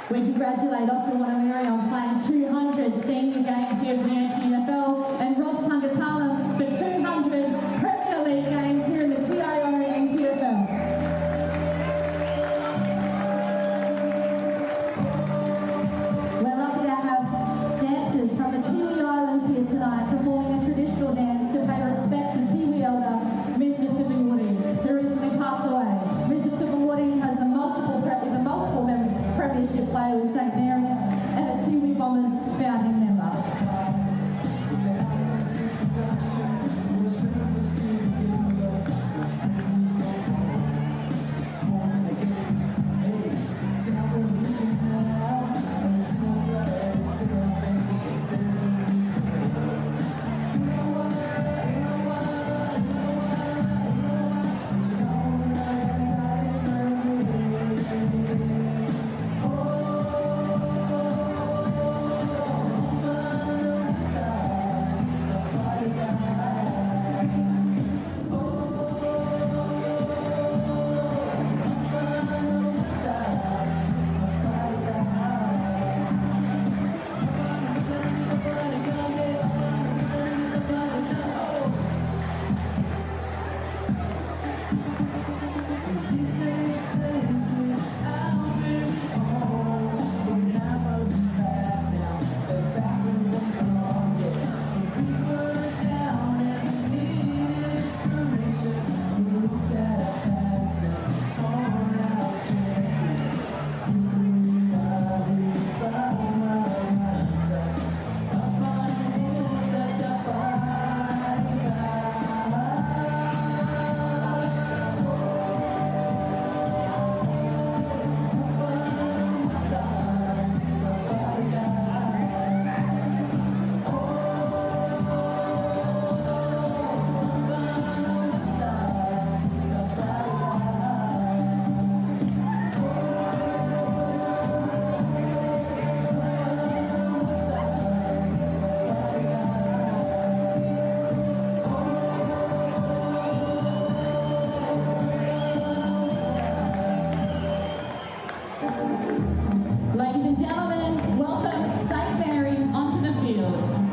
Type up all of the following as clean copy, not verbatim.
We congratulate Austin Wanamiri on playing 200 senior games here for the NTFL and Ross Tungatala for 200 Premier League games here in the TIO NTFL. We're lucky to have dancers from the Tiwi Islands here tonight performing a traditional dance to pay respect to Tiwi elder Mr. Tiwi, who recently passed away. Mr. Tiwi is a multiple premiership player with St Mary's and a Tiwi Bombers founding member. Ladies and gentlemen, welcome St Mary's onto the field.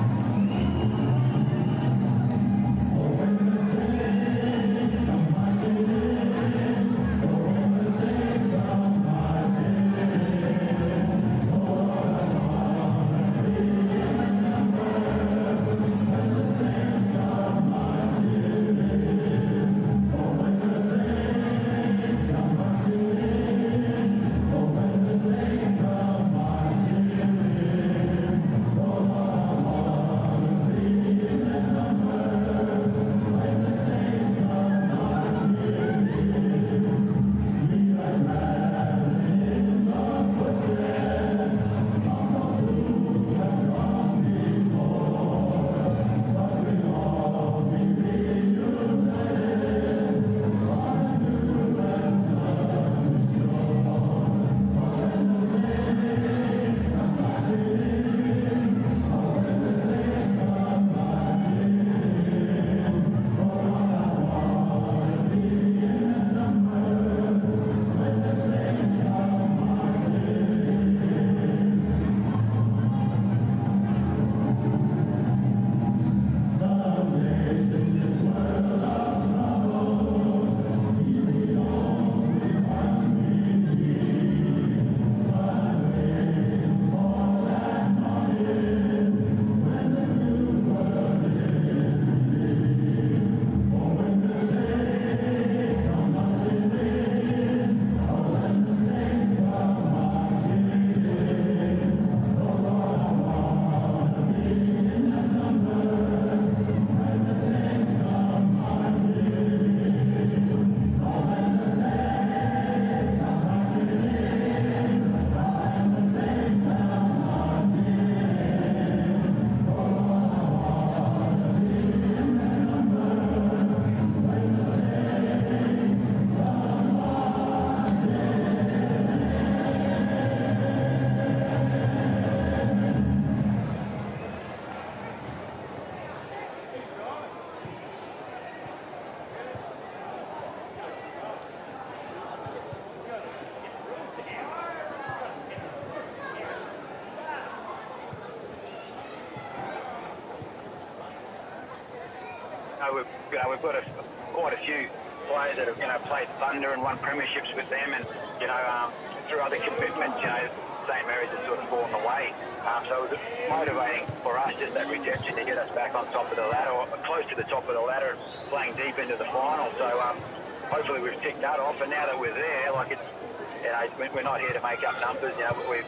we've got quite a few players that have played Thunder and won premierships with them, and through other commitments, St Mary's has sort of fallen away. So it was motivating for us, just that redemption, to get us back on top of the ladder, or close to the top of the ladder, playing deep into the final. So hopefully we've ticked that off, and now that we're there, we're not here to make up numbers, but we've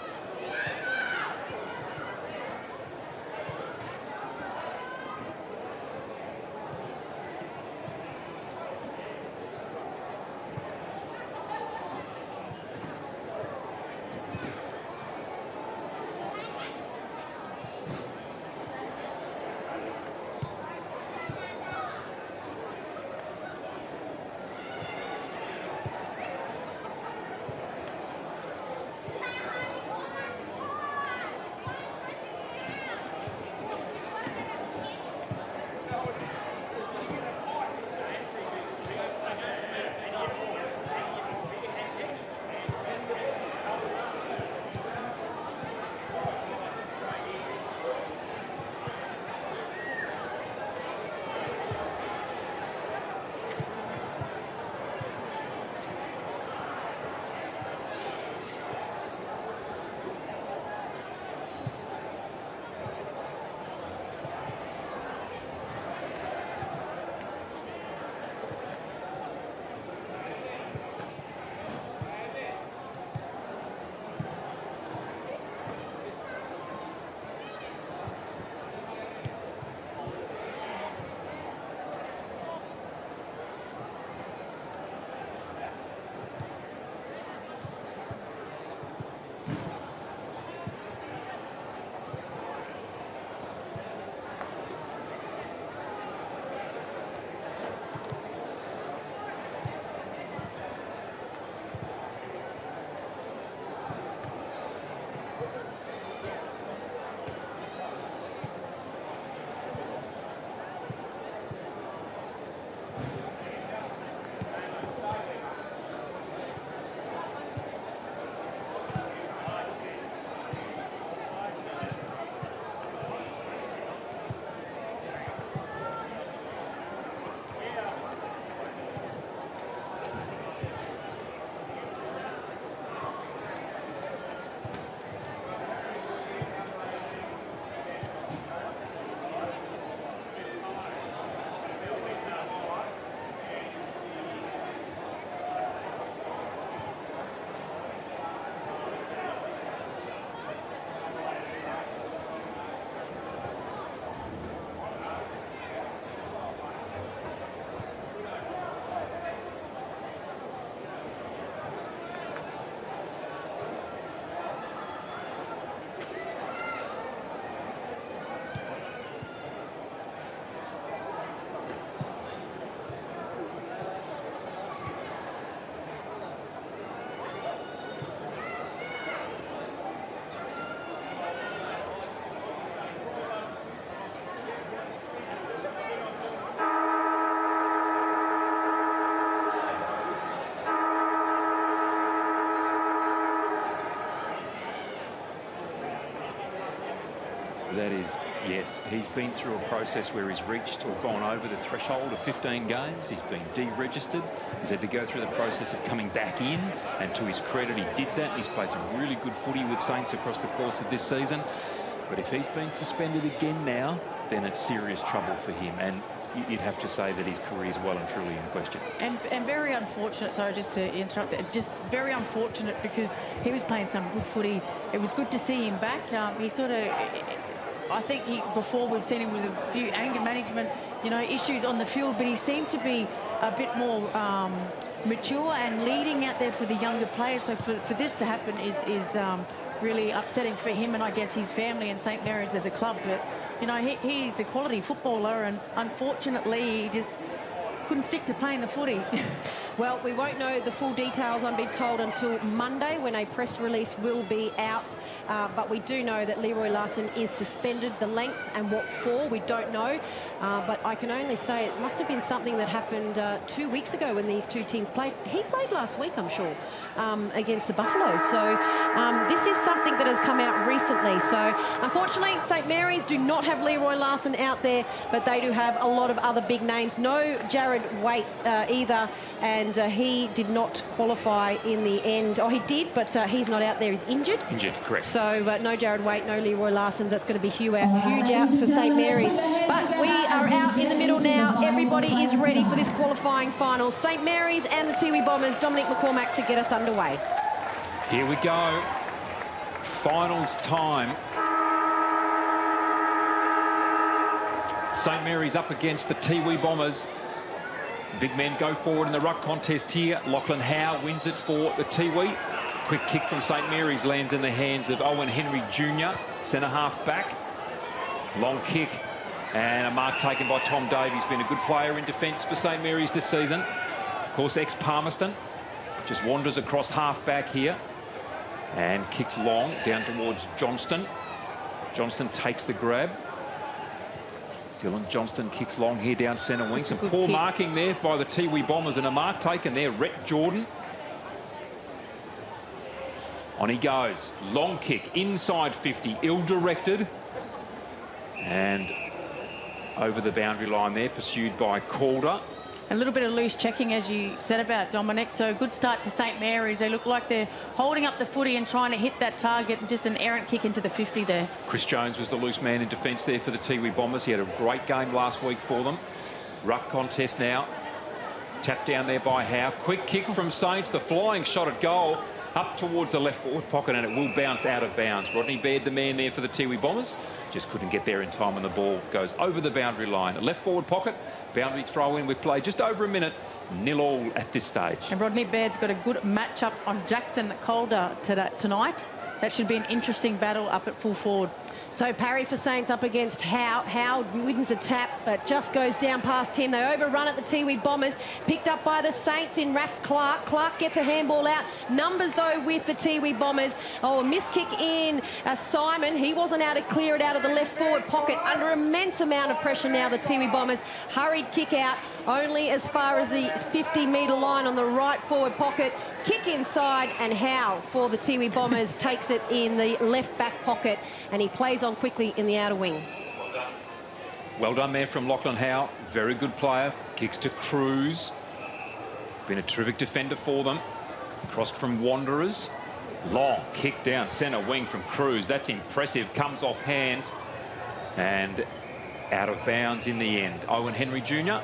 That is, yes, he's been through a process where he's reached or gone over the threshold of 15 games. He's been deregistered. He's had to go through the process of coming back in, and to his credit, he did that. He's played some really good footy with Saints across the course of this season. But if he's been suspended again now, then it's serious trouble for him. And you'd have to say that his career is well and truly in question. And very unfortunate, sorry, just to interrupt that, just very unfortunate because he was playing some good footy. It was good to see him back. He sort of, I think before we've seen him with a few anger management, issues on the field, but he seemed to be a bit more mature and leading out there for the younger players. So for this to happen is really upsetting for him and I guess his family and St Mary's as a club. But he's a quality footballer, and unfortunately he just couldn't stick to playing the footy. Well, we won't know the full details, I'm being told, until Monday when a press release will be out. But we do know that Leroy Larson is suspended. The length and what for, we don't know. But I can only say it must have been something that happened 2 weeks ago when these two teams played. He played last week, I'm sure, against the Buffalo. So this is something that has come out recently. So unfortunately, St Mary's do not have Leroy Larson out there, but they do have a lot of other big names. No Jared Waite either, and he did not qualify in the end. Oh, he did, but he's not out there. He's injured. Injured, correct. So no Jared Waite, no Leroy Larson. That's going to be huge outs for St Mary's. But we are out in the middle now. Everybody is ready for this qualifying final. St Mary's and the Tiwi Bombers. Dominic McCormack to get us underway. Here we go. Finals time. St Mary's up against the Tiwi Bombers. Big men go forward in the ruck contest here. Lachlan Howe wins it for the Tiwi. Quick kick from St Mary's lands in the hands of Owen Henry Jr., centre half back. Long kick and a mark taken by Tom Davies. Been a good player in defence for St Mary's this season. Of course, ex-Palmerston. Just wanders across half back here and kicks long down towards Johnston. Johnston takes the grab. Dylan Johnston kicks long here down centre wing. Some poor marking there by the Tiwi Bombers, and a mark taken there. Rhett Jordan. On he goes. Long kick inside 50. Ill-directed. And over the boundary line there, pursued by Calder. A little bit of loose checking, as you said about Dominic. So good start to St Mary's. They look like they're holding up the footy and trying to hit that target, and just an errant kick into the 50 there. Chris Jones was the loose man in defence there for the Tiwi Bombers. He had a great game last week for them. Ruck contest now. Tapped down there by Howe. Quick kick from Saints. The flying shot at goal. Up towards the left forward pocket, and it will bounce out of bounds. Rodney Baird, the man there for the Tiwi Bombers, just couldn't get there in time when the ball goes over the boundary line. Left forward pocket, boundary throw in with play just over a minute. 0-0 at this stage. And Rodney Baird's got a good matchup on Jackson Calder tonight. That should be an interesting battle up at full forward. So Parry for Saints up against Howe. Howe wins the tap, but just goes down past him. They overrun at the Tiwi Bombers. Picked up by the Saints in Raf Clark. Clark gets a handball out. Numbers, though, with the Tiwi Bombers. Oh, a missed kick in Simon. He wasn't able to clear it out of the left forward pocket. Under immense amount of pressure now, the Tiwi Bombers. Hurried kick out only as far as the 50-metre line on the right forward pocket. Kick inside, and Howe for the Tiwi Bombers takes it in the left back pocket, and he plays on quickly in the outer wing. Well done there from Lachlan Howe. Very good player. Kicks to Cruz. Been a terrific defender for them. Crossed from Wanderers. Long kick down centre wing from Cruz. That's impressive. Comes off hands and out of bounds in the end. Owen Henry Jr.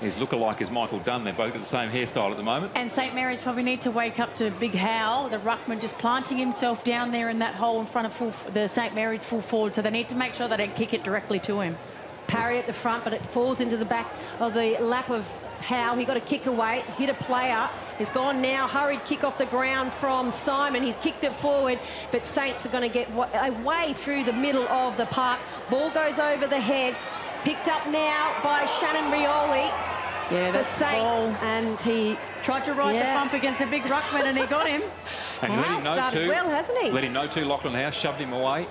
His lookalike is Michael Dunn. They've both got the same hairstyle at the moment. And St Mary's probably need to wake up to Big Howe, the ruckman, just planting himself down there in that hole in front of the St Mary's full forward. So they need to make sure they don't kick it directly to him. Parry at the front, but it falls into the back of the lap of Howe. He got a kick away, hit a player. He's gone now. Hurried kick off the ground from Simon. He's kicked it forward, but Saints are going to get away through the middle of the park. Ball goes over the head. Picked up now by Shannon Rioli. Yeah, that's Saints, and he tried to ride the bump against a big ruckman, and he got him. And let him know started too. Well, hasn't he? Let him know too. Lachlan Howe shoved him away.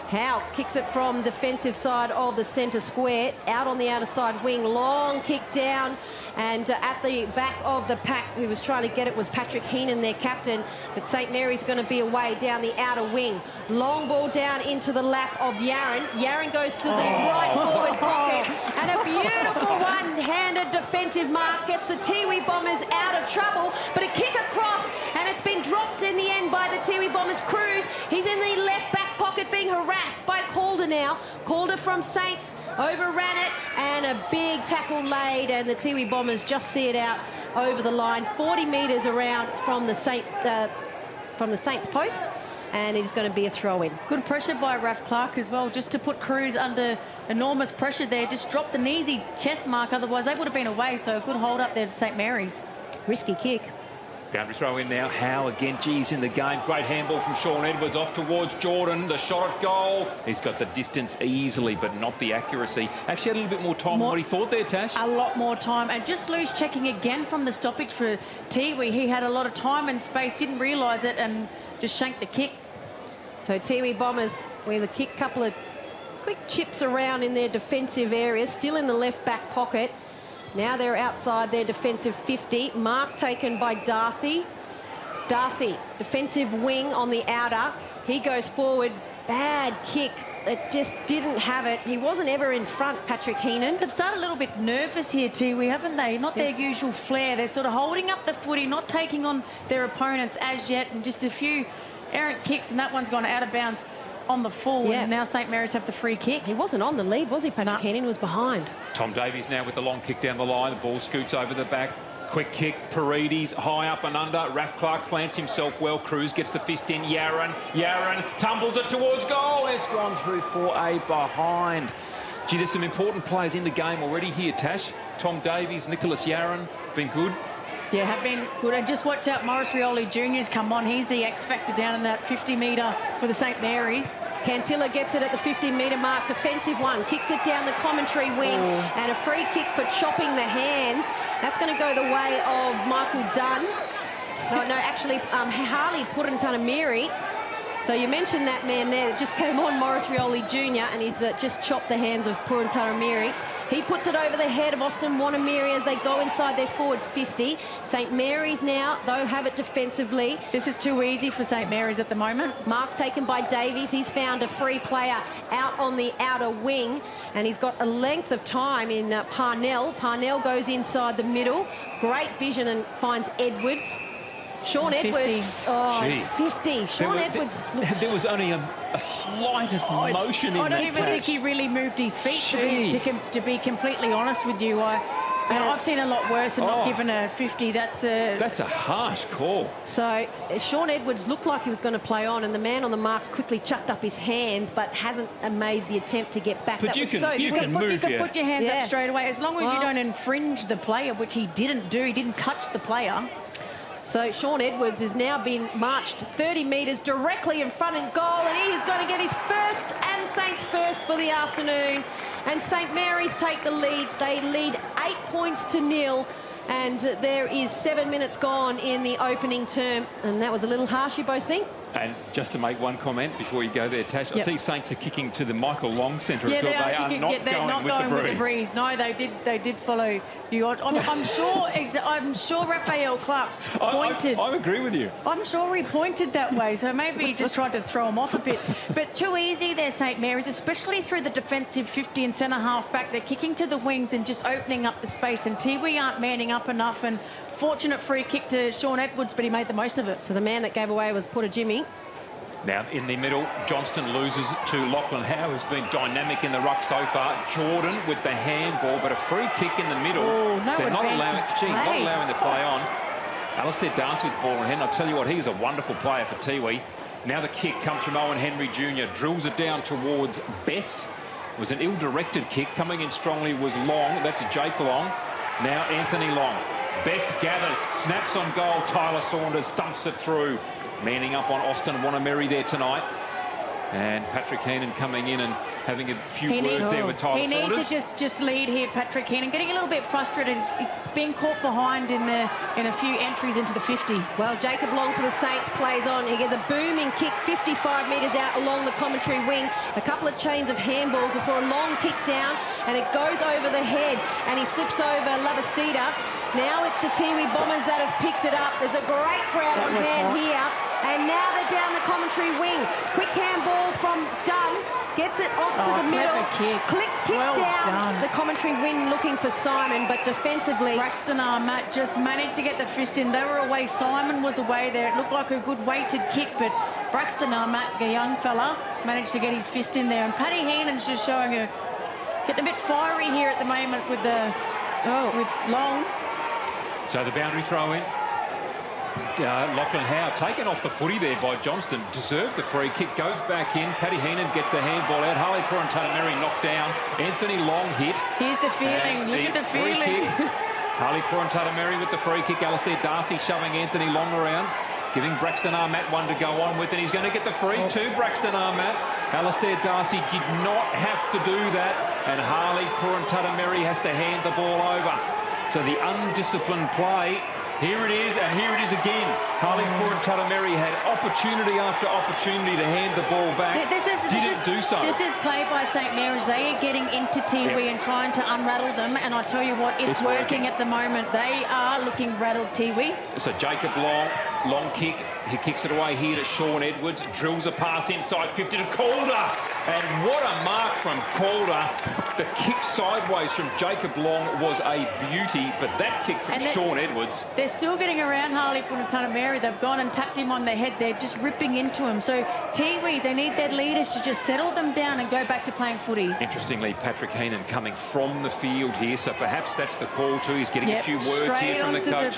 Howe kicks it from defensive side of the centre square, out on the outer side wing. Long kick down, and at the back of the pack, who was trying to get it was Patrick Heenan, their captain, but St Mary's going to be away down the outer wing. Long ball down into the lap of Yaron. Yaron goes to the right forward pocket, and a beautiful one-handed defensive mark gets the Tiwi Bombers out of trouble, but a kick across, and it's been dropped in the end by the Tiwi Bombers. Cruz, he's in the left back pocket being harassed by Calder now. Calder from Saints overran it, and a big tackle laid, and the Tiwi Bombers just see it out over the line, 40 metres around from the Saints post, and it's going to be a throw-in. Good pressure by Raf Clark as well, just to put Cruz under enormous pressure there. Just dropped an easy chest mark, otherwise they would have been away. So a good hold up there at St Mary's. Risky kick. Boundary throw in now. Howe again. Geez, in the game. Great handball from Sean Edwards off towards Jordan. The shot at goal. He's got the distance easily, but not the accuracy. Actually had a little bit more time than what he thought there, Tash. A lot more time. And just loose checking again from the stoppage for Tiwi. He had a lot of time and space, didn't realise it, and just shanked the kick. So Tiwi Bombers with a kick, couple of quick chips around in their defensive area, still in the left back pocket. Now they're outside their defensive 50. Mark taken by Darcy. Darcy, defensive wing on the outer. He goes forward. Bad kick. It just didn't have it. He wasn't ever in front, Patrick Heenan. They've started a little bit nervous here too, haven't they? Not their usual flair. They're sort of holding up the footy, not taking on their opponents as yet, and just a few errant kicks, and that one's gone out of bounds on the full, and now St Mary's have the free kick. He wasn't on the lead, was he, Patrick Heenan? Was behind. Tom Davies now with the long kick down the line. The ball scoots over the back. Quick kick, Paredes, high up and under. Raf Clark plants himself well. Cruz gets the fist in. Yaron tumbles it towards goal. It's gone through for a behind. Gee, there's some important players in the game already here, Tash. Tom Davies, Nicholas Yaron, been good. Yeah, have been good. And just watch out, Morris Rioli Jr.'s come on. He's the X factor down in that 50-metre for the St Mary's. Cantilla gets it at the 50-metre mark. Defensive one. Kicks it down the commentary wing. And a free kick for chopping the hands. That's going to go the way of Michael Dunn. No, actually, Harley Purantanamiri. So you mentioned that man there that just came on, Morris Rioli Jr., and he's just chopped the hands of Purantanamiri. He puts it over the head of Austin Wanamiri as they go inside their forward 50. St Mary's now, though, have it defensively. This is too easy for St Mary's at the moment. Mark taken by Davies. He's found a free player out on the outer wing, and he's got a length of time in Parnell. Parnell goes inside the middle. Great vision and finds Edwards. Sean 50. Edwards, 50. Sean Edwards. There was only a slightest motion in that. I don't even think he really moved his feet, to be completely honest with you. I've seen a lot worse and not given a 50. That's a harsh call. So Sean Edwards looked like he was going to play on, and the man on the marks quickly chucked up his hands, but hasn't made the attempt to get back. But you can put your hands up straight away, as long as you don't infringe the player, which he didn't do. He didn't touch the player. So Sean Edwards has now been marched 30 metres directly in front and goal, and he is going to get his first and Saints' first for the afternoon. And St Mary's take the lead. They lead 8 points to 0, and there is 7 minutes gone in the opening term. And that was a little harsh, you both think? And just to make one comment before you go there, Tash, I see Saints are kicking to the Michael Long Centre as well. They are not going with the breeze. No, they did follow you. I'm sure Raphael Clark pointed. I agree with you. I'm sure he pointed that way, so maybe he just tried to throw him off a bit. But too easy there, St Mary's, especially through the defensive 50 and centre half back. They're kicking to the wings and just opening up the space, and Tiwi aren't manning up enough. And fortunate free kick to Sean Edwards, but he made the most of it. So the man that gave away was Porter Jimmy. Now in the middle, Johnston loses to Lachlan Howe, who's been dynamic in the ruck so far. Jordan with the handball, but a free kick in the middle. They're not allowing the play on. Alistair Darcy with ball in hand. I'll tell you what, he is a wonderful player for Tiwi. Now the kick comes from Owen Henry Jr. Drills it down towards Best. It was an ill-directed kick. Coming in strongly was Long. That's Jake Long. Now Anthony Long. Best gathers, snaps on goal. Tyler Saunders stumps it through. Manning up on Austin Wanamiri there tonight. And Patrick Heenan coming in and having a few words there with Tyler Saunders. He needs to just lead here, Patrick Heenan. Getting a little bit frustrated, being caught behind in a few entries into the 50. Well, Jacob Long for the Saints plays on. He gets a booming kick 55 metres out along the commentary wing. A couple of chains of handballs before a long kick down, and it goes over the head, and he slips over Lavastida. Now it's the Tiwi Bombers that have picked it up. There's a great crowd on hand here. And now they're down the commentary wing. Quick handball from Dunn. Gets it off to the middle. Kick. Kick well down. Done. The commentary wing looking for Simon, but defensively. Braxton Armat just managed to get the fist in. They were away. Simon was away there. It looked like a good weighted kick, but Braxton Armat, the young fella, managed to get his fist in there. And Paddy Heenan's just showing her getting a bit fiery here at the moment with with Long. So the boundary throw in. Lachlan Howe taken off the footy there by Johnston. Deserved the free kick. Goes back in. Paddy Heenan gets the handball out. Harley Purantanamiri knocked down. Anthony Long hit. Here's the feeling. Look at the feeling. Harley Mary with the free kick. Alistair Darcy shoving Anthony Long around, giving Braxton Armat one to go on with, and he's going to get the free to Braxton Armat. Alistair Darcy did not have to do that, and Harley Mary has to hand the ball over. So the undisciplined play, here it is, and here it is again. Harley Mary had opportunity after opportunity to hand the ball back. Didn't do so. This is play by St Mary's. They are getting into Tiwi and trying to unrattle them, and I tell you what, it's working at the moment. They are looking rattled, Tiwi. So Jacob long kick. He kicks it away here to Sean Edwards. Drills a pass inside 50 to Calder. And what a mark from Calder. The kick sideways from Jacob Long was a beauty, but that kick from Sean Edwards. They're still getting around Harley Mary. They've gone and tapped him on the head. They're just ripping into him. So Tiwi, they need their leaders to just settle them down and go back to playing footy. Interestingly, Patrick Heenan coming from the field here, so perhaps that's the call too. He's getting a few words here from the coach.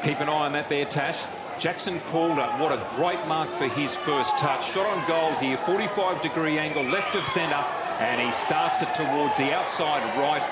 Keep an eye on that there, Tash. Jackson Calder, what a great mark for his first touch. Shot on goal here, 45-degree angle, left of centre, and he starts it towards the outside right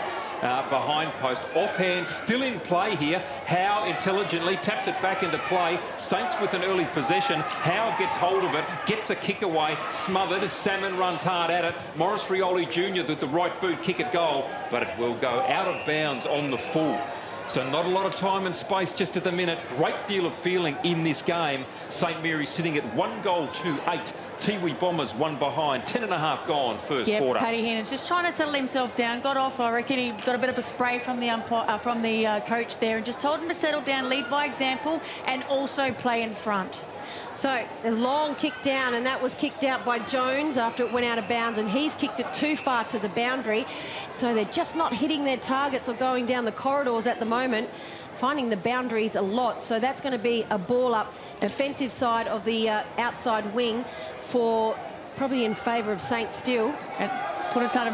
behind post. Offhand, still in play here. Howe intelligently taps it back into play. Saints with an early possession. Howe gets hold of it, gets a kick away, smothered. Salmon runs hard at it. Morris Rioli Jr. with the right boot kick at goal, but it will go out of bounds on the full. So not a lot of time and space just at the minute. Great deal of feeling in this game. St Mary's sitting at 1-8. Tiwi Bombers one behind. 10.5 gone first quarter. Paddy Heenan's just trying to settle himself down. Got off. I reckon he got a bit of a spray from the coach there and just told him to settle down, lead by example, and also play in front. So a long kick down, and that was kicked out by Jones after it went out of bounds, and he's kicked it too far to the boundary. So they're just not hitting their targets or going down the corridors at the moment, finding the boundaries a lot. So that's going to be a ball up defensive side of the outside wing for probably in favour of Saint still. And Harley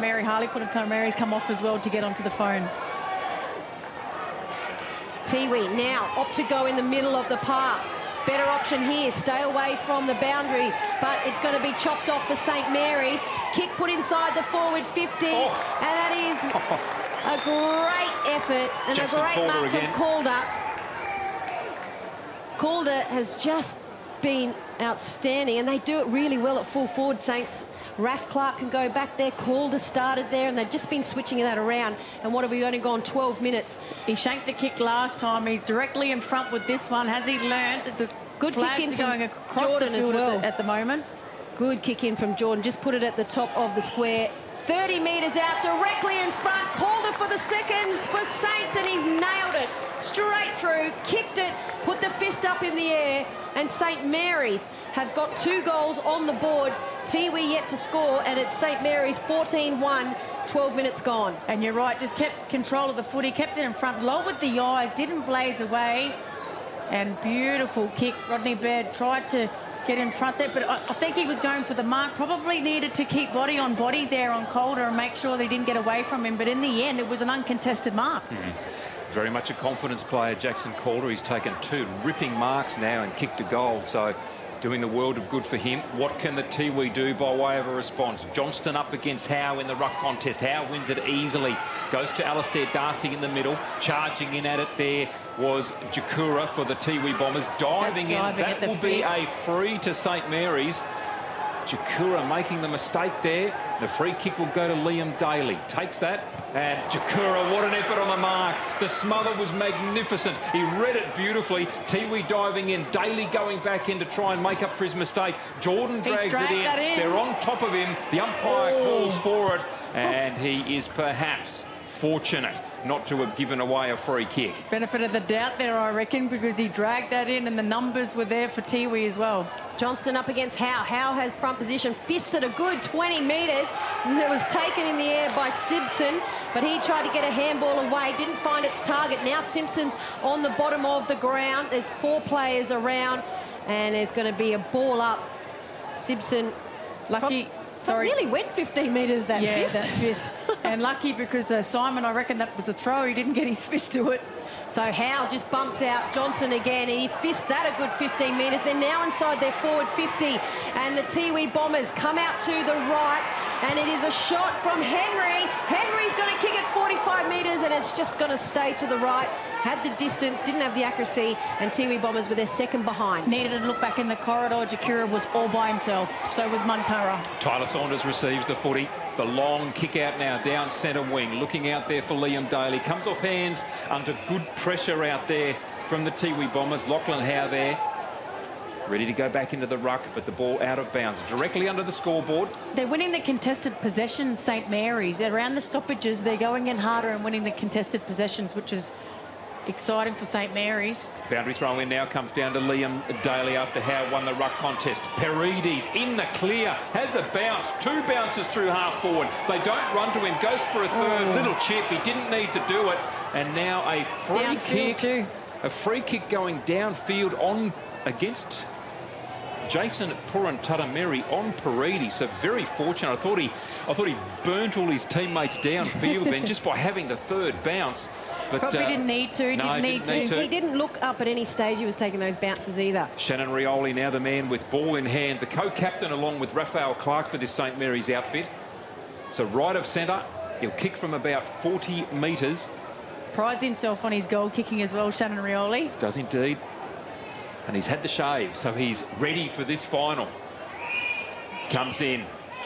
Mary's come off as well to get onto the phone. Tiwi now opt to go in the middle of the park. Better option here, stay away from the boundary, but it's going to be chopped off for St Mary's. Kick put inside the forward 50, and that is a great effort and Jackson a great mark from Calder. Calder has just been outstanding, and they do it really well at full forward, Saints. Raf Clark can go back there. Calder started there, and they've just been switching that around. And what have we only gone 12 minutes? He shanked the kick last time. He's directly in front with this one. Has he learned? The good kick in from going across Jordan the field as well at the moment. Good kick in from Jordan. Just put it at the top of the square. 30 metres out, directly in front. Calder for the second for Saints, and he's nailed it. Straight through, kicked it, put the fist up in the air, and St Mary's have got 2 goals on the board. Tiwi yet to score, and it's St Mary's 14-1, 12 minutes gone. And you're right, just kept control of the footy, kept it in front, low with the eyes, didn't blaze away. And beautiful kick. Rodney Baird tried to get in front there, but I think he was going for the mark. Probably needed to keep body on body there on Calder and make sure they didn't get away from him. But in the end, it was an uncontested mark. Very much a confidence player, Jackson Calder. He's taken 2 ripping marks now and kicked a goal. So doing the world of good for him. What can the Tiwi do by way of a response? Johnston up against Howe in the ruck contest. Howe wins it easily. Goes to Alistair Darcy in the middle. Charging in at it there was Jakura for the Tiwi Bombers. Diving in. That will be a free to St Mary's. Jakura making the mistake there. The free kick will go to Liam Daly. Takes that, and Jakura, what an effort on the mark. The smother was magnificent. He read it beautifully. Tiwi diving in, Daly going back in to try and make up for his mistake. Jordan drags it in. They're on top of him. The umpire calls for it, and he is perhaps fortunate not to have given away a free kick. Benefit of the doubt there, I reckon, because he dragged that in and the numbers were there for Tiwi as well. Johnston up against Howe. Howe has front position, fists at a good 20 metres. And it was taken in the air by Simpson, but he tried to get a handball away, didn't find its target. Now Simpson's on the bottom of the ground. There's 4 players around, and there's going to be a ball up. Simpson, lucky. Sorry. Nearly went 15 metres, that fist. That fist. And lucky because Simon, I reckon that was a throw. He didn't get his fist to it. So Howe just bumps out Johnson again. He fists that a good 15 metres. They're now inside their forward 50. And the Tiwi Bombers come out to the right. And it is a shot from Henry. Henry's going to kick it 45 25 metres, and it's just going to stay to the right. Had the distance, didn't have the accuracy, and Tiwi Bombers were their second behind. Needed to look back in the corridor. Jakira was all by himself. So was Munkara. Tyler Saunders receives the footy. The long kick out now down centre wing. Looking out there for Liam Daly. Comes off hands under good pressure out there from the Tiwi Bombers. Lachlan Howe there. Ready to go back into the ruck, but the ball out of bounds. Directly under the scoreboard. They're winning the contested possession, St Mary's. Around the stoppages, they're going in harder and winning the contested possessions, which is exciting for St Mary's. Boundary throw in now comes down to Liam Daly after Howe won the ruck contest. Perides in the clear, has a bounce, 2 bounces through half forward. They don't run to him, goes for a third, little chip. He didn't need to do it. And now a free kick. Too. A free kick going downfield on against Jason Purantatameri on Perides. So very fortunate. I thought he burnt all his teammates downfield then just by having the third bounce. But probably didn't need to. No, didn't need to. He didn't look up at any stage he was taking those bounces either. Shannon Rioli now the man with ball in hand, the co-captain along with Raphael Clark for this St Mary's outfit. So right of centre, he'll kick from about 40 metres. Prides himself on his goal kicking as well, Shannon Rioli. Does indeed. And he's had the shave, so he's ready for this final. Comes in,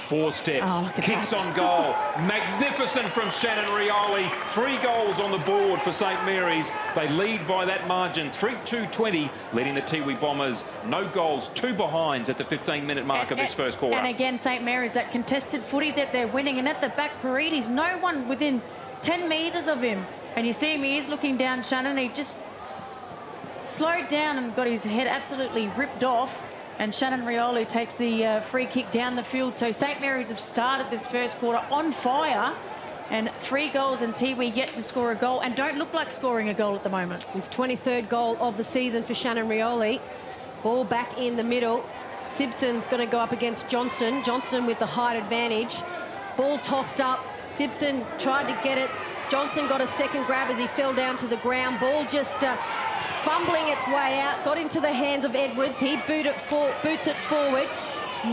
4 steps, kicks on goal. Magnificent from Shannon Rioli. 3 goals on the board for St Mary's. They lead by that margin, 3-2-20, leading the Tiwi Bombers. No goals, 2 behinds at the 15-minute mark of this first quarter. And again, St Mary's, that contested footy that they're winning. And at the back, Perides, no one within 10 metres of him. And you see him, he is looking down, Shannon. He just slowed down and got his head absolutely ripped off. And Shannon Rioli takes the free kick down the field. So St Mary's have started this first quarter on fire. And 3 goals, and Tiwi yet to score a goal and don't look like scoring a goal at the moment. His 23rd goal of the season for Shannon Rioli. Ball back in the middle. Simpson's going to go up against Johnston. Johnston with the height advantage. Ball tossed up. Simpson tried to get it. Johnston got a second grab as he fell down to the ground. Ball just fumbling its way out. Got into the hands of Edwards. He boots it forward.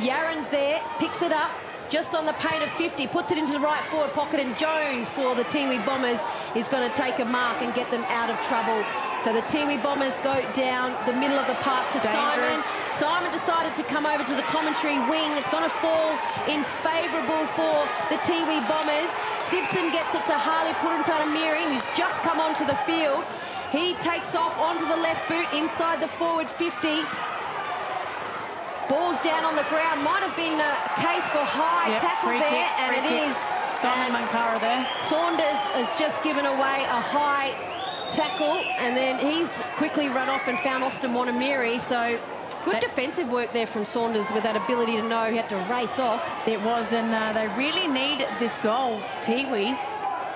Yaron's there. Picks it up. Just on the paint of 50. Puts it into the right forward pocket. And Jones for the Tiwi Bombers is going to take a mark and get them out of trouble. So the Tiwi Bombers go down the middle of the park to Dangerous. Simon. Simon decided to come over to the commentary wing. It's going to fall in favourable for the Tiwi Bombers. Simpson gets it to Harley Purantatameri, who's just come onto the field. He takes off onto the left boot inside the forward 50. Ball's down on the ground. Might have been a case for high tackle there, and it is. Simon Munkara there. Saunders has just given away a high tackle, and then he's quickly run off and found Austin Wanamiri. So good defensive work there from Saunders with that ability to know he had to race off. It was, and they really need this goal, Tiwi.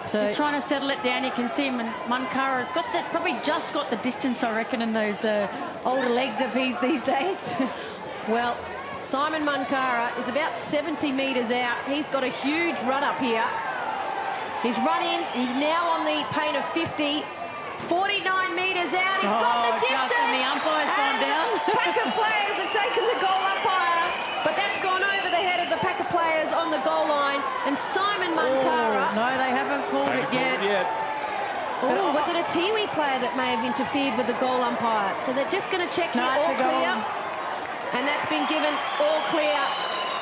So just trying to settle it down. You can see him, and Munkara has got that, probably just got the distance, I reckon, in those older legs of his these days. Well, Simon Munkara is about 70 metres out. He's got a huge run up here. He's run in. He's now on the paint of 50. 49 metres out. He's got the distance. And the umpire's gone down. Pack of players have taken the goal umpire, but that's gone over the head of the pack of players on the goal line. And Simon Munkara. No, they haven't called it yet. Oh, was it a Tiwi player that may have interfered with the goal umpire? So they're just going to check here, all clear. And that's been given all clear.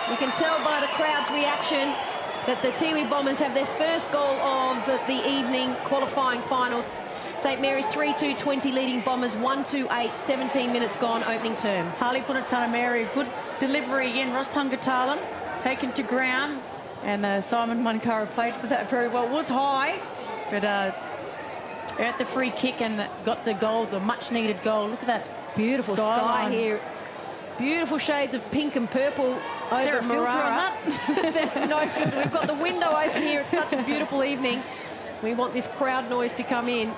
You can tell by the crowd's reaction that the Tiwi Bombers have their first goal of the evening qualifying final. St Mary's 3-2-20 leading Bombers 1-2-8, 17 minutes gone opening term. Harley Purantatameri, good delivery in. Ross Tungatalam taken to ground, and Simon Munkara played for that very well. It was high, but at the free kick and got the goal, the much needed goal. Look at that beautiful sky here. Beautiful shades of pink and purple over Marara. There's no filter. We've got the window open here. It's such a beautiful evening. We want this crowd noise to come in.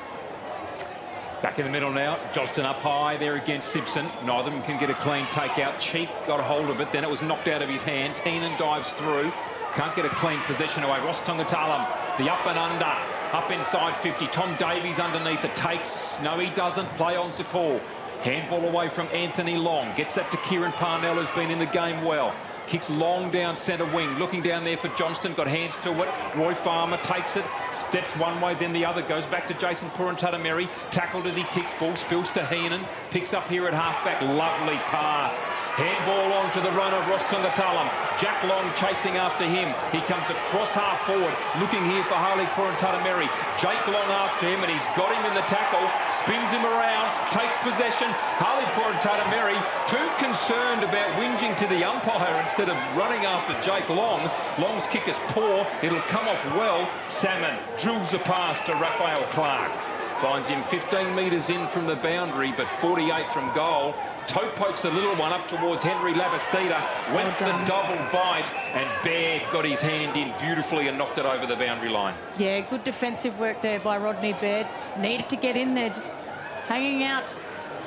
Back in the middle now. Johnston up high there against Simpson. Neither of them can get a clean takeout. Cheek got a hold of it. Then it was knocked out of his hands. Heenan dives through. Can't get a clean possession away. Ross Tungatalam, the up and under. Up inside 50. Tom Davies underneath it. Takes. No, he doesn't. Play on to call. Handball away from Anthony Long. Gets that to Kieran Parnell, who's been in the game well. Kicks long down centre wing. Looking down there for Johnston. Got hands to it. Roy Farmer takes it. Steps one way, then the other. Goes back to Jason Purantatameri. Tackled as he kicks. Ball spills to Heenan. Picks up here at halfback. Lovely pass. Handball on to the runner, Ross Tungatalam. Jack Long chasing after him. He comes across half forward, looking here for Harley Purantatameri. Jake Long after him, and he's got him in the tackle. Spins him around, takes possession. Harley Purantatameri, too concerned about whinging to the umpire instead of running after Jake Long. Long's kick is poor. It'll come off well. Salmon drills the pass to Raphael Clark. Finds him 15 metres in from the boundary, but 48 from goal. Toe pokes the little one up towards Henry Labastida. Went for the double bite, and Baird got his hand in beautifully and knocked it over the boundary line. Yeah, good defensive work there by Rodney Baird. Needed to get in there, just hanging out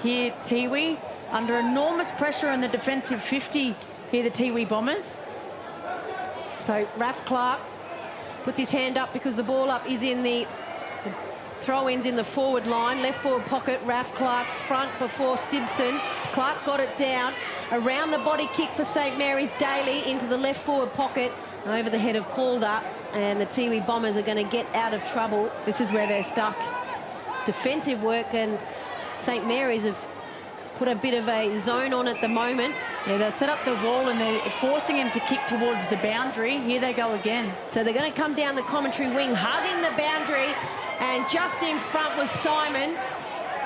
here, Tiwi. Under enormous pressure in the defensive 50 here, the Tiwi Bombers. So Raf Clark puts his hand up because the ball up is in the throw-ins in the forward line. Left forward pocket, Raf Clark front before Simpson. Clark got it down. Around the body kick for St Mary's Daly into the left forward pocket. Over the head of Calder. And the Tiwi Bombers are going to get out of trouble. This is where they're stuck. Defensive work, and St Mary's have put a bit of a zone on at the moment. Yeah, they've set up the wall and they're forcing him to kick towards the boundary. Here they go again. So they're going to come down the commentary wing, hugging the boundary. And just in front was Simon.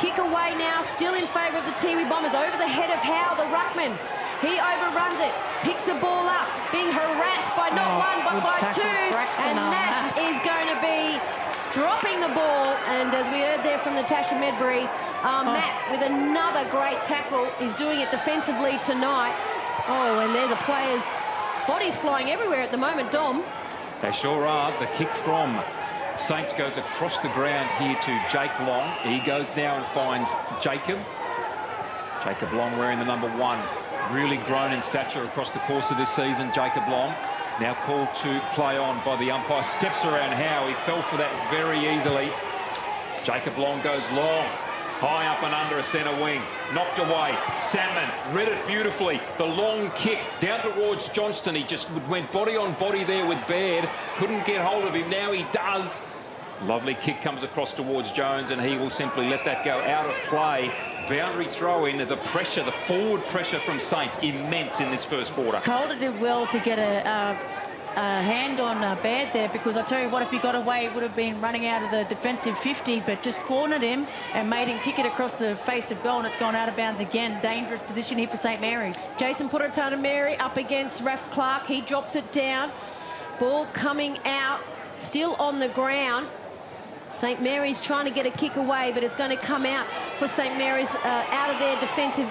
Kick away now, still in favour of the Tiwi Bombers. Over the head of Howe, the ruckman. He overruns it, picks the ball up, being harassed by not one, but by tackle. two. Braxton And that is going to be dropping the ball. And as we heard there from Natasha Medbury, Matt with another great tackle. He's doing it defensively tonight. Oh, and there's a player's bodies flying everywhere at the moment, Dom. They sure are. The kick from Saints goes across the ground here to Jake Long. He goes now and finds Jacob. Jacob Long wearing the number 1. Really grown in stature across the course of this season, Jacob Long. Now called to play on by the umpire. Steps around Howe. He fell for that very easily. Jacob Long goes long. High up and under a centre wing. Knocked away. Salmon read it beautifully. The long kick down towards Johnston. He just went body on body there with Baird. Couldn't get hold of him. Now he does. Lovely kick comes across towards Jones, and he will simply let that go out of play. Boundary throw in. The pressure, the forward pressure from Saints, immense in this first quarter. Calder did well to get a hand on Baird there, because I tell you what, if he got away, it would have been running out of the defensive 50, but just cornered him and made him kick it across the face of goal, and it's gone out of bounds again. Dangerous position here for St Mary's. Jason Purantatameri up against Raf Clark. He drops it down. Ball coming out, still on the ground. St Mary's trying to get a kick away, but it's going to come out for St Mary's out of their defensive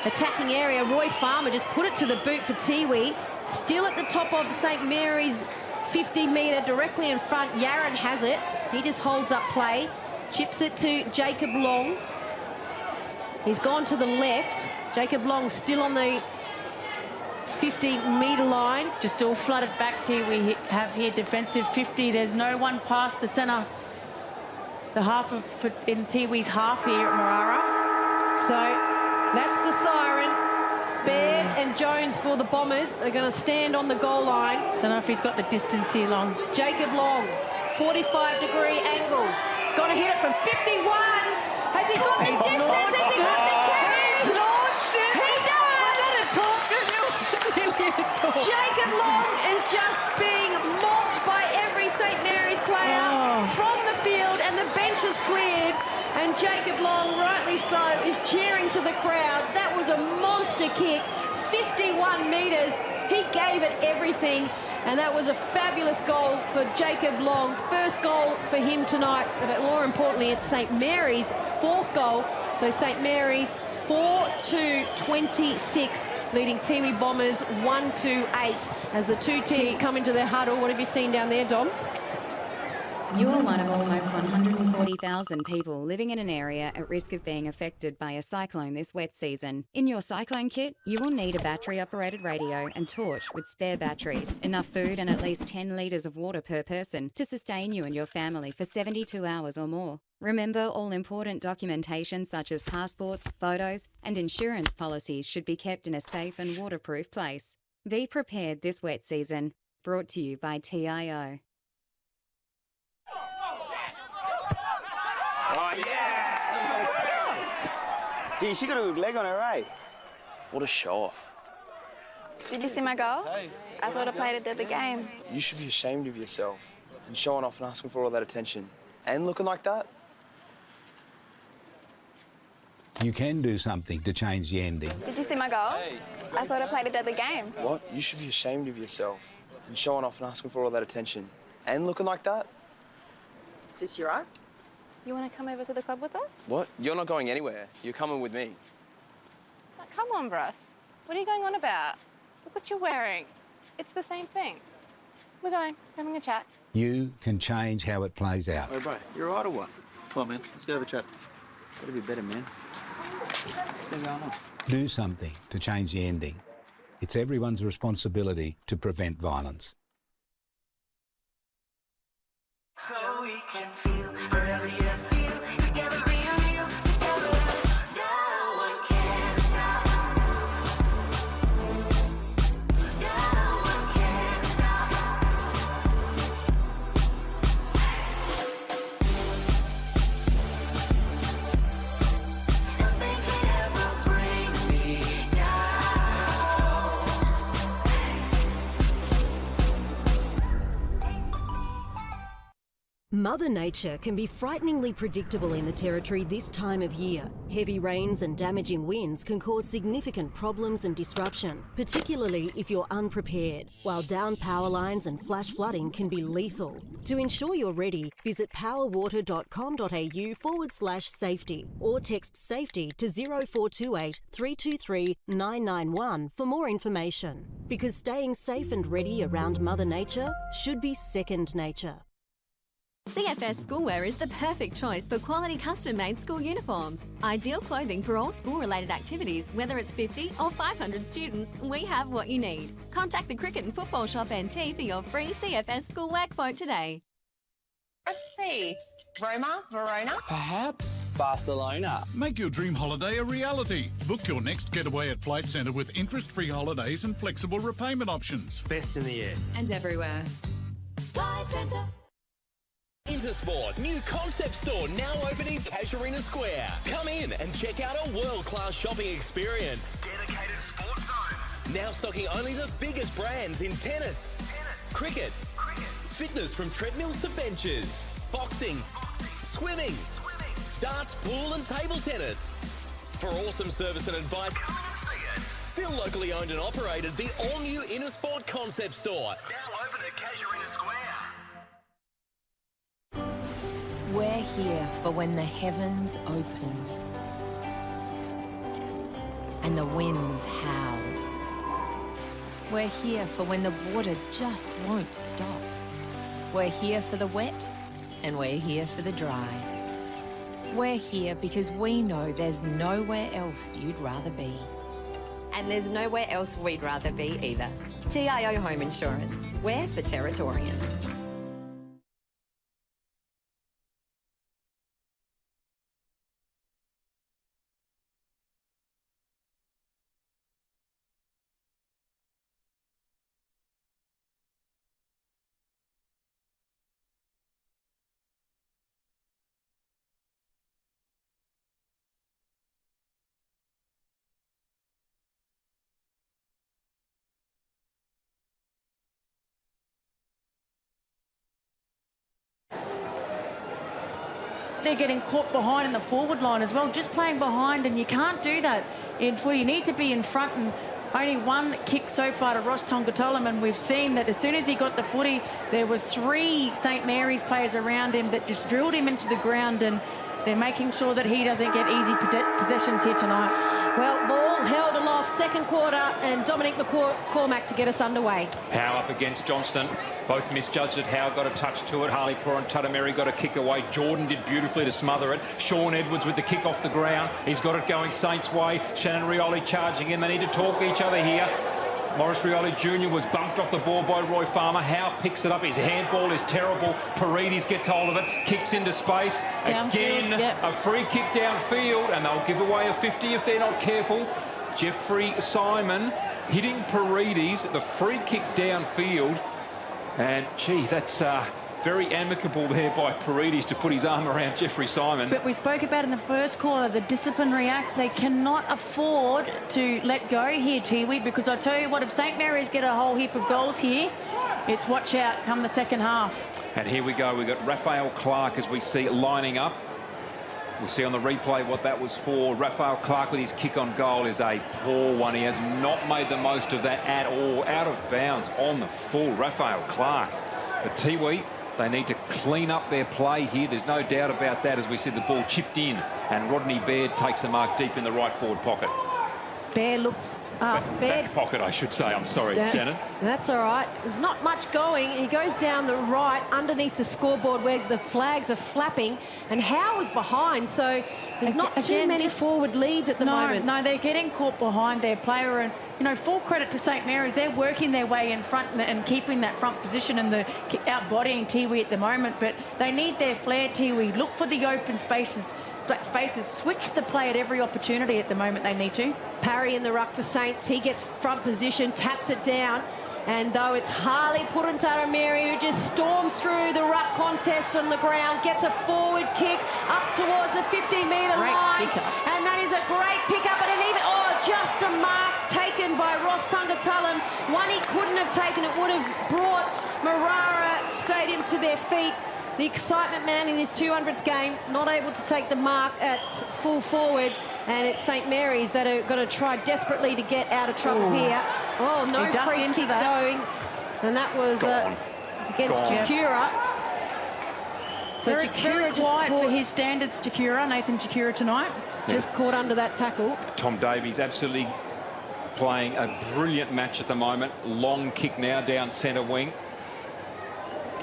attacking area. Roy Farmer just put it to the boot for Tiwi. Still at the top of St Mary's 50-metre, directly in front. Yaron has it. He just holds up play. Chips it to Jacob Long. He's gone to the left. Jacob Long still on the 50-metre line. Just all flooded back to we have here defensive 50. There's no one past the centre, the half of in Tiwi's half here at Marara. So that's the siren. Baird and Jones for the Bombers. They're going to stand on the goal line. Don't know if he's got the distance here long. Jacob Long, 45-degree angle. He's got to hit it from 51. Has he got the distance? Has he got the carry? Launched it. He does. Jacob Long is just being mocked by every St Mary's player from the field, and the bench is cleared. And Jacob Long, rightly so, is cheering to the crowd. That was a monster kick, 51 metres. He gave it everything, and that was a fabulous goal for Jacob Long. First goal for him tonight, but more importantly, it's St Mary's 4th goal. So St Mary's 4-26, leading Tiwi Bombers 1-8 as the two teams come into their huddle. What have you seen down there, Dom? You're one of almost 140,000 people living in an area at risk of being affected by a cyclone this wet season. In your cyclone kit, you will need a battery-operated radio and torch with spare batteries, enough food and at least 10 litres of water per person to sustain you and your family for 72 hours or more. Remember, all important documentation such as passports, photos and insurance policies should be kept in a safe and waterproof place. Be prepared this wet season. Brought to you by TIO. Oh, yeah! Gee, she got a good leg on her, eh? What a show-off. Did you see my goal? Hey. I thought I played a deadly game. You should be ashamed of yourself and showing off and asking for all that attention. And looking like that. You can do something to change the ending. Did you see my goal? Hey. I thought I played a deadly game. What? You should be ashamed of yourself and showing off and asking for all that attention. And looking like that. Is this your right? You want to come over to the club with us? What? You're not going anywhere. You're coming with me. Oh, come on, Russ. What are you going on about? Look what you're wearing. It's the same thing. We're going, having a chat. You can change how it plays out. Hey, bro, you all right or what? Come on, man. Let's go have a chat. Gotta be better, man. What's been going on? Do something to change the ending. It's everyone's responsibility to prevent violence. So we can feel, forever you feel, together be real, together. No one can stop. No one can stop. Nothing can ever bring me down. Mother Nature can be frighteningly predictable in the Territory this time of year. Heavy rains and damaging winds can cause significant problems and disruption, particularly if you're unprepared, while downed power lines and flash flooding can be lethal. To ensure you're ready, visit powerwater.com.au/safety or text SAFETY to 0428 323 991 for more information. Because staying safe and ready around Mother Nature should be second nature. CFS Schoolwear is the perfect choice for quality custom-made school uniforms. Ideal clothing for all school-related activities, whether it's 50 or 500 students, we have what you need. Contact the Cricket and Football Shop NT for your free CFS Schoolwear quote today. Let's see. Roma, Verona? Perhaps Barcelona. Make your dream holiday a reality. Book your next getaway at Flight Centre with interest-free holidays and flexible repayment options. Best in the air. And everywhere. Flight Centre. Intersport, new concept store now open in Casuarina Square. Come in and check out a world-class shopping experience. Dedicated sports zones. Now stocking only the biggest brands in tennis, cricket, fitness from treadmills to benches, boxing, swimming, darts, pool and table tennis. For awesome service and advice, still locally owned and operated, the all-new Intersport concept store. Now open at Casuarina Square. We're here for when the heavens open and the winds howl. We're here for when the water just won't stop. We're here for the wet and we're here for the dry. We're here because we know there's nowhere else you'd rather be. And there's nowhere else we'd rather be either. TIO Home Insurance. We're for Territorians. They're getting caught behind in the forward line as well, just playing behind, and you can't do that in footy. You need to be in front, and only one kick so far to Ross Tongatolum, and we've seen that as soon as he got the footy, there was 3 St Mary's players around him that just drilled him into the ground, and they're making sure that he doesn't get easy possessions here tonight. Well, ball held aloft, second quarter, and Dominic McCormack to get us underway. Howe up against Johnston. Both misjudged it. Howe got a touch to it. Harley Poor and Tutameri got a kick away. Jordan did beautifully to smother it. Sean Edwards with the kick off the ground. He's got it going Saints way. Shannon Rioli charging in. They need to talk to each other here. Morris Rioli Jr. was bumped off the ball by Roy Farmer. Howe picks it up. His handball is terrible. Paredes gets hold of it, kicks into space. Again, a free kick downfield, and they'll give away a 50 if they're not careful. Jeffrey Simon hitting Paredes, the free kick downfield. And, gee, that's very amicable there by Paredes to put his arm around Jeffrey Simon. But we spoke about in the first quarter, the disciplinary acts. They cannot afford to let go here, Tiwi, because I tell you what, if St Mary's get a whole heap of goals here, it's watch out come the second half. And here we go. We've got Raphael Clark as we see lining up. We'll see on the replay what that was for. Raphael Clark with his kick on goal is a poor one. He has not made the most of that at all. Out of bounds on the full. Raphael Clark. But Tiwi, they need to clean up their play here. There's no doubt about that as we see the ball chipped in. And Rodney Baird takes a mark deep in the right forward pocket. Baird looks... back pocket, I should say. I'm sorry, Shannon. That's all right. There's not much going. He goes down the right underneath the scoreboard where the flags are flapping, and Howe is behind, so there's not too many forward leads at the moment. No, they're getting caught behind their player, and, you know, full credit to St Mary's. They're working their way in front and keeping that front position and the outbodying Tiwi at the moment, but they need their flair, Tiwi. Look for the open spaces, switch the play at every opportunity at the moment they need to. Parry in the ruck for Saints. He gets front position, taps it down. And though it's Harley Purantaramiri who just storms through the ruck contest on the ground, gets a forward kick up towards the 50-metre line. And that is a great pickup. And even, just a mark taken by Ross Tungatullum. One he couldn't have taken. It would have brought Marara Stadium to their feet. The excitement man in his 200th game, not able to take the mark at full forward. And it's St Mary's that are going to try desperately to get out of trouble here. Oh, no free kick going. And that was against Jakura. So very quiet for his standards, Nathan Jakura tonight. Just caught under that tackle. Tom Davies absolutely playing a brilliant match at the moment. Long kick now down centre wing.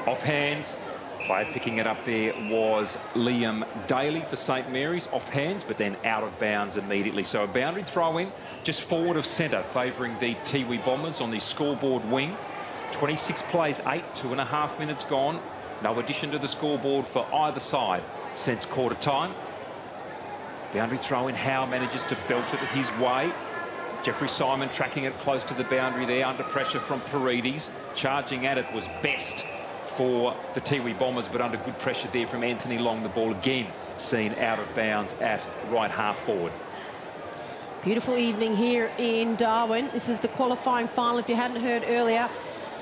Off hands. Player picking it up there was Liam Daly for St Mary's, off hands, but then out of bounds immediately. So a boundary throw in, just forward of centre, favouring the Tiwi Bombers on the scoreboard wing. 26 plays, 8, 2.5 minutes gone. No addition to the scoreboard for either side since quarter time. Boundary throw in, Howe manages to belt it his way. Jeffrey Simon tracking it close to the boundary there, under pressure from Paredes. Charging at it was Best for the Tiwi Bombers, but under good pressure there from Anthony Long. The ball again seen out of bounds at right half forward. Beautiful evening here in Darwin. This is the qualifying final. If you hadn't heard earlier,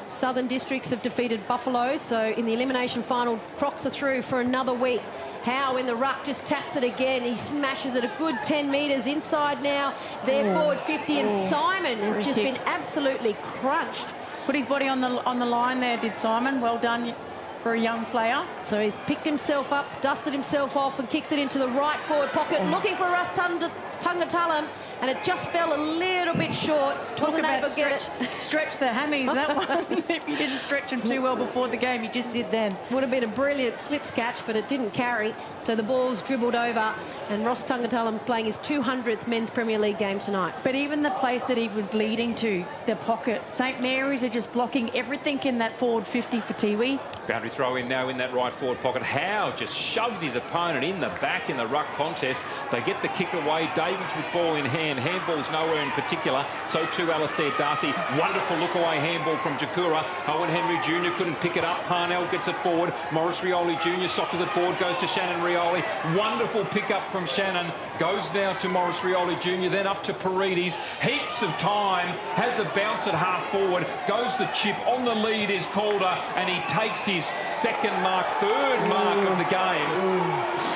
Southern Districts have defeated Buffalo. So in the elimination final, Crocs are through for another week. Howe in the ruck just taps it again. He smashes it a good 10 metres inside now. They're forward 50, and Simon has just been absolutely crunched. Put his body on the line there, did Simon. Well done for a young player. So he's picked himself up, dusted himself off, and kicks it into the right forward pocket, looking for Russ Tungatullum, and it just fell a little bit short. Talk about stretch the hammies, that one. If you didn't stretch him too well before the game, you just did then. Would have been a brilliant slips catch, but it didn't carry. So the ball's dribbled over, and Ross Tungatullum's playing his 200th Men's Premier League game tonight. But even the place that he was leading to, the pocket, St Mary's are just blocking everything in that forward 50 for Tiwi. Boundary throw in now in that right forward pocket. Howe just shoves his opponent in the back in the ruck contest. They get the kick away. Davies with ball in hand. Handball's nowhere in particular. So too Alastair Darcy. Wonderful look away handball from Jakura. Owen Henry Jr. couldn't pick it up. Parnell gets it forward. Morris Rioli Jr. softens it forward. Goes to Shannon Rioli. Wonderful pick up from Shannon. Goes now to Morris Rioli Jr. Then up to Paredes. Heaps of time. Has a bounce at half forward. Goes the chip. On the lead is Calder, and he takes his second mark, third mark of the game.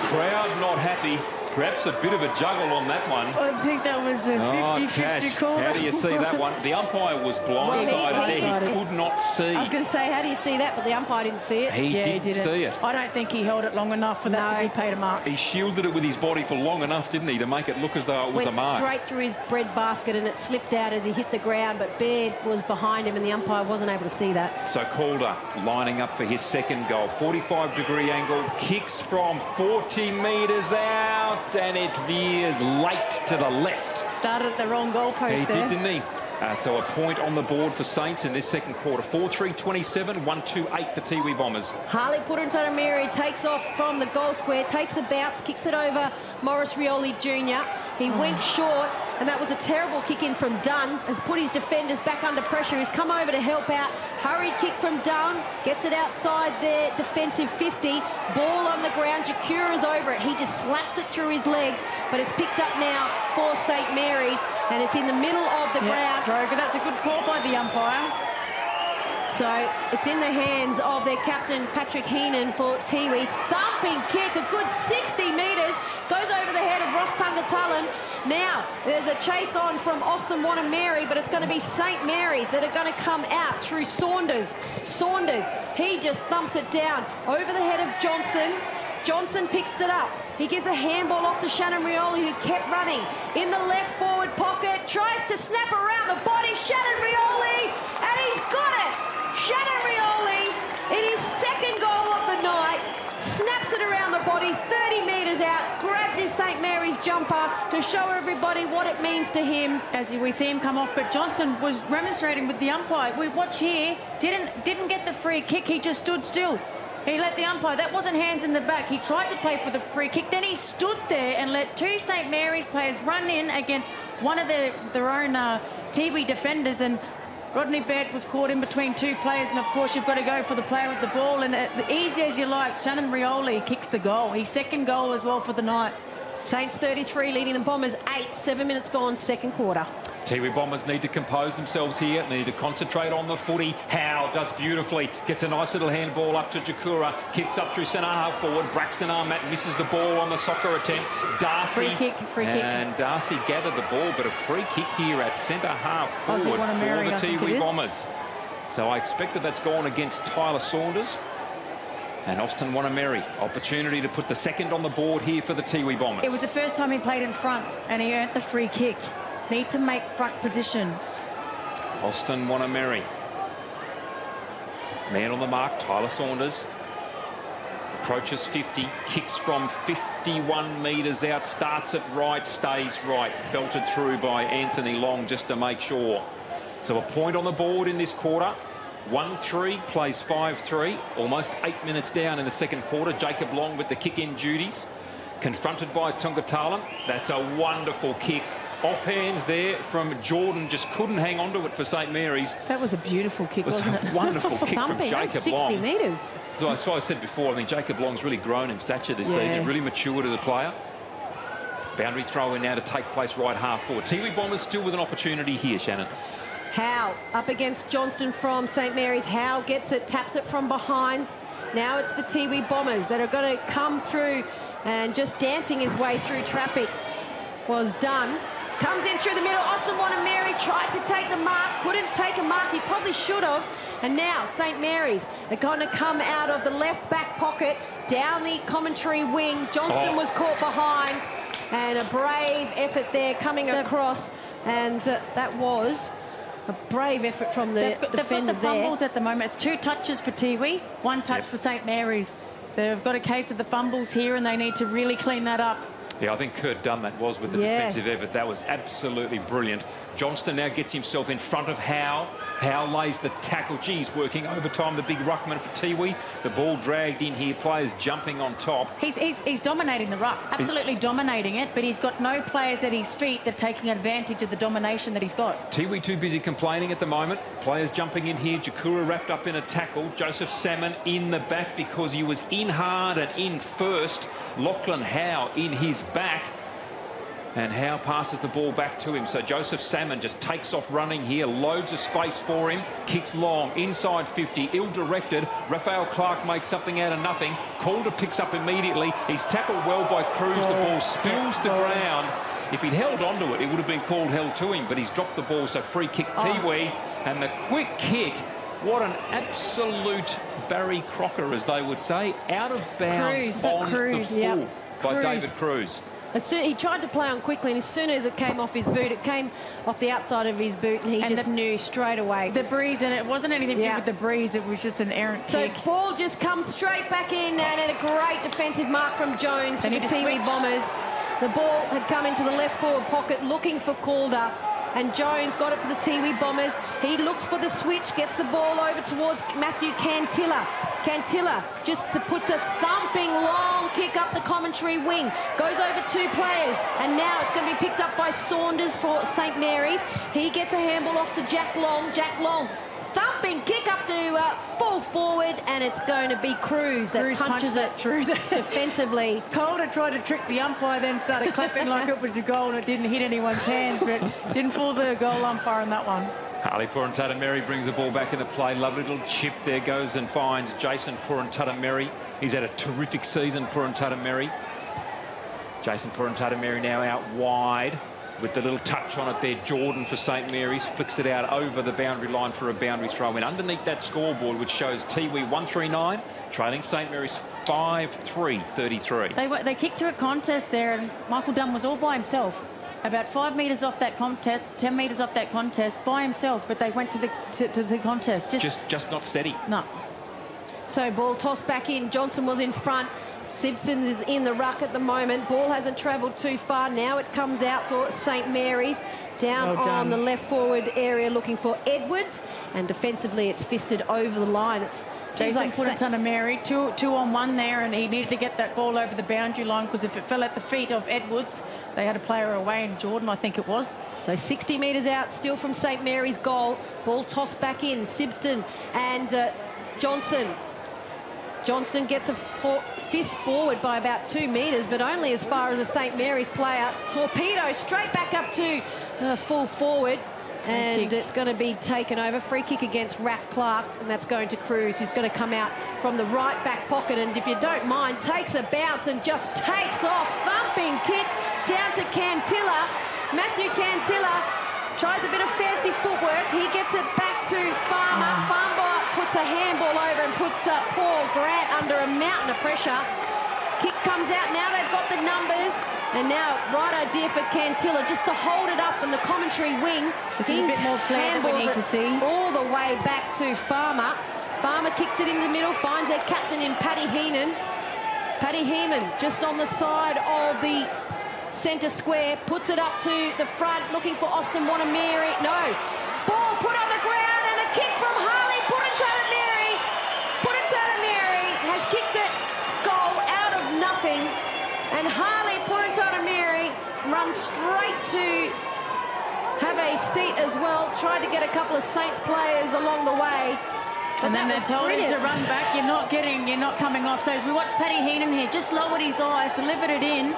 Crowd not happy. Perhaps a bit of a juggle on that one. I think that was a 50-50 call. How do you see that one? The umpire was blindsided there. He could not see. I was going to say, how do you see that? But the umpire didn't see it. He didn't see it. I don't think he held it long enough for that to be paid a mark. He shielded it with his body for long enough, didn't he, to make it look as though it was a mark. Went straight through his bread basket, and it slipped out as he hit the ground, but Baird was behind him, and the umpire wasn't able to see that. So Calder lining up for his second goal. 45-degree angle, kicks from 40 metres out, and it veers late to the left. Started at the wrong goalpost He there. did, didn't he? So a point on the board for Saints in this second quarter. 4-3-27, 1-2-8 the Tiwi Bombers. Harley Purantaramiri takes off from the goal square, takes a bounce, kicks it over Morris Rioli Jr. He went short, and that was a terrible kick in from Dunn. Has put his defenders back under pressure. He's come over to help out. Hurried kick from Dunn, gets it outside their defensive 50. Ball on the ground, Jakura's over it. He just slaps it through his legs, but it's picked up now for St Mary's, and it's in the middle of the ground. Droga, that's a good call by the umpire. So it's in the hands of their captain, Patrick Heenan, for Tiwi. Thumping kick, a good 60 metres, goes over the head of Ross Tungatalan. Now, there's a chase on from Austin Wanameri, but it's going to be St Mary's that are going to come out through Saunders. Saunders, he just thumps it down over the head of Johnson. Johnson picks it up. He gives a handball off to Shannon Rioli, who kept running in the left forward pocket, tries to snap around the body. Shannon Rioli, and he's got it! Shannon Rioli, in his second goal of the night, snaps it around the body, 30 metres out, grabs his St Mary's jumper to show everybody what it means to him. As we see him come off, but Johnson was remonstrating with the umpire. We watch here, didn't get the free kick, he just stood still. He let the umpire, that wasn't hands in the back. He tried to play for the free kick, then he stood there and let two St Mary's players run in against one of their own Tiwi defenders, and Rodney Baird was caught in between two players, and of course you've got to go for the player with the ball, and easy as you like, Shannon Rioli kicks the goal. His second goal as well for the night. Saints 33 leading the Bombers 8, 7 minutes gone, second quarter. Tiwi Bombers need to compose themselves here. They need to concentrate on the footy. Howe does beautifully. Gets a nice little handball up to Jakura. Kicks up through centre half forward. Braxton Armat misses the ball on the soccer attempt. Darcy. Free kick. And Darcy gathered the ball, but a free kick here at centre half forward for the Tiwi Bombers. So I expect that's gone against Tyler Saunders. And Austin Wanameri, opportunity to put the second on the board here for the Tiwi Bombers. It was the first time he played in front, and he earned the free kick. Need to make front position. Austin Wanameri. Man on the mark, Tyler Saunders. Approaches 50, kicks from 51 metres out, starts it right, stays right. Belted through by Anthony Long just to make sure. So a point on the board in this quarter. 1-3, plays 5-3, almost 8 minutes down in the second quarter. Jacob Long with the kick-in duties. Confronted by Tungatalan. That's a wonderful kick. Off hands there from Jordan, just couldn't hang on to it for St Mary's. That was a beautiful kick, wasn't it? It was a wonderful kick from Jacob 60 Long. 60 metres. So that's why I said before, I think Jacob Long's really grown in stature this season, really matured as a player. Boundary throw in now to take place right half forward. Tiwi Bombers still with an opportunity here, Shannon. Howe up against Johnston from St Mary's. Howe gets it, taps it from behind. Now it's the Tiwi Bombers that are going to come through, and just dancing his way through traffic was done. Comes in through the middle. Austin Wanameri tried to take the mark, couldn't take a mark. He probably should have. And now St Mary's are going to come out of the left back pocket down the commentary wing. Johnston was caught behind, and a brave effort there coming across, and that was a brave effort from the defender. They've got the fumbles at the moment. It's 2 touches for Tiwi, 1 touch for St Mary's. They've got a case of the fumbles here, and they need to really clean that up. Yeah, I think Kurt Dunn that was with the defensive effort. That was absolutely brilliant. Johnston now gets himself in front of Howe. Howe lays the tackle. Geez, working overtime, the big ruckman for Tiwi. The ball dragged in here, players jumping on top. He's dominating the ruck, absolutely dominating it, but he's got no players at his feet that are taking advantage of the domination that he's got. Tiwi too busy complaining at the moment. Players jumping in here. Jakura wrapped up in a tackle. Joseph Salmon in the back because he was in hard and in first. Lachlan Howe in his back. And Howe passes the ball back to him. So Joseph Salmon just takes off running here, loads of space for him, kicks long, inside 50, ill-directed. Raphael Clark makes something out of nothing. Calder picks up immediately. He's tackled well by Cruz. The ball spills to ground. If he'd held onto it, it would have been called held to him, but he's dropped the ball, so free kick Tiwi. And the quick kick, what an absolute Barry Crocker, as they would say, out of bounds on the full by David Cruz. He tried to play on quickly, and as soon as it came off his boot, it came off the outside of his boot, and he just knew straight away. The breeze, and it wasn't anything to do with the breeze, it was just an errant kick. So ball just comes straight back in, and a great defensive mark from Jones for the Tiwi Bombers. The ball had come into the left forward pocket looking for Calder, and Jones got it for the Tiwi Bombers. He looks for the switch, gets the ball over towards Matthew Cantilla. Cantilla just puts a thumping long kick up the commentary wing, goes over 2 players, and now it's going to be picked up by Saunders for St Mary's. He gets a handball off to Jack Long. Jack Long, thumping kick up to full forward, and it's going to be Cruz that punches it through defensively. Calder tried to trick the umpire, then started clapping like it was a goal, and it didn't hit anyone's hands, but didn't fool the goal umpire on that one. Harley Purantata-Mary brings the ball back into play. Lovely little chip there, goes and finds Jason Purantata-Mary. He's had a terrific season, Purantata-Mary. Jason Purantata-Mary now out wide with the little touch on it there. Jordan for St Mary's flicks it out over the boundary line for a boundary throw in. Underneath that scoreboard, which shows Tiwi 139, trailing St Mary's 5-3, 33. They kicked to a contest there, and Michael Dunn was all by himself. About 5 metres off that contest, 10 metres off that contest by himself, but they went to the contest. Just not steady. No. So ball tossed back in. Johnson was in front. Simpsons is in the ruck at the moment. Ball hasn't travelled too far. Now it comes out for St Mary's. Down on the left forward area looking for Edwards. And defensively it's fisted over the line. It's Jason Purantata-Mary, two on one there, and he needed to get that ball over the boundary line, because if it fell at the feet of Edwards, they had a player away, and Jordan, I think it was. So 60 metres out, still from St Mary's goal. Ball tossed back in. Sibston and Johnson. Johnston gets a fist forward by about 2 metres, but only as far as a St Mary's player. Torpedo straight back up to full forward. And it's going to be taken over. Free kick against Raph Clark, and that's going to Cruz, who's going to come out from the right back pocket, and if you don't mind, takes a bounce and just takes off. Thumping kick down to Cantilla. Matthew Cantilla tries a bit of fancy footwork. He gets it back to Farmer. Farmer puts a handball over and puts Paul Grant under a mountain of pressure. Kick comes out. Now they've got the numbers. And now, right idea for Cantilla, just to hold it up in the commentary wing. This is a bit more flair that we need to see. All the way back to Farmer. Farmer kicks it in the middle, finds their captain in Paddy Heenan. Paddy Heenan just on the side of the centre square, puts it up to the front, looking for Austin Wanamiri. No. Ball put on the ground, and a kick from Harley Purantata-Mary. Purantata-Mary has kicked it goal out of nothing. And Harley Purantata-Mary runs straight to have a seat as well. Tried to get a couple of Saints players along the way. And then they told him to run back. You're not coming off. So as we watch Paddy Heenan here, just lowered his eyes, delivered it in.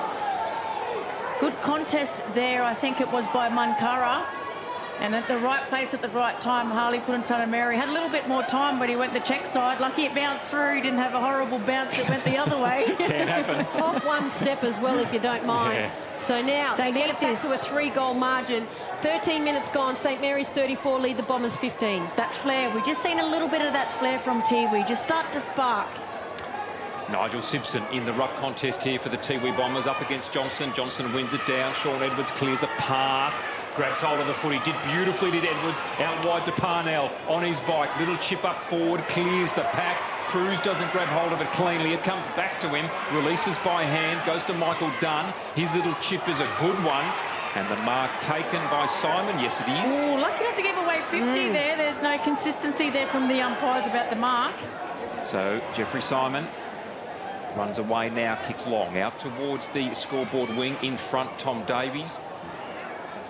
Good contest there, I think it was by Munkara. And at the right place at the right time, Harley Purantata-Mary had a little bit more time, but he went the check side. Lucky it bounced through. He didn't have a horrible bounce that went the other way. Can't happen. Off one step as well, if you don't mind. Yeah. So now they get it back to a 3-goal margin. 13 minutes gone. St Mary's 34, lead the Bombers 15. That flair, we've just seen a little bit of that flair from Tiwi. Just start to spark. Nigel Simpson in the ruck contest here for the Tiwi Bombers up against Johnston. Johnston wins it down. Sean Edwards clears a path. Grabs hold of the footy. Did beautifully, did Edwards. Out wide to Parnell on his bike. Little chip up forward. Clears the pack. Cruz doesn't grab hold of it cleanly. It comes back to him. Releases by hand. Goes to Michael Dunn. His little chip is a good one. And the mark taken by Simon. Yes, it is. Oh, lucky not to give away 50 there. There's no consistency there from the umpires about the mark. So Jeffrey Simon runs away now. Kicks long. Out towards the scoreboard wing. In front, Tom Davies.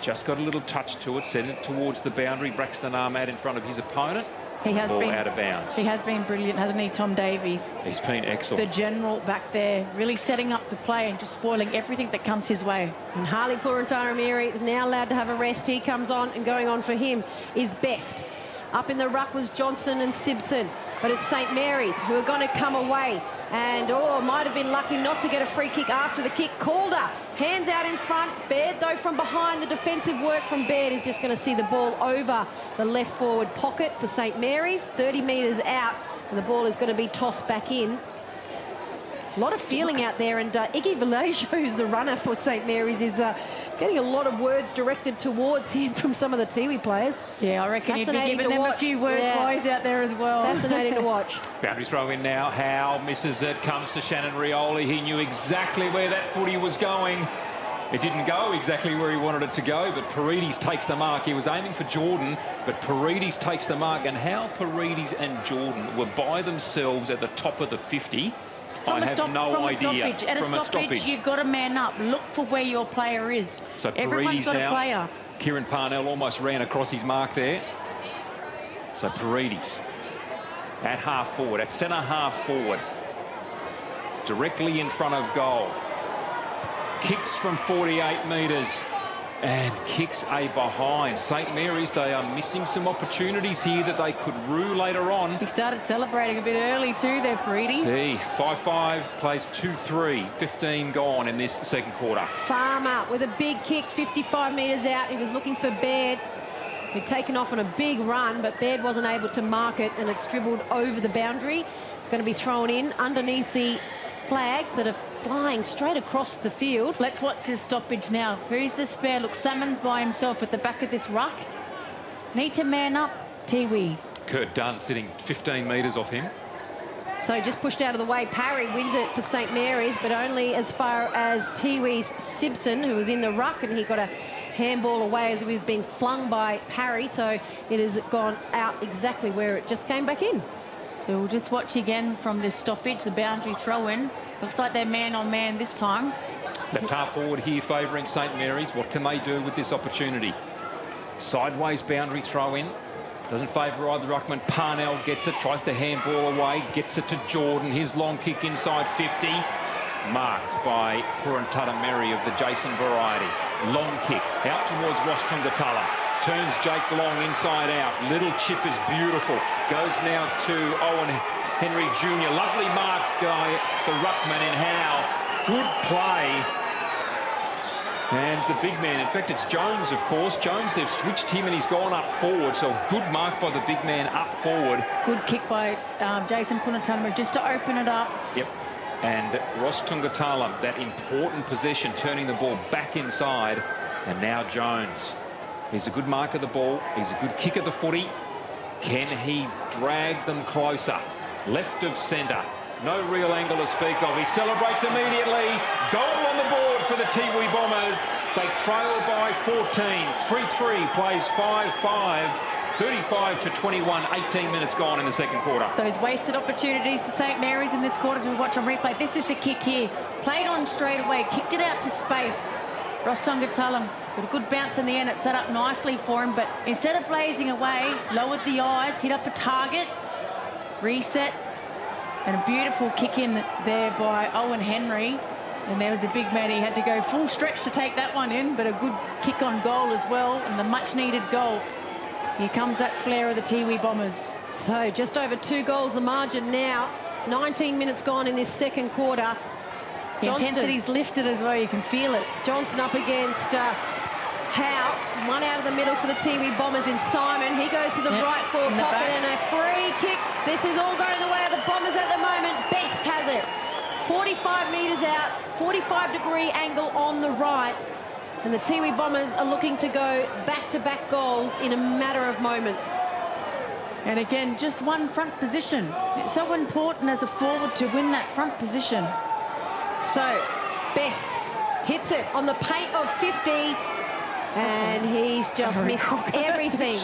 Just got a little touch to it, sent it towards the boundary. Braxton Ahmad in front of his opponent. He has been out of bounds. He has been brilliant, hasn't he, Tom Davies? He's been excellent. The general back there, really setting up the play and just spoiling everything that comes his way. And Harley Purantata-Mary is now allowed to have a rest. He comes on, and going on for him is Best. Up in the ruck was Johnston and Simpson, but it's St Mary's who are going to come away. And, might have been lucky not to get a free kick after the kick. Calder, hands out in front. Baird, though, from behind. The defensive work from Baird is just going to see the ball over the left forward pocket for St Mary's. 30 metres out, and the ball is going to be tossed back in. A lot of feeling out there, and Iggy Vallejo, who's the runner for St Mary's, is getting a lot of words directed towards him from some of the Tiwi players. Yeah, I reckon he'd be giving them a few words while he's out there as well. Fascinating to watch. Boundary throw in now. Howe misses it, comes to Shannon Rioli. He knew exactly where that footy was going. It didn't go exactly where he wanted it to go, but Paredes takes the mark. He was aiming for Jordan, but Paredes takes the mark. And how Paredes and Jordan were by themselves at the top of the 50, I have no idea. At a stoppage, you've got to man up. Look for where your player is. So Everyone's Paredes got now, a player. Kieran Parnell almost ran across his mark there. So Paredes at half forward, at centre half forward, directly in front of goal. Kicks from 48 metres and kicks a behind. St Mary's, they are missing some opportunities here that they could rue later on. He started celebrating a bit early too there, Paredes. 5-5, plays 2-3, 15 gone in this second quarter. Farmer with a big kick, 55 metres out. He was looking for Baird. He'd taken off on a big run, but Baird wasn't able to mark it, and it's dribbled over the boundary. It's going to be thrown in underneath the flags that are flying straight across the field. Let's watch his stoppage now. Who's the spare? Look, Salmon's by himself at the back of this ruck. Need to man up, Tiwi. Kurt Dunn sitting 15 metres off him. So just pushed out of the way. Parry wins it for St Mary's, but only as far as Tiwi's Simpson, who was in the ruck, and he got a handball away as he was being flung by Parry. So it has gone out exactly where it just came back in. So we'll just watch again from this stoppage, the boundary throw-in. Looks like they're man-on-man this time. Left half forward here favouring St Mary's. What can they do with this opportunity? Sideways boundary throw-in. Doesn't favour either ruckman. Parnell gets it, tries to handball away, gets it to Jordan. His long kick inside 50. Marked by Purantatameri of the Jason variety. Long kick out towards Ross Tungatala. Turns Jake Long inside out. Little chip is beautiful. Goes now to Owen Henry Jr. Lovely mark by the ruckman in Howe. Good play. And the big man, in fact, it's Jones, of course. Jones, they've switched him and he's gone up forward. So good mark by the big man up forward. Good kick by Jason Purantatameri just to open it up. Yep. And Ross Tungatala, that important possession, turning the ball back inside. And now Jones. He's a good mark of the ball. He's a good kick of the footy. Can he drag them closer? Left of centre. No real angle to speak of. He celebrates immediately. Goal on the board for the Tiwi Bombers. They trail by 14. 3-3 plays 5-5. 35-21. 18 minutes gone in the second quarter. Those wasted opportunities to St Mary's in this quarter as we watch on replay. This is the kick here. Played on straight away. Kicked it out to space. Ross Tungatala with a good bounce in the end. It set up nicely for him, but instead of blazing away, lowered the eyes, hit up a target, reset, and a beautiful kick in there by Owen Henry. And there was a big man. He had to go full stretch to take that one in, but a good kick on goal as well, and the much-needed goal. Here comes that flair of the Tiwi Bombers. So just over 2 goals the margin now. 19 minutes gone in this second quarter. The intensity's lifted as well, you can feel it. Johnson up against Howe. One out of the middle for the Tiwi Bombers in Simon. He goes to the right forward pocket and a free kick. This is all going the way of the Bombers at the moment. Best has it. 45 metres out, 45-degree angle on the right. And the Tiwi Bombers are looking to go back-to-back goals in a matter of moments. And again, just one front position. It's so important as a forward to win that front position. So, Best hits it on the paint of 50, and he's just missed everything.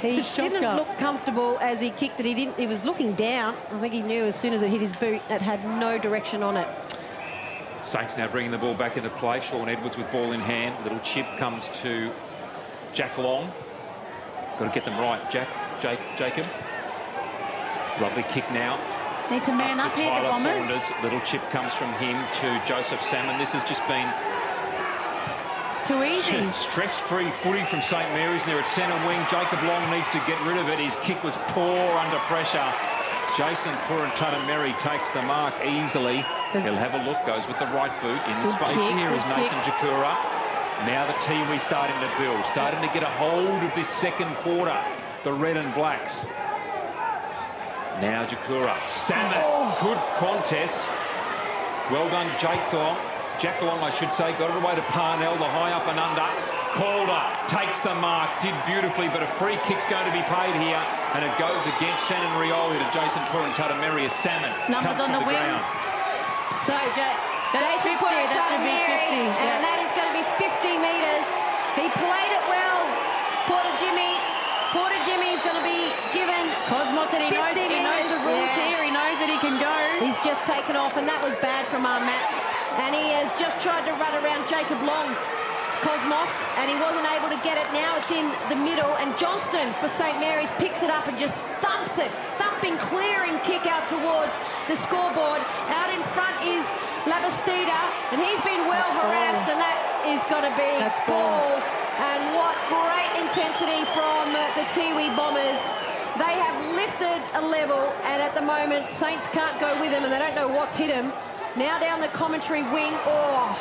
He didn't look comfortable as he kicked it. He was looking down. I think he knew as soon as it hit his boot, it had no direction on it. Saints now bringing the ball back into play. Sean Edwards with ball in hand. Little chip comes to Jack Long. Got to get them right, Jacob. Lovely kick now. Need to man up here, the Bombers. Saunders. Little chip comes from him to Joseph Salmon. This has just been... It's too easy. Stress-free footy from St Mary's there at centre wing. Jacob Long needs to get rid of it. His kick was poor under pressure. Jason Purantatameri takes the mark easily. He'll have a look, goes with the right boot. In the space here is Nathan Jakura. Now the Tiwi starting to build, starting to get a hold of this second quarter. The red and blacks. Now Jakura. Salmon. Good contest. Well done, Jack Long, I should say. Got it away to Parnell, the high up and under. Calder takes the mark, did beautifully, but a free kick's going to be paid here, and it goes against Shannon Rioli to Jason Purantatameri as Salmon numbers comes on from the wing. ground. So That's 50. That should be 50. And that is going to be 50 metres. He played it well. Porter Jimmy is going to be given Cosmos, and he knows the rules here. He knows that he can go. He's just taken off, and that was bad from our Matt. And he has just tried to run around Jacob Long, Cosmos, and he wasn't able to get it. Now it's in the middle, and Johnston for St Mary's picks it up and just thumps it. Thumping, clearing kick out towards the scoreboard. Out in front is Labastida, and he's been well harassed, and that is going to be ball. And what great intensity from the Tiwi Bombers. They have lifted a level, and at the moment, Saints can't go with him, and they don't know what's hit him. Now down the commentary wing. Oh,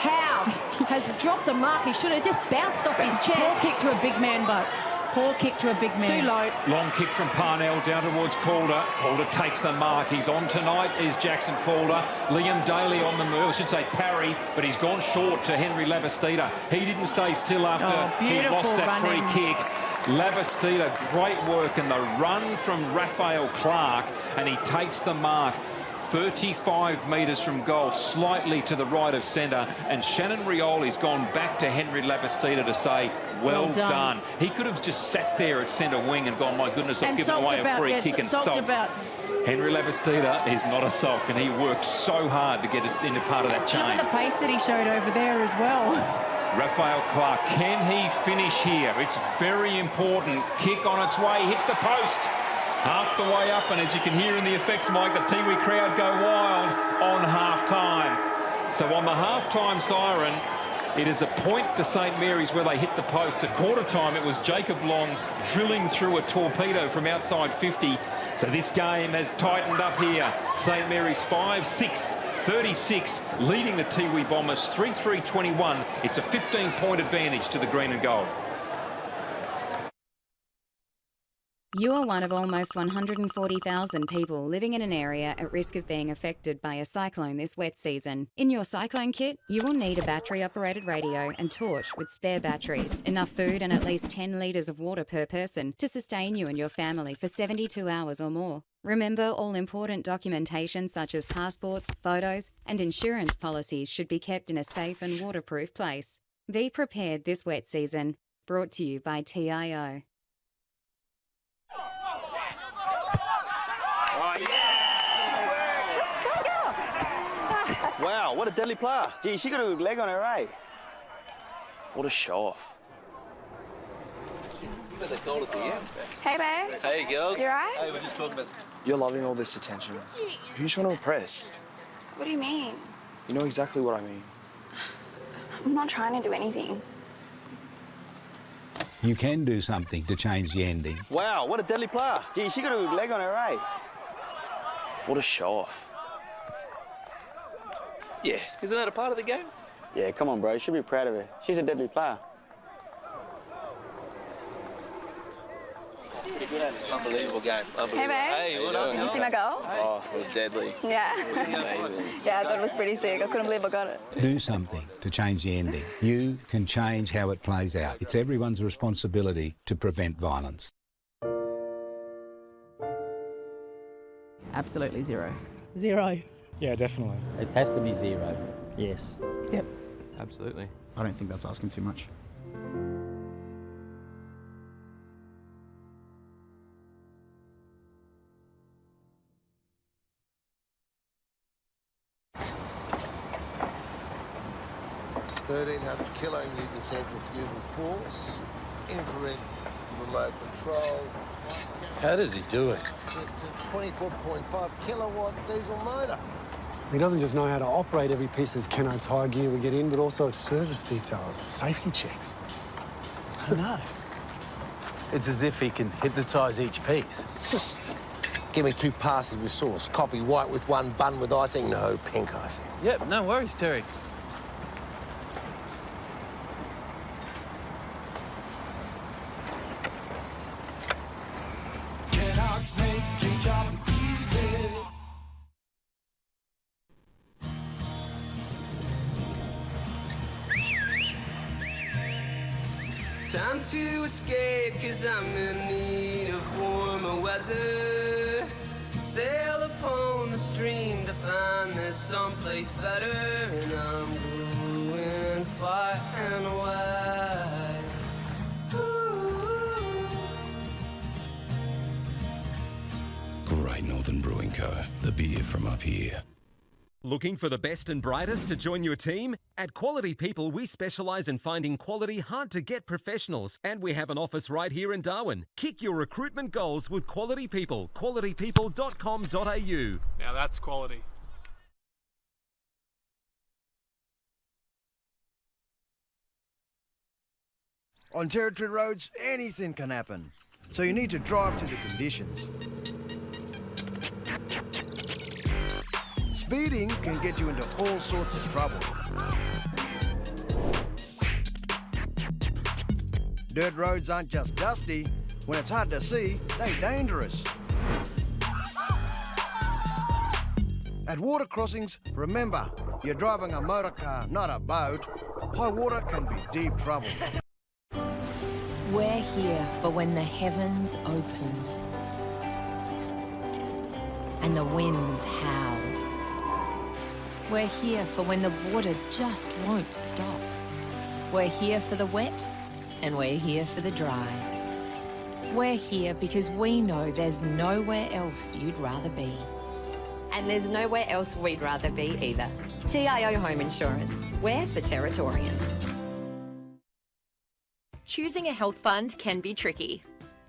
Howe has dropped the mark. He should have just bounced off his chest. Poor kick to a big man, but poor kick to a big man. Too low. Long kick from Parnell down towards Calder. Calder takes the mark. He's on tonight is Jackson Calder. Liam Daly on the move. I should say parry, but he's gone short to Henry Labastida. He didn't stay still after he lost that free kick. Labastida, great work in the run from Raphael Clark, and he takes the mark. 35 metres from goal, slightly to the right of centre, and Shannon Rioli's gone back to Henry Labastida to say, well done. He could have just sat there at centre wing and gone, my goodness, I've given away a free kick and sulked. Henry Labastida is not a sulk, and he worked so hard to get it into part of that chain. Look at the pace that he showed over there as well. Raphael Clark, can he finish here? It's very important. Kick on its way, hits the post. Half the way up, and as you can hear in the effects, Mike, the Tiwi crowd go wild on half-time. So on the half-time siren, it is a point to St Mary's where they hit the post. At quarter-time, it was Jacob Long drilling through a torpedo from outside 50. So this game has tightened up here. St Mary's 5-6-36, leading the Tiwi Bombers 3-3-21. It's a 15-point advantage to the green and gold. You are one of almost 140,000 people living in an area at risk of being affected by a cyclone this wet season. In your cyclone kit, you will need a battery-operated radio and torch with spare batteries, enough food and at least 10 litres of water per person to sustain you and your family for 72 hours or more. Remember, all important documentation such as passports, photos and insurance policies should be kept in a safe and waterproof place. Be prepared this wet season. Brought to you by TIO. Oh, yeah! Wow, what a deadly player. Gee, she got a good leg on her, eh? What a show-off. The goal at the end. Hey, babe. Hey, girls. You right? Hey, we're just talking about... You're loving all this attention. Who you trying to impress? What do you mean? You know exactly what I mean. I'm not trying to do anything. You can do something to change the ending. Wow, what a deadly player. Gee, she got a good leg on her, eh? What a show-off. Yeah, isn't that a part of the game? Yeah, come on, bro. You should be proud of her. She's a deadly player. Unbelievable game. Unbelievable. Hey, babe. Hey, what up? Did you see my goal? Oh, it was deadly. Yeah. It was amazing. Yeah, I thought it was pretty sick. I couldn't believe I got it. Do something to change the ending. You can change how it plays out. It's everyone's responsibility to prevent violence. Absolutely zero. Zero. Yeah, definitely. It has to be zero. Yes. Yep. Absolutely. I don't think that's asking too much. kilonewton centrifugal force, infrared remote control. How does he do it? 24.5 kilowatt diesel motor. He doesn't just know how to operate every piece of Kennard's hire gear we get in, but also its service details, its safety checks. I don't know. It's as if he can hypnotise each piece. Give me 2 passes with sauce. Coffee white with 1 bun with icing. No pink icing. Yep, no worries, Terry. Kellogg's make your job easy. Time to escape, 'cause I'm in need of warmer weather. sail upon the stream to find there's someplace better, and I'm going far and wide. Ooh. Great Northern Brewing Co., the beer from up here. Looking for the best and brightest to join your team? At Quality People, we specialise in finding quality, hard-to-get professionals, and we have an office right here in Darwin. Kick your recruitment goals with Quality People. qualitypeople.com.au. Now that's quality. On Territory roads, anything can happen, so you need to drive to the conditions. Speeding can get you into all sorts of trouble. Dirt roads aren't just dusty. When it's hard to see, they're dangerous. At water crossings, remember, you're driving a motor car, not a boat. High water can be deep trouble. We're here for when the heavens open and the winds howl. We're here for when the water just won't stop. We're here for the wet, and we're here for the dry. We're here because we know there's nowhere else you'd rather be. And there's nowhere else we'd rather be either. TIO Home Insurance. We're for Territorians. Choosing a health fund can be tricky.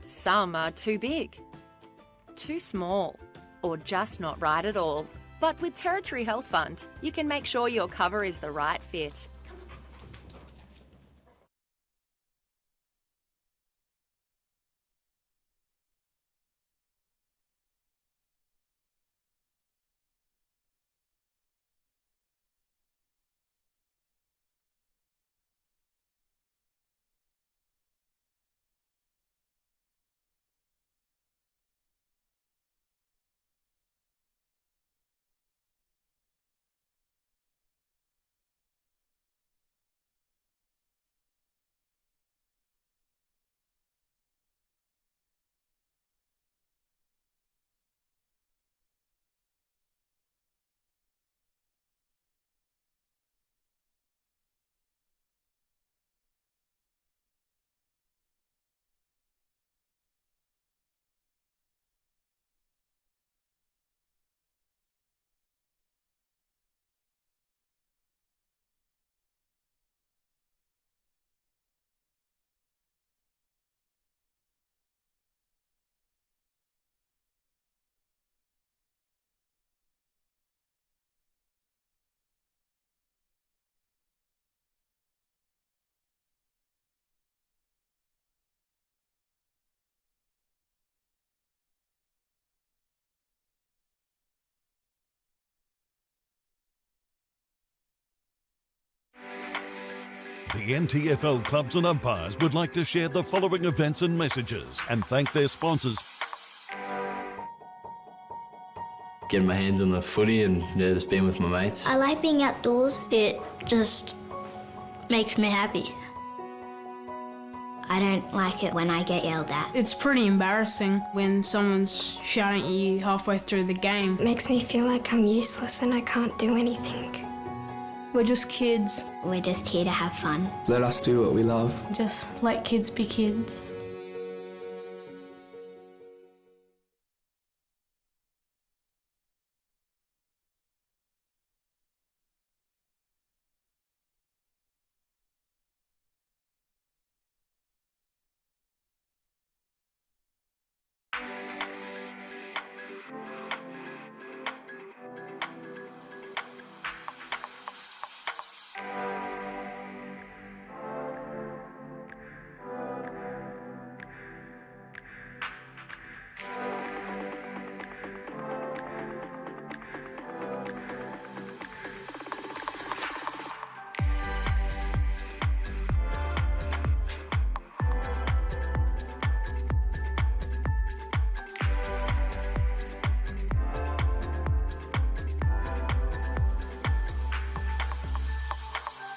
Some are too big, too small, or just not right at all. But with Territory Health Fund, you can make sure your cover is the right fit. The NTFL clubs and umpires would like to share the following events and messages and thank their sponsors. Getting my hands on the footy and just being with my mates. I like being outdoors. It just makes me happy. I don't like it when I get yelled at. It's pretty embarrassing when someone's shouting at you halfway through the game. It makes me feel like I'm useless and I can't do anything. We're just kids. We're just here to have fun. Let us do what we love. Just let kids be kids.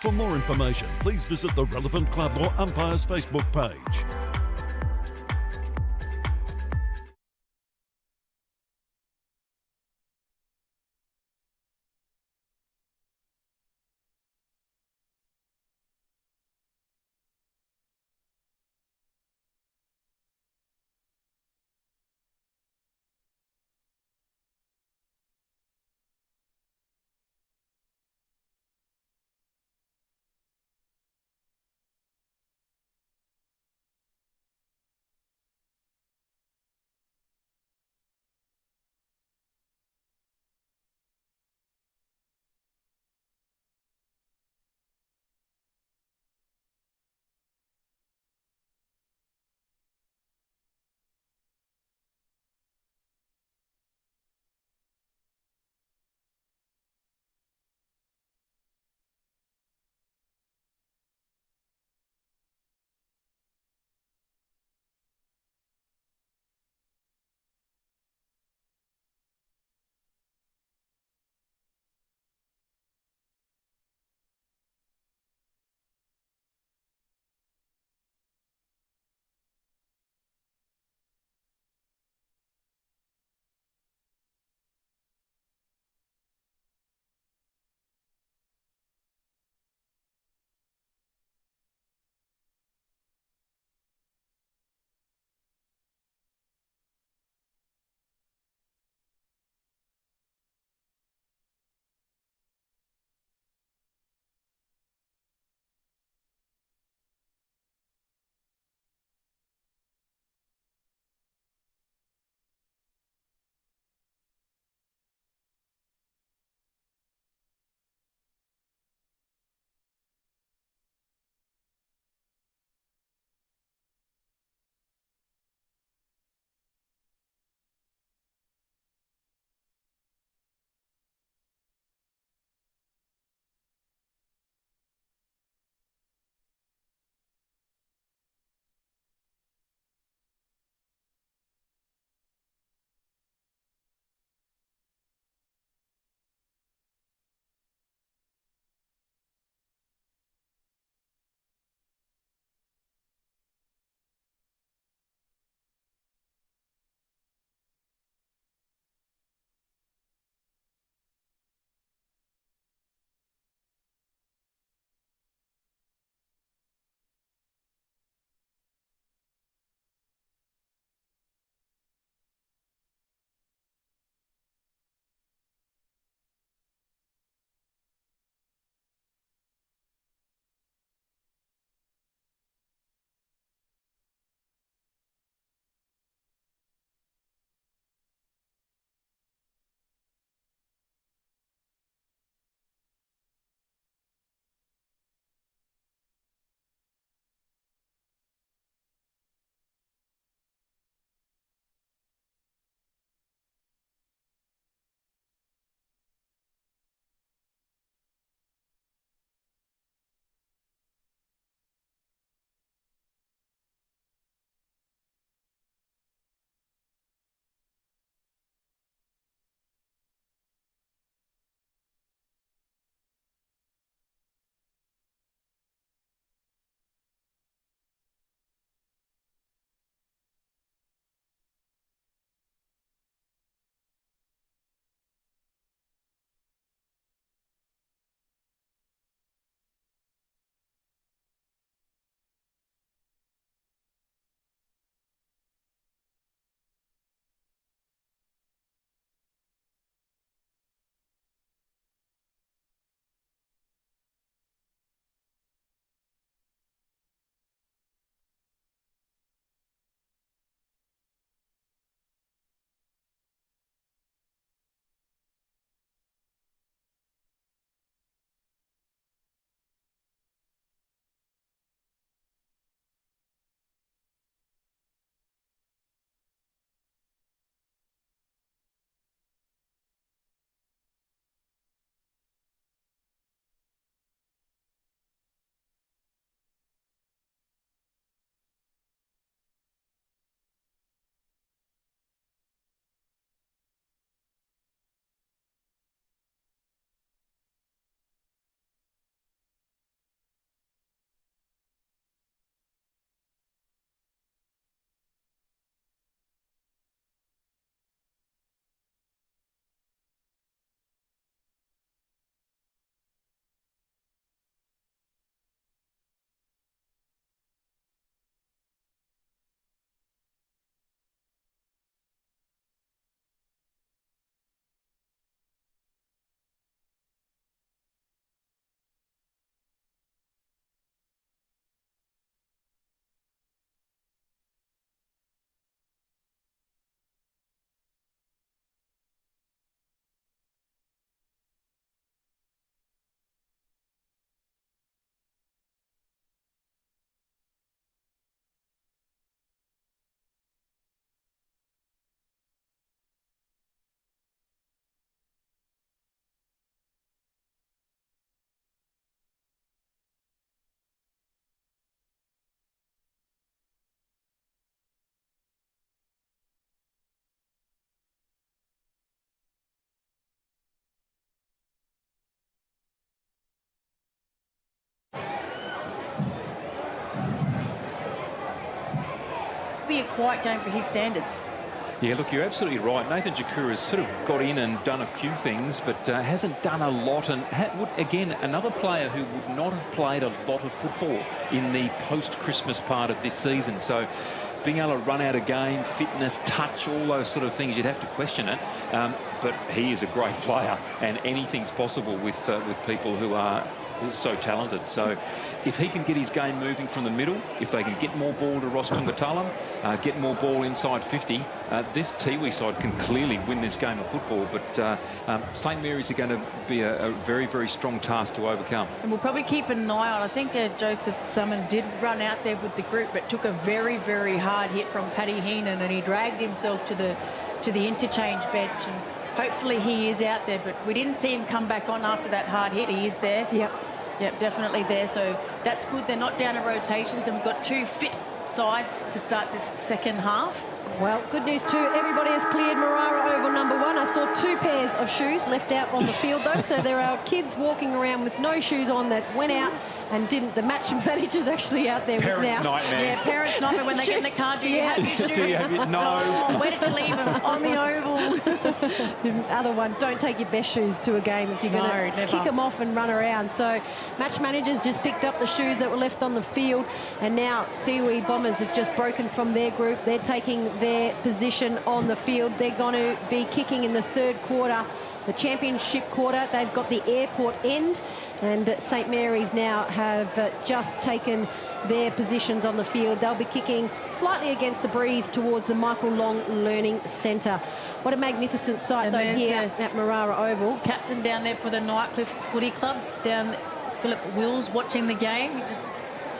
For more information, please visit the relevant club or umpire's Facebook page. be a quiet game for his standards. Yeah, look, you're absolutely right. Nathan Jakura's sort of got in and done a few things, but hasn't done a lot. And again, another player who would not have played a lot of football in the post-Christmas part of this season. So being able to run out a game, fitness, touch, all those sort of things, you'd have to question it. But he is a great player, and anything's possible with people who are so talented. So if he can get his game moving from the middle, if they can get more ball to Ross Tungatalam, get more ball inside 50, this Tiwi side can clearly win this game of football. But St Mary's are going to be a very, very strong task to overcome. And we'll probably keep an eye on. I think Joseph Summon did run out there with the group, but took a very, very hard hit from Paddy Heenan, and he dragged himself to the interchange bench. And hopefully he is out there, but we didn't see him come back on after that hard hit. He is there. Yep, definitely there. So that's good. They're not down to rotations, and we've got 2 fit sides to start this second half. Well, good news too. Everybody has cleared Marara Oval number 1. I saw 2 pairs of shoes left out on the field, though. So there are kids walking around with no shoes on that went out and didn't. The match manager's actually out there parents' with now. Nightmare. Yeah, parents' nightmare when they get in the car. Do you have your shoes? Do you have your, no. Oh, where did you leave them? On the oval. The other one, don't take your best shoes to a game if you're going to kick them off and run around. So match managers just picked up the shoes that were left on the field, and now Tiwi Bombers have just broken from their group. They're taking their position on the field. They're going to be kicking in the 3rd quarter, the championship quarter. They've got the airport end, and St Mary's now have just taken their positions on the field. They'll be kicking slightly against the breeze towards the Michael Long Learning Centre. What a magnificent sight, though, here at Marara Oval. Captain down there for the Nightcliff Footy Club, down Philip Wills, watching the game. He's just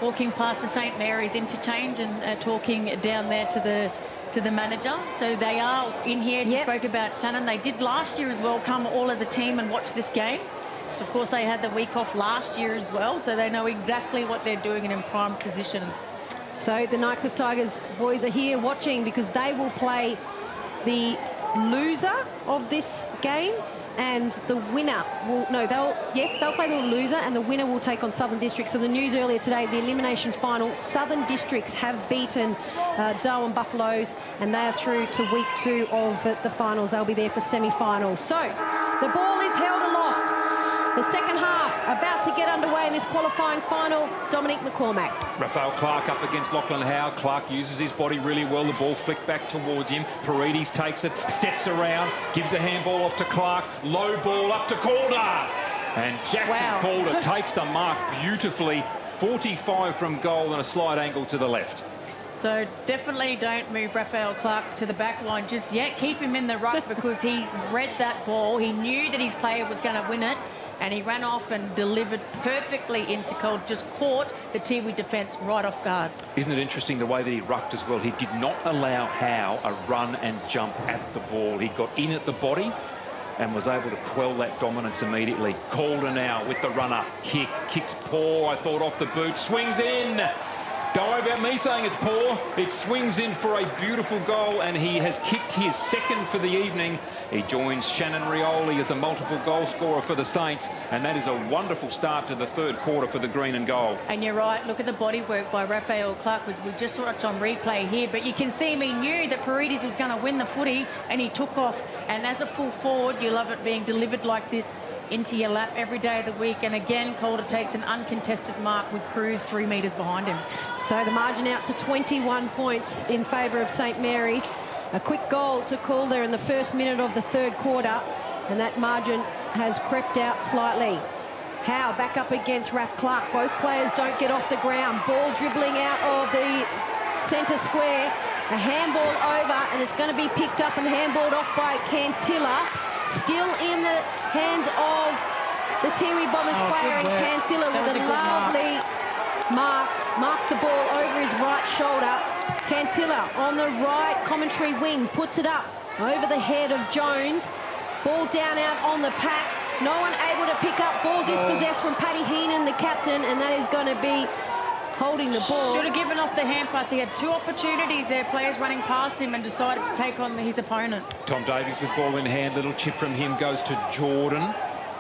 walking past the St Mary's interchange and talking down there to the manager. So they are in here. She spoke about Shannon. They did last year as well, come all as a team and watch this game. So of course, they had the week off last year as well, so they know exactly what they're doing and in prime position. So the Nightcliff Tigers boys are here watching, because they will play the loser of this game, and the winner will they'll play the loser, and the winner will take on Southern Districts. So the news earlier today, the elimination final, Southern Districts have beaten Darwin Buffaloes, and they are through to week 2 of the finals. They'll be there for semi-finals. So the ball is held aloft. The second half about to get underway in this qualifying final. Dominic McCormack. Raphael Clark up against Lachlan Howe. Clark uses his body really well. The ball flicked back towards him. Paredes takes it, steps around, gives a handball off to Clark. Low ball up to Calder. And Jackson Calder takes the mark beautifully. 45 from goal and a slight angle to the left. So definitely don't move Raphael Clark to the back line just yet. Keep him in the ruck, because he read that ball. He knew that his player was going to win it, and he ran off and delivered perfectly into Calder. Just caught the Tiwi defence right off guard. Isn't it interesting the way that he rucked as well? He did not allow Howe a run and jump at the ball. He got in at the body and was able to quell that dominance immediately. Calder now with the runner. Kicks poor, I thought, off the boot. Swings in. Don't worry about me saying it's poor. It swings in for a beautiful goal, and he has kicked his 2nd for the evening. He joins Shannon Rioli as a multiple goal scorer for the Saints, and that is a wonderful start to the 3rd quarter for the green and gold. And you're right, look at the body work by Raphael Clark. We just watched on replay here, but you can see he knew that Paredes was going to win the footy, and he took off. And as a full forward, you love it being delivered like this into your lap every day of the week. And again, Calder takes an uncontested mark with Cruz 3 metres behind him. So the margin out to 21 points in favour of St Mary's. A quick goal to Calder in the 1st minute of the 3rd quarter, and that margin has crept out slightly. Howe back up against Raph Clark. Both players don't get off the ground. Ball dribbling out of the centre square. A handball over, and it's going to be picked up and handballed off by Cantilla. Still in the hands of the Tiwi Bombers player, and Cantilla with a lovely mark. Marked the ball over his right shoulder. Cantilla on the right commentary wing puts it up over the head of Jones. Ball down out on the pack. No one able to pick up. Ball dispossessed from Paddy Heenan, the captain, and that is going to be holding the ball. Should have given off the hand pass. He had 2 opportunities there, players running past him, and decided to take on his opponent. Tom Davies with ball in hand. Little chip from him goes to Jordan.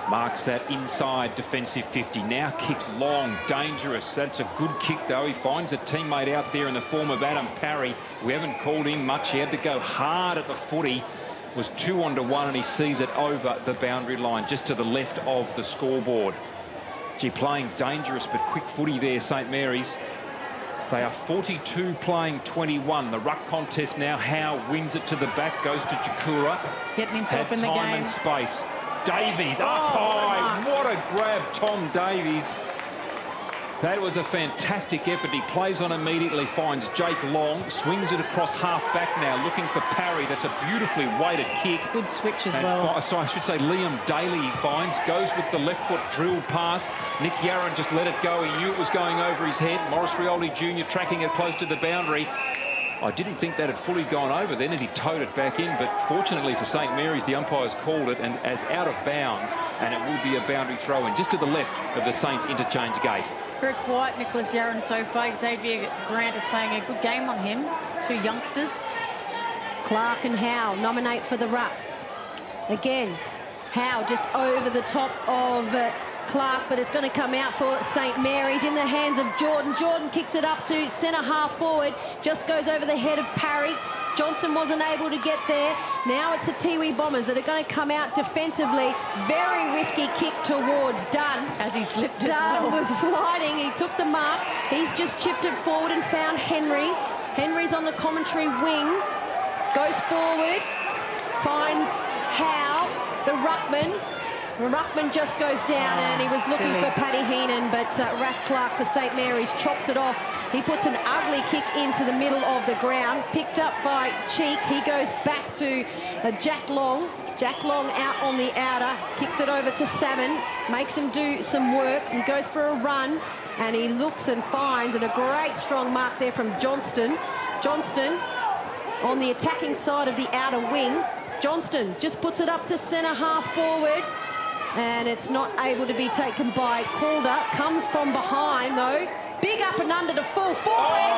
Marks that inside defensive 50. Now kicks long, dangerous. That's a good kick, though. He finds a teammate out there in the form of Adam Parry. We haven't called him much. He had to go hard at the footy. Was 2-1, and he sees it over the boundary line, just to the left of the scoreboard. Gee, playing dangerous but quick footy there, St Mary's. They are 42 playing 21. The ruck contest now. Howe wins it to the back, goes to Jakura. Getting himself in the game. Time and space. Davies up high. What a grab, Tom Davies. That was a fantastic effort. He plays on immediately, finds Jake Long, swings it across half back now, looking for Parry. That's a beautifully weighted kick. Good switch as well. So I should say Liam Daly he finds, goes with the left foot drilled pass. Nick Yarran just let it go. He knew it was going over his head. Morris Rioli Jr. tracking it close to the boundary. I didn't think that had fully gone over then as he towed it back in, but fortunately for St Mary's, the umpires called it and as out of bounds, and it will be a boundary throw-in just to the left of the Saints interchange gate. Very quiet, Nicholas Yarran so far. Xavier Grant is playing a good game on him. Two youngsters. Clark and Howe nominate for the ruck. Again, Howe just over the top of Clark, but it's going to come out for St Mary's in the hands of Jordan. Jordan kicks it up to centre half forward, just goes over the head of Parry. Johnson wasn't able to get there. Now it's the Tiwi Bombers that are going to come out defensively. Very risky kick towards Dunn. As he slipped as Dunn well. was sliding. He took the mark. He's just chipped it forward and found Henry. Henry's on the commentary wing. Goes forward. Finds Howe, the ruckman. The ruckman just goes down, and he was looking for Paddy Heenan, but Raph Clark for St Mary's chops it off. He puts an ugly kick into the middle of the ground, picked up by Cheek. He goes back to Jack Long. Jack Long out on the outer, kicks it over to Salmon, makes him do some work. He goes for a run, and he looks and finds, and a great strong mark there from Johnston. Johnston on the attacking side of the outer wing. Johnston just puts it up to centre half forward, and it's not able to be taken by Calder. Comes from behind, though. Big up and under to full forward,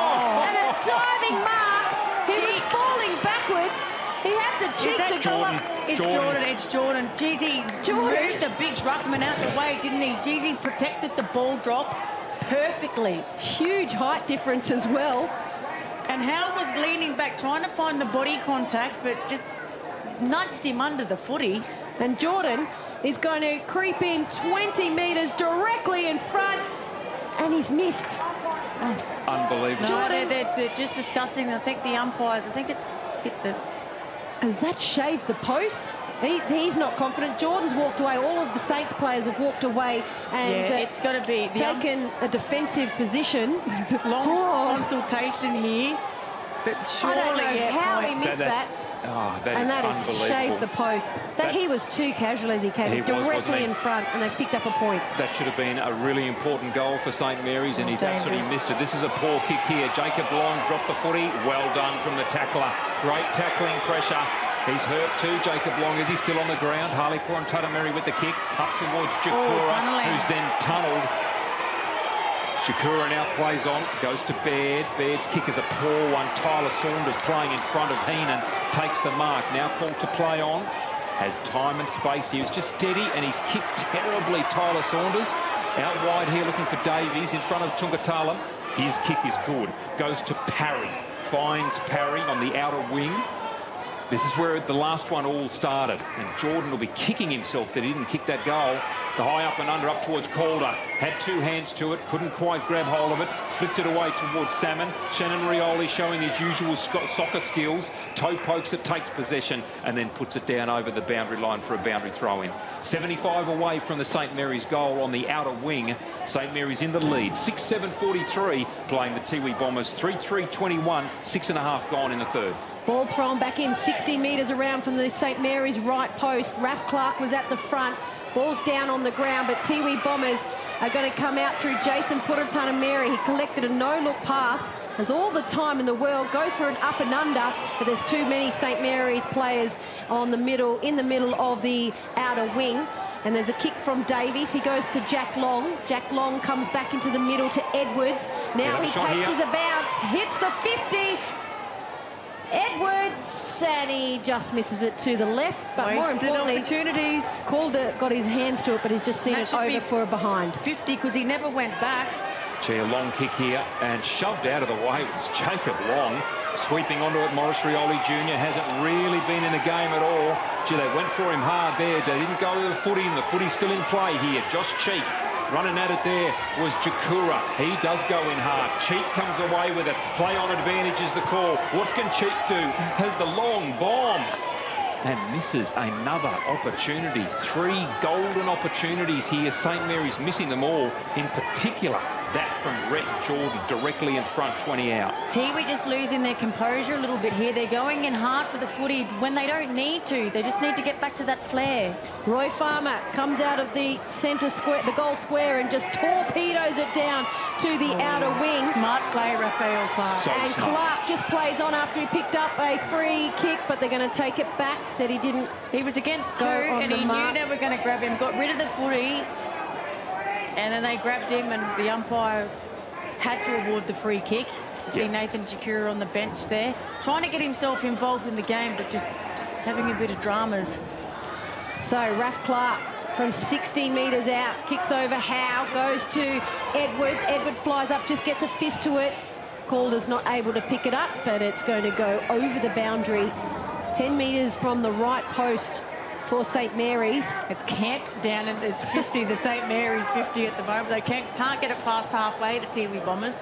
and a diving mark. He was falling backwards. He had the cheek to go up. It's Jordan. It's Jordan. Jeezy moved the big ruckman out the way, didn't he? Jeezy protected the ball drop perfectly. Huge height difference as well. And Howe was leaning back, trying to find the body contact, but just nudged him under the footy. And Jordan is going to creep in 20 metres directly in front, and he's missed. Oh. Unbelievable. No, they're just discussing, I think, the umpires. I think it's hit the... Has that shaved the post? He's not confident. Jordan's walked away. All of the Saints players have walked away and it's got to be taken a defensive position. Long consultation here, but surely I don't know how he missed that. Oh, that and is that has unbelievable. shaved the post. He was too casual as he came directly in front, and they picked up a point. That should have been a really important goal for St Mary's, and he's absolutely missed it. This is a poor kick here. Jacob Long dropped the footy. Well done from the tackler. Great tackling pressure. He's hurt too, Jacob Long. Is he still on the ground? Harley Purantatameri with the kick up towards Jakura, who's then tunnelled. Jakura now plays on, goes to Baird. Baird's kick is a poor one. Tyler Saunders playing in front of Heenan, takes the mark. Now called to play on, has time and space. He was just steady, and he's kicked terribly, Tyler Saunders. Out wide here looking for Davies in front of Tungatala. His kick is good. Goes to Parry. Finds Parry on the outer wing. This is where the last one all started, and Jordan will be kicking himself that he didn't kick that goal. The high up and under up towards Calder. Had two hands to it, couldn't quite grab hold of it. Flicked it away towards Salmon. Shannon Rioli showing his usual soccer skills. Toe pokes it, takes possession, and then puts it down over the boundary line for a boundary throw-in. 75 away from the St Mary's goal on the outer wing. St Mary's in the lead. 6-7-43 playing the Tiwi Bombers. 3-3-21, 6.5 gone in the third. Ball thrown back in 60 metres around from the St Mary's right post. Raph Clark was at the front. Ball's down on the ground, but Tiwi Bombers are going to come out through Jason Purantatameri. He collected a no-look pass. Has all the time in the world, goes for an up and under, but there's too many St Mary's players in the middle of the outer wing. And there's a kick from Davies. He goes to Jack Long. Jack Long comes back into the middle to Edwards. Now he takes us a bounce, hits the 50. Edwards chance, and he just misses it to the left. But more Wasted importantly, opportunities. Calder got his hands to it, but he's just seen it over for a behind. 50 because he never went back. Gee, a long kick here and shoved out of the way was Jacob Long. Sweeping onto it, Morris Rioli Jr. hasn't really been in the game at all. Gee, they went for him hard there. They didn't go to the footy, and the footy's still in play here. Josh Cheek running at it there was Jakura. He does go in hard. Cheek comes away with it. Play on advantage is the call. What can Cheek do? Has the long bomb and misses another opportunity. 3 golden opportunities here. St Mary's missing them all, in particular that from Rhett Jordan directly in front, 20 out. Tiwi just losing their composure a little bit here. They're going in hard for the footy when they don't need to. They just need to get back to that flair. Roy Farmer comes out of the centre square, the goal square, and just torpedoes it down to the outer wing. Smart play, Raphael Clark. So and smart. Clark just plays on after he picked up a free kick, but they're going to take it back. Said he didn't. He was against 2 go on and the he mark. knew they were going to grab him. Got rid of the footy. And then they grabbed him, and the umpire had to award the free kick. You see Nathan Jakura on the bench there, trying to get himself involved in the game, but just having a bit of dramas. So Raph Clark from 60 metres out, kicks over Howe, goes to Edwards. Edward flies up, just gets a fist to it. Calder's not able to pick it up, but it's going to go over the boundary. 10 metres from the right post for St Mary's. It's camped down, and there's 50, the St Mary's 50 at the moment. They can't get it past halfway, the Tiwi Bombers.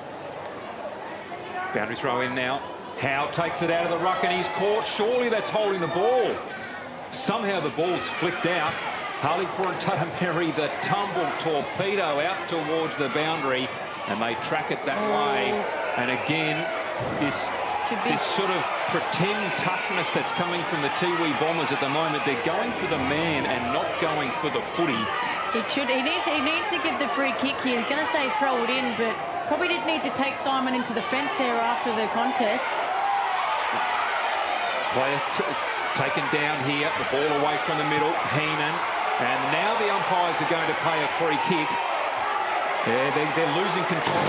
Boundary throw in now. Howe takes it out of the ruck and he's caught. Surely that's holding the ball. Somehow the ball's flicked out. Harleypur and Tuttamarri, the tumble torpedo out towards the boundary, and they track it that way. And again, this sort of pretend toughness that's coming from the Tiwi Bombers at the moment. They're going for the man and not going for the footy. He needs to give the free kick here. He's going to say throw it in, but probably didn't need to take Simon into the fence there after the contest. Player taken down here, the ball away from the middle, Heenan, and now the umpires are going to pay a free kick. Yeah, they're losing control.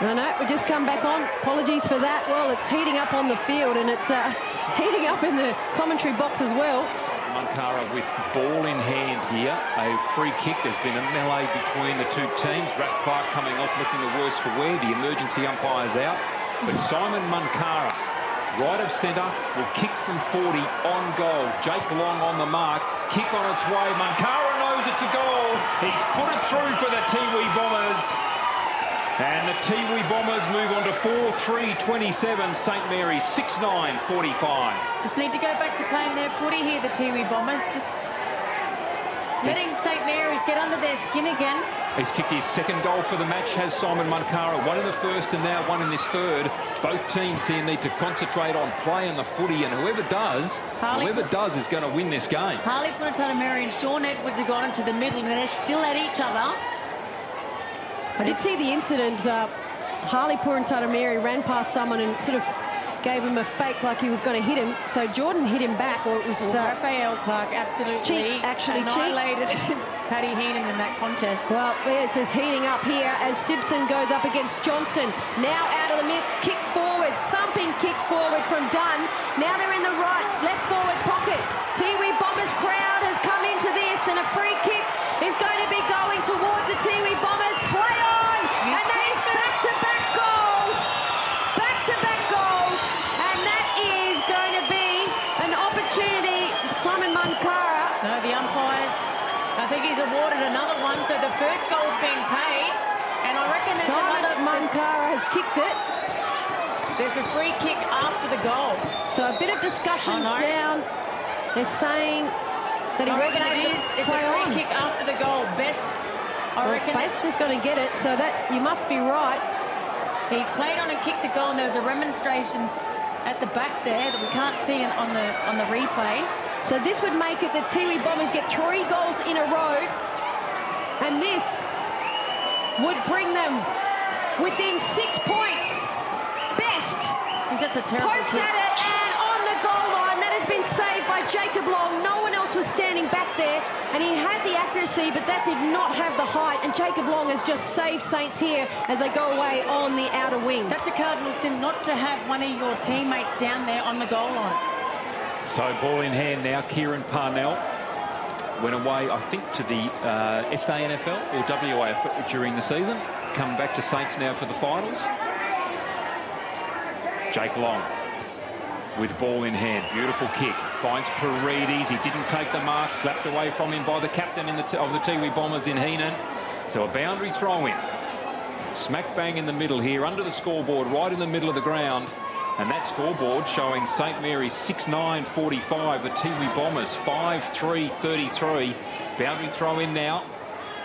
No, we just come back on. Apologies for that. Well, it's heating up on the field, and it's heating up in the commentary box as well. Munkara with ball in hand here. A free kick. There's been a melee between the two teams. Raph Clark coming off looking the worse for wear. The emergency umpire's out. But Simon Munkara, right of centre, will kick from 40 on goal. Jake Long on the mark. Kick on its way. Munkara knows it's a goal. He's put it through for the Tiwi Bombers. And the Tiwi Bombers move on to 4-3-27. St Mary's 6-9-45. Just need to go back to playing their footy here, the Tiwi Bombers. Just letting St Mary's get under their skin again. He's kicked his second goal for the match, has Simon Munkara. One in the first and now one in this third. Both teams here need to concentrate on playing the footy, and whoever does is going to win this game. Harleypur and Tuttamarri and Sean Edwards have gone into the middle, and they're still at each other. I did see the incident. Harleypur and Tuttamarri ran past someone and sort of gave him a fake like he was going to hit him. So Jordan hit him back, or it was Raphael Clark absolutely annihilated Paddy Heenan in that contest. Well, it says heating up here as Simpson goes up against Johnson. Now out of the mid, kick forward, thumping kick forward from Dunn. Now they're in the left forward pocket. Tiwi Bombers crowd has come into this, and a free kick is going to be going towards the Tiwi Bombers. Play on! And that is back-to-back goals! Back-to-back goals! And that is going to be an opportunity. Simon Munkara. No, the umpires, I think he's awarded another one, so the first goal's being paid. And I reckon there's Simon Munkara has kicked it. There's a free kick after the goal. So a bit of discussion down. They're saying that he wasn't able to play on. It's a free kick after the goal. Best, I reckon. Best is going to get it, so that you must be right. He played on and kicked the goal, and there was a remonstration at the back there that we can't see on the replay. So this would make it the Tiwi Bombers get 3 goals in a row, and this would bring them within 6 points. Best that's a terrible Pokes kick. at it, and on the goal line, that has been saved by Jacob Long. No one else was standing back there, and he had the accuracy, but that did not have the height, and Jacob Long has just saved Saints here as they go away on the outer wing. That's a cardinal sin not to have one of your teammates down there on the goal line. So ball in hand now. Kieran Parnell went away, I think, to the SANFL or WAFL during the season. Come back to Saints now for the finals. Jake Long with ball in hand. Beautiful kick. Finds Paredes. He didn't take the mark. Slapped away from him by the captain of the Tiwi Bombers in Heenan. So a boundary throw in. Smack bang in the middle here, under the scoreboard, right in the middle of the ground. And that scoreboard showing St Mary's 6-9-45, the Tiwi Bombers 5-3-33. Boundary throw in now.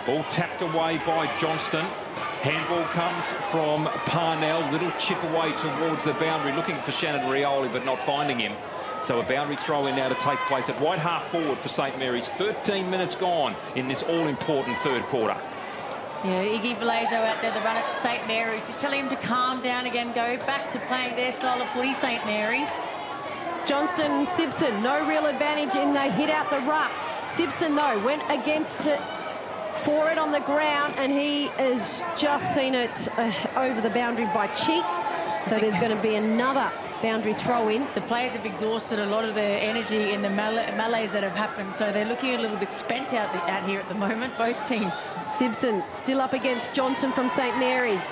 Ball tapped away by Johnston. Handball comes from Parnell. Little chip away towards the boundary, looking for Shannon Rioli, but not finding him. So a boundary throw in now to take place at right half forward for St Mary's. 13 minutes gone in this all-important third quarter. Yeah, Iggy Vallejo out there, the runner for St Mary's, just telling him to calm down again, go back to playing their style of footy, St Mary's. Johnston and Simpson, no real advantage in the hit out the ruck. Simpson, though, went against it for it on the ground, and he has just seen it over the boundary by Cheek. So there's going to be another boundary throw in. The players have exhausted a lot of their energy in the melees that have happened, so they're looking a little bit spent out here at the moment, both teams. Simpson still up against Johnson from St Mary's.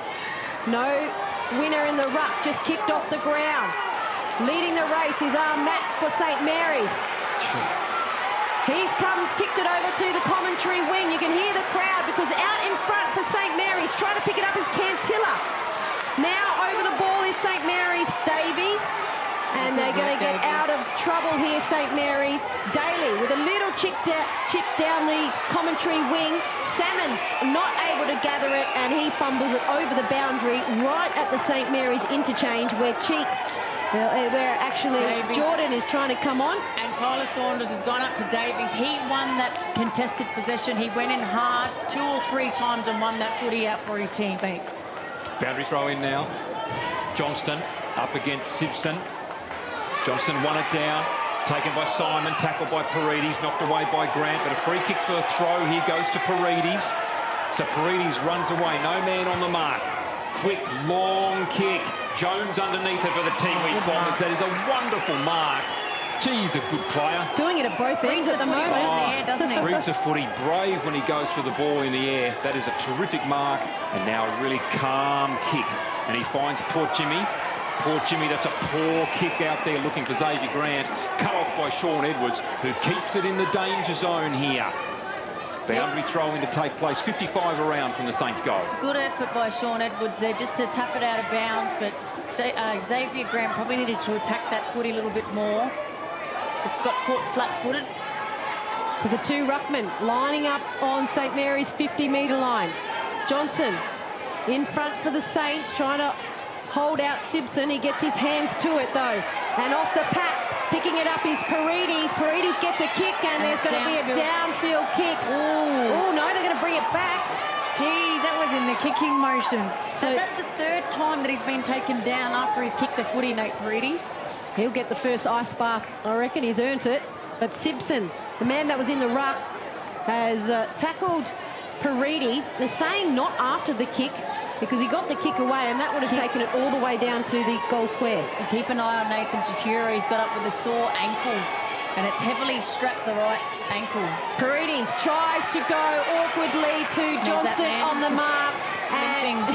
No winner in the ruck, just kicked off the ground. Leading the race is Matt for St Mary's. He's kicked it over to the commentary wing. You can hear the crowd because out in front for St Mary's, trying to pick it up is Cantilla. Now over the ball is St Mary's Davies. And they're going to get out of trouble here, St Mary's. Daly with a little chip down the commentary wing. Salmon not able to gather it, and he fumbles it over the boundary right at the St Mary's interchange where where actually Davies. Jordan is trying to come on. And Tyler Saunders has gone up to Davies. He won that contested possession. He went in hard 2 or 3 times and won that footy out for his teammates. Boundary throw in now. Johnston up against Simpson. Johnston won it down. Taken by Simon, tackled by Paredes, knocked away by Grant, but a free kick for a throw here goes to Paredes. So Paredes runs away, no man on the mark. Quick, long kick. Jones underneath it for the Tiwi Bombers. That is a wonderful mark. Gee, he's a good player. Doing it at both ends at the moment. In the air, doesn't he? Brings a footy, brave when he goes for the ball in the air. That is a terrific mark. And now a really calm kick. And he finds poor Jimmy. Poor Jimmy, that's a poor kick out there looking for Xavier Grant. Cut off by Sean Edwards, who keeps it in the danger zone here. Boundary throw in to take place, 55 around from the Saints goal. Good effort by Sean Edwards there just to tap it out of bounds, but Xavier Grant probably needed to attack that footy a little bit more. Just got caught flat-footed. So the 2 ruckmen lining up on St Mary's 50-metre line. Johnson in front for the Saints, trying to hold out Simpson. He gets his hands to it, though. And off the pack, picking it up is Paredes. Paredes gets a kick, and there's going to be a downfield kick. Oh, no, they're going to bring it back. Geez, that was in the kicking motion. So that's the 3rd time that he's been taken down after he's kicked the footy, Nate Paredes. He'll get the first ice bath. I reckon he's earned it. But Simpson, the man that was in the ruck, has tackled Paredes. They're saying not after the kick, because he got the kick away, and that would have taken it all the way down to the goal square. And keep an eye on Nathan Chikura. He's got up with a sore ankle, and it's heavily strapped the right ankle. Paredes tries to go awkwardly to Johnston on the mark, and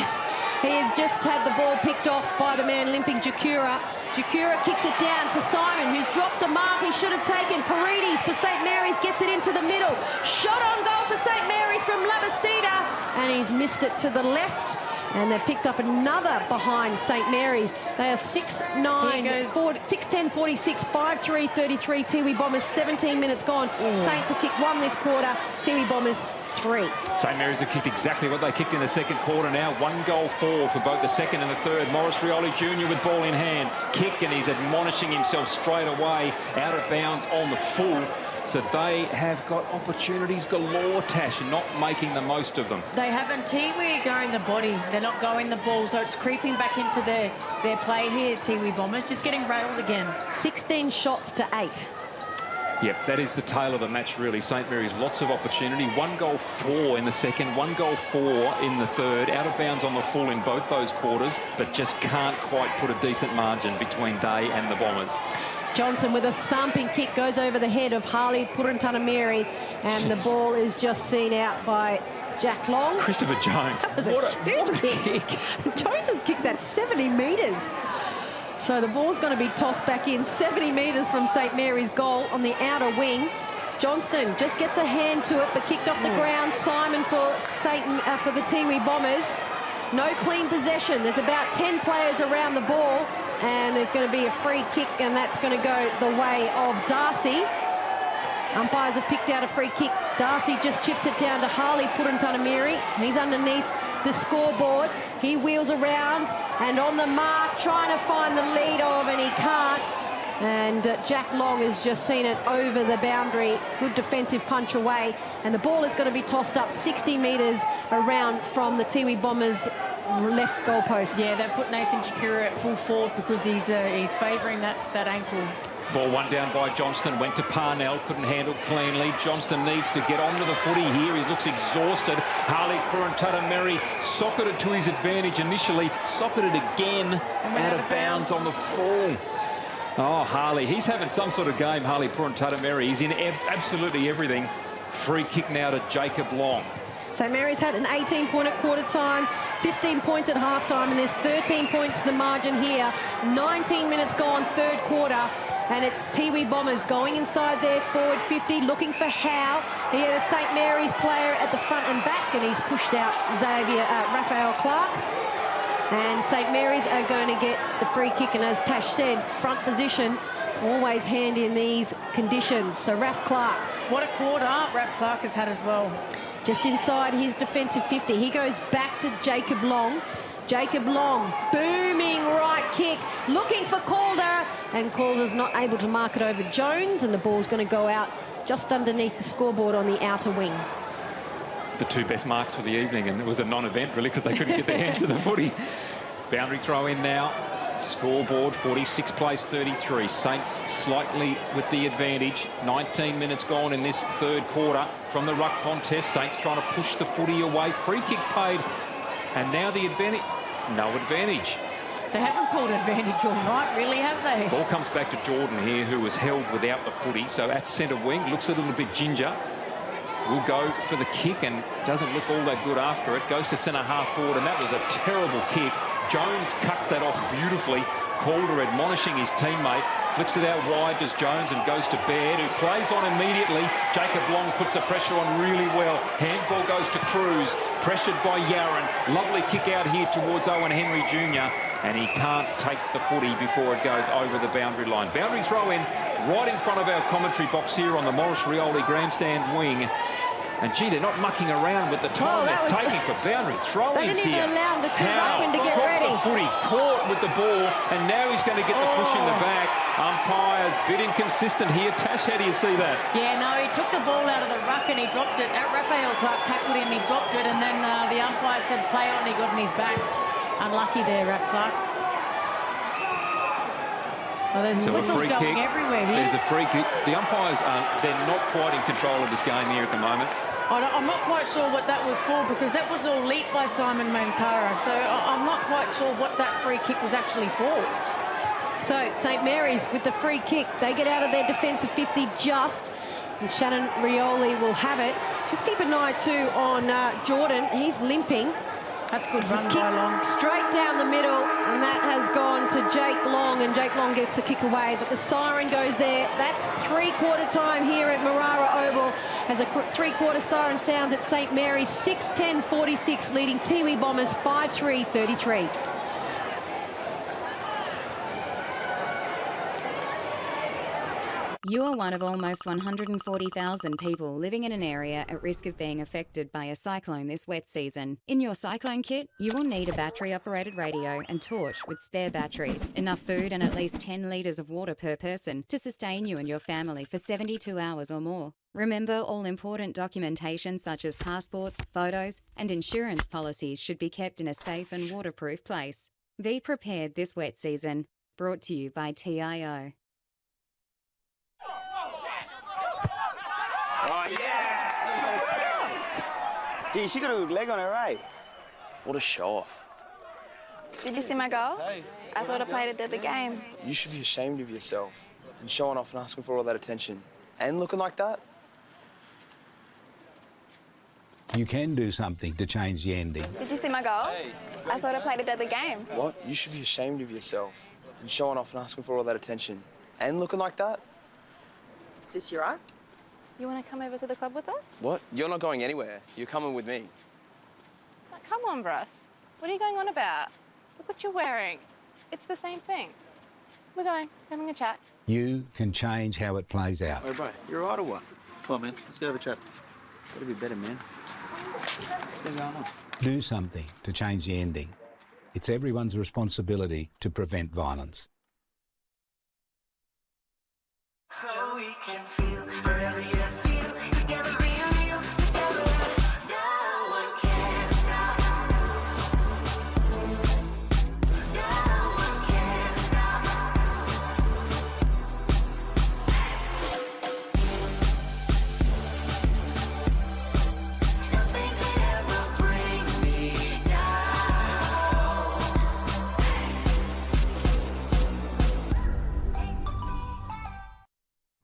he has just had the ball picked off by the man limping Chikura. Chikura kicks it down to Simon, who's dropped the mark he should have taken. Paredes for St Mary's gets it into the middle. Shot on goal for St Mary's from Labastida, and he's missed it to the left. And they've picked up another behind St Mary's. They are 6-10-46, 5-3-33. Tiwi Bombers, 17 minutes gone. Saints have kicked 1 this quarter. Tiwi Bombers, 3. St Mary's have kicked exactly what they kicked in the second quarter now. 1 goal forward for both the second and the third. Maurice Rioli Jr. with ball in hand. Kick, and he's admonishing himself straight away. Out of bounds on the full. So they have got opportunities galore, Tash, and not making the most of them. They haven't. Tiwi are going the body. They're not going the ball, so it's creeping back into their play here, Tiwi Bombers. Just getting rattled again. 16 shots to 8. Yep, that is the tale of the match, really. St Mary's, lots of opportunity. 1 goal, 4 in the second, 1 goal, 4 in the third. Out of bounds on the full in both those quarters, but just can't quite put a decent margin between they and the Bombers. Johnson with a thumping kick goes over the head of Harley Purantanameri, and the ball is just seen out by Jack Long. Christopher Jones. That was what a huge kick. Jones has kicked that 70 metres. So the ball's going to be tossed back in 70 metres from St Mary's goal on the outer wing. Johnston just gets a hand to it, but kicked off the ground. Simon for the Tiwi Bombers. No clean possession. There's about 10 players around the ball, and there's going to be a free kick, and that's going to go the way of Darcy. Umpires have picked out a free kick. Darcy just chips it down to Harley Purantanameri. He's underneath the scoreboard. He wheels around and on the mark, trying to find the lead of, and he can't. And Jack Long has just seen it over the boundary. Good defensive punch away. And the ball is going to be tossed up 60 metres around from the Tiwi Bombers' left goalpost. Yeah, they've put Nathan Chikura at full forward because he's favouring that ankle. Ball one down by Johnston, went to Parnell, couldn't handle cleanly. Johnston needs to get onto the footy here. He looks exhausted. Harley Purantanameri socketed to his advantage initially, socketed again, out of bounds on the fall. Oh, Harley, he's having some sort of game, Harley Purantanameri. He's in absolutely everything. Free kick now to Jacob Long. St Mary's had an 18-point at quarter time, 15 points at half-time, and there's 13 points to the margin here. 19 minutes gone, third quarter. And it's Tiwi Bombers going inside their forward 50, looking for Howe. He had a St Mary's player at the front and back, and he's pushed out Raphael Clark. And St Mary's are going to get the free kick, and as Tash said, front position, always handy in these conditions. So Raph Clark. What a quarter Raph Clark has had as well. Just inside his defensive 50. He goes back to Jacob Long. Jacob Long, booming right kick, looking for Calder, and Calder's not able to mark it over Jones, and the ball's going to go out just underneath the scoreboard on the outer wing. The two best marks for the evening, and it was a non-event really because they couldn't get their hands to the footy. Boundary throw in now. Scoreboard 46 plays 33. Saints slightly with the advantage. 19 minutes gone in this third quarter from the ruck contest. Saints trying to push the footy away. Free kick paid. And now the advantage, no advantage. They haven't pulled advantage all night, really, have they? Ball comes back to Jordan here, who was held without the footy. So at centre wing, looks a little bit ginger. Will go for the kick and doesn't look all that good after it. Goes to centre half forward, and that was a terrible kick. Jones cuts that off beautifully. Calder admonishing his teammate. Flicks it out wide, does Jones, and goes to Baird, who plays on immediately. Jacob Long puts the pressure on really well. Handball goes to Cruz, pressured by Yaron. Lovely kick out here towards Owen Henry Jr., and he can't take the footy before it goes over the boundary line. Boundary throw in right in front of our commentary box here on the Morris Rioli grandstand wing. And gee, they're not mucking around with the time they're taking for boundary throw-ins here. They didn't even allow the two ruckmen to get ready. The footy, caught with the ball, and now he's going to get the push in the back. Umpires bit inconsistent here. Tash, how do you see that? Yeah, no, he took the ball out of the ruck and he dropped it. Raphael Clark tackled him, he dropped it, and then the umpire said play on, he got in his back. Unlucky there, Raph Clark. Well, there's whistles going everywhere here. There's a free kick. The umpires, they're not quite in control of this game here at the moment. I'm not quite sure what that was for, because that was all leaped by Simon Mankara. So I'm not quite sure what that free kick was actually for. So St Mary's with the free kick. They get out of their defensive 50 just. And Shannon Rioli will have it. Just keep an eye too on Jordan. He's limping. That's good run by Long. Straight down the middle, and that has gone to Jake Long, and Jake Long gets the kick away, but the siren goes there. That's three-quarter time here at Marara Oval as a three-quarter siren sounds at St Mary's. 6:10:46, leading Tiwi Bombers 5-3-33. You are one of almost 140,000 people living in an area at risk of being affected by a cyclone this wet season. In your cyclone kit, you will need a battery-operated radio and torch with spare batteries, enough food and at least 10 litres of water per person to sustain you and your family for 72 hours or more. Remember, all important documentation such as passports, photos and insurance policies should be kept in a safe and waterproof place. Be prepared this wet season. Brought to you by TIO. Oh, yeah! Gee, she got a good leg on her, eh? What a show-off. Did you see my goal? Hey. I thought I played a deadly game. You should be ashamed of yourself and showing off and asking for all that attention. And looking like that. You can do something to change the ending. Did you see my goal? Hey. I thought I played a deadly game. What? You should be ashamed of yourself and showing off and asking for all that attention. And looking like that. Is this your eye? You want to come over to the club with us? What? You're not going anywhere. You're coming with me. Oh, come on, Russ. What are you going on about? Look what you're wearing. It's the same thing. We're going. Having a chat. You can change how it plays out. Hey, bro, you're right or what? Come on, man. Let's go have a chat. Gotta be better, man. What's going on? Do something to change the ending. It's everyone's responsibility to prevent violence. So we can feel forever, yeah, feel together, real together. No one can stop. No one can stop. Nothing could ever bring me down.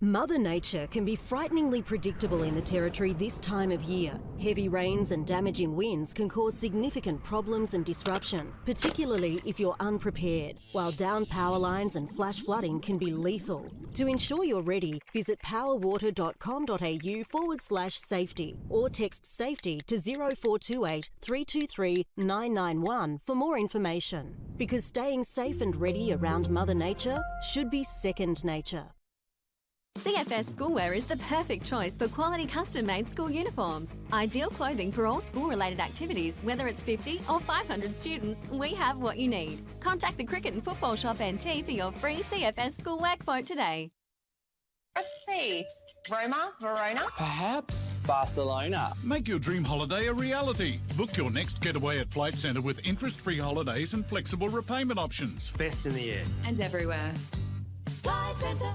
Mother Nature can be frighteningly predictable in the Territory this time of year. Heavy rains and damaging winds can cause significant problems and disruption, particularly if you're unprepared, while downed power lines and flash flooding can be lethal. To ensure you're ready, visit powerwater.com.au/safety or text SAFETY to 0428 323 991 for more information. Because staying safe and ready around Mother Nature should be second nature. CFS Schoolwear is the perfect choice for quality custom-made school uniforms. Ideal clothing for all school-related activities, whether it's 50 or 500 students, we have what you need. Contact the Cricket and Football Shop NT for your free CFS Schoolwear quote today. Let's see. Roma, Verona? Perhaps Barcelona. Make your dream holiday a reality. Book your next getaway at Flight Centre with interest-free holidays and flexible repayment options. Best in the air. And everywhere. Flight Centre.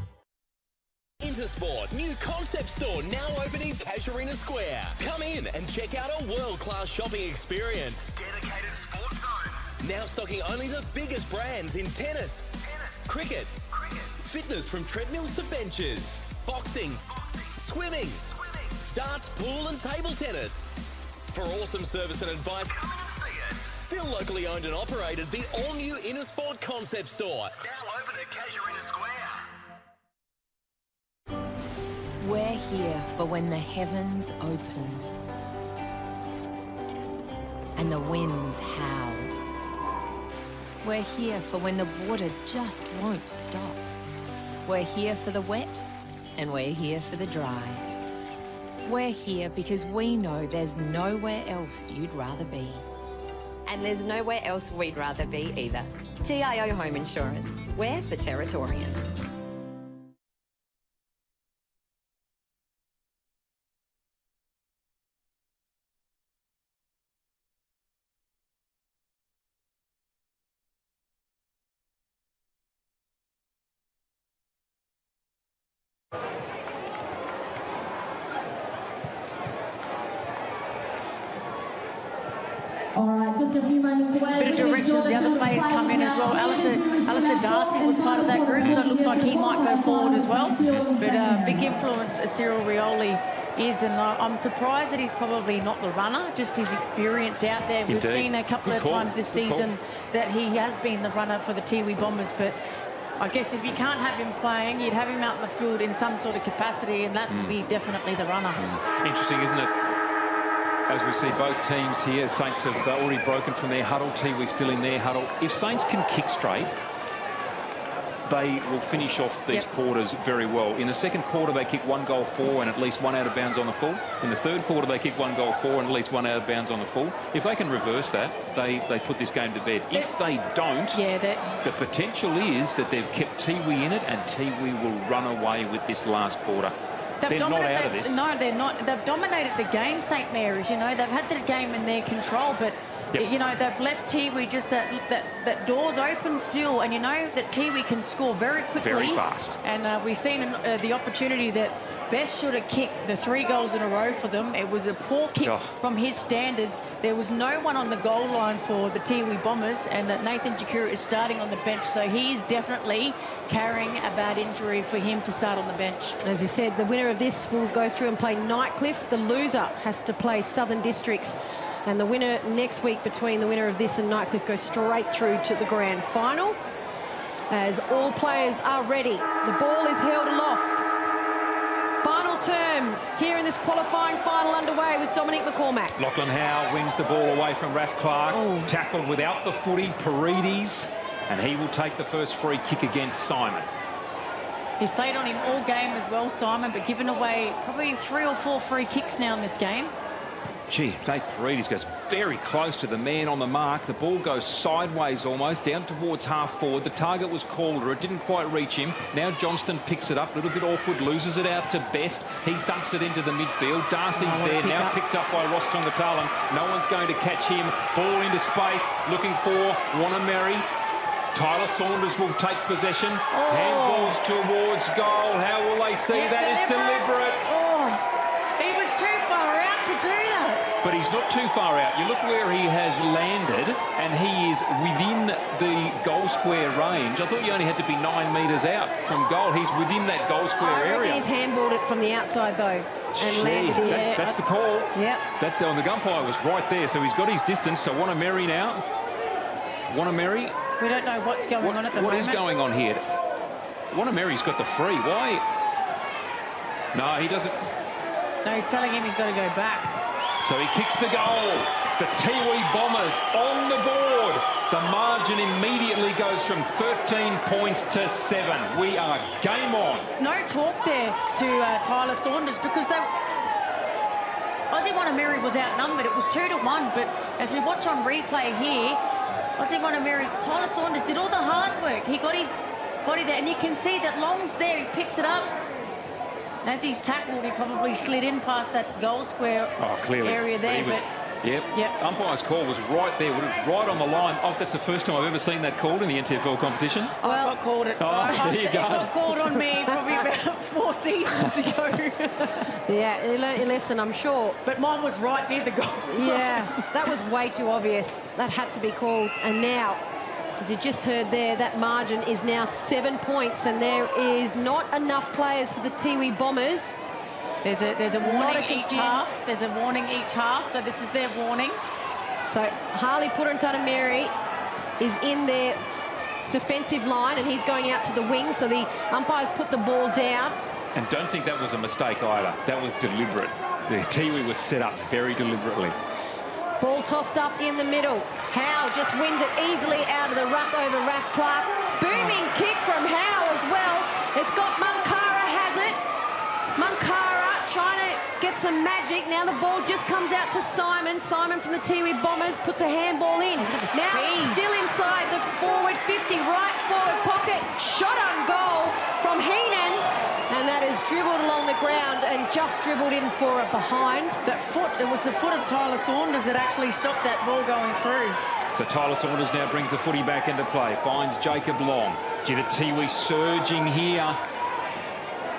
Intersport, new concept store now open in Casuarina Square. Come in and check out a world-class shopping experience. Dedicated sports zones. Now stocking only the biggest brands in tennis, cricket, fitness from treadmills to benches, boxing, swimming, darts, pool and table tennis. For awesome service and advice, still locally owned and operated, the all-new Intersport concept store. Now open at Casuarina Square. We're here for when the heavens open and the winds howl. We're here for when the water just won't stop. We're here for the wet and we're here for the dry. We're here because we know there's nowhere else you'd rather be. And there's nowhere else we'd rather be either. TIO Home Insurance. We're for Territorians. All right, just a few moments away. Bit of direction, the other players come in as well. Alistair Darcy was part of that group, so it looks like he might go forward as well. But big influence Cyril Rioli is, and I'm surprised that he's probably not the runner, just his experience out there. We've seen a couple of times this season that he has been the runner for the Tiwi Bombers, but I guess if you can't have him playing, you'd have him out in the field in some sort of capacity, and that would be definitely the runner. Interesting, isn't it? As we see both teams here, Saints have already broken from their huddle. Tiwi still in their huddle. If Saints can kick straight, they will finish off these quarters very well. In the second quarter, they kick 1 goal for and at least 1 out of bounds on the full. In the third quarter, they kick 1 goal for and at least 1 out of bounds on the full. If they can reverse that, they put this game to bed. If they don't, the potential is that they've kept Tiwi in it and Tiwi will run away with this last quarter. They're not out of this. No, they're not. They've dominated the game, St Mary's. You know, they've had the game in their control, but you know, they've left Tiwi just that door's open still, and you know that Tiwi can score very quickly, very fast. And we've seen the opportunity that Best should have kicked the 3 goals in a row for them. It was a poor kick from his standards. There was no one on the goal line for the Tiwi Bombers, and Nathan Jakura is starting on the bench, so he's definitely carrying a bad injury for him to start on the bench. As you said, the winner of this will go through and play Nightcliff. The loser has to play Southern Districts. And the winner next week between the winner of this and Nightcliff goes straight through to the grand final. As all players are ready, the ball is held aloft. Final term here in this qualifying final underway with Dominic McCormack. Lachlan Howe wins the ball away from Raph Clark. Tackled without the footy, Paredes, and he will take the first free kick against Simon. He's played on him all game as well, Simon, but given away probably 3 or 4 free kicks now in this game. Gee, Nate Paredes goes very close to the man on the mark. The ball goes sideways almost, down towards half forward. The target was Calder. It didn't quite reach him. Now Johnston picks it up, a little bit awkward, loses it out to Best. He thumps it into the midfield. Darcy's there, now picked up by Ross Tongatalan. No one's going to catch him. Ball into space, looking for Wanameri. Tyler Saunders will take possession. Handballs towards goal. How will they see that? It's deliberate. He was too far out to do that. But he's not too far out. You look where he has landed, and he is within the goal square range. I thought you only had to be 9 metres out from goal. He's within that goal square area. He's handballed it from the outside, though, and landed it. That's the call. Yep. That's the umpire was right there, so he's got his distance. So Wanameri now. Wanameri. We don't know what's going on at the moment. What is going on here? Wanameri's got the free. Why? No, he doesn't. No, he's telling him he's got to go back. So he kicks the goal. The Tiwi Bombers on the board. The margin immediately goes from 13 points to 7. We are game on. No talk there to Tyler Saunders because Aussie Wanameri was outnumbered. It was 2-1, but as we watch on replay here, Aussie Wanameri, Tyler Saunders did all the hard work. He got his body there, and you can see that Long's there. He picks it up. As he's tackled, he probably slid in past that goal square area there. Yep. Umpire's call was right there. It was right on the line. Oh, that's the first time I've ever seen that called in the NTFL competition. I got called it. There you go. It got called on me probably about 4 seasons ago. Yeah, you learnt your lesson, I'm sure. But mine was right near the goal. Yeah, that was way too obvious. That had to be called. And now, as you just heard there, that margin is now 7 points, and there is not enough players for the Tiwi Bombers. There's a warning each half. There's a warning each half, so this is their warning. So Harley Purantanameri is in their defensive line, and he's going out to the wing, so the umpires put the ball down. And don't think that was a mistake either. That was deliberate. The Tiwi was set up very deliberately. Ball tossed up in the middle. Howe just wins it easily out of the ruck over Raph Clark. Booming kick from Howe as well. It's got Munkara has it. Munkara trying to get some magic. Now the ball just comes out to Simon. Simon from the Tiwi Bombers puts a handball in. Now still inside the forward 50, right forward pocket. Shot on goal from Heenan. And that is dribbled along the ground and just dribbled in for a behind. That foot, it was the foot of Tyler Saunders that actually stopped that ball going through. So Tyler Saunders now brings the footy back into play. Finds Jacob Long. Gee, the Tiwi surging here.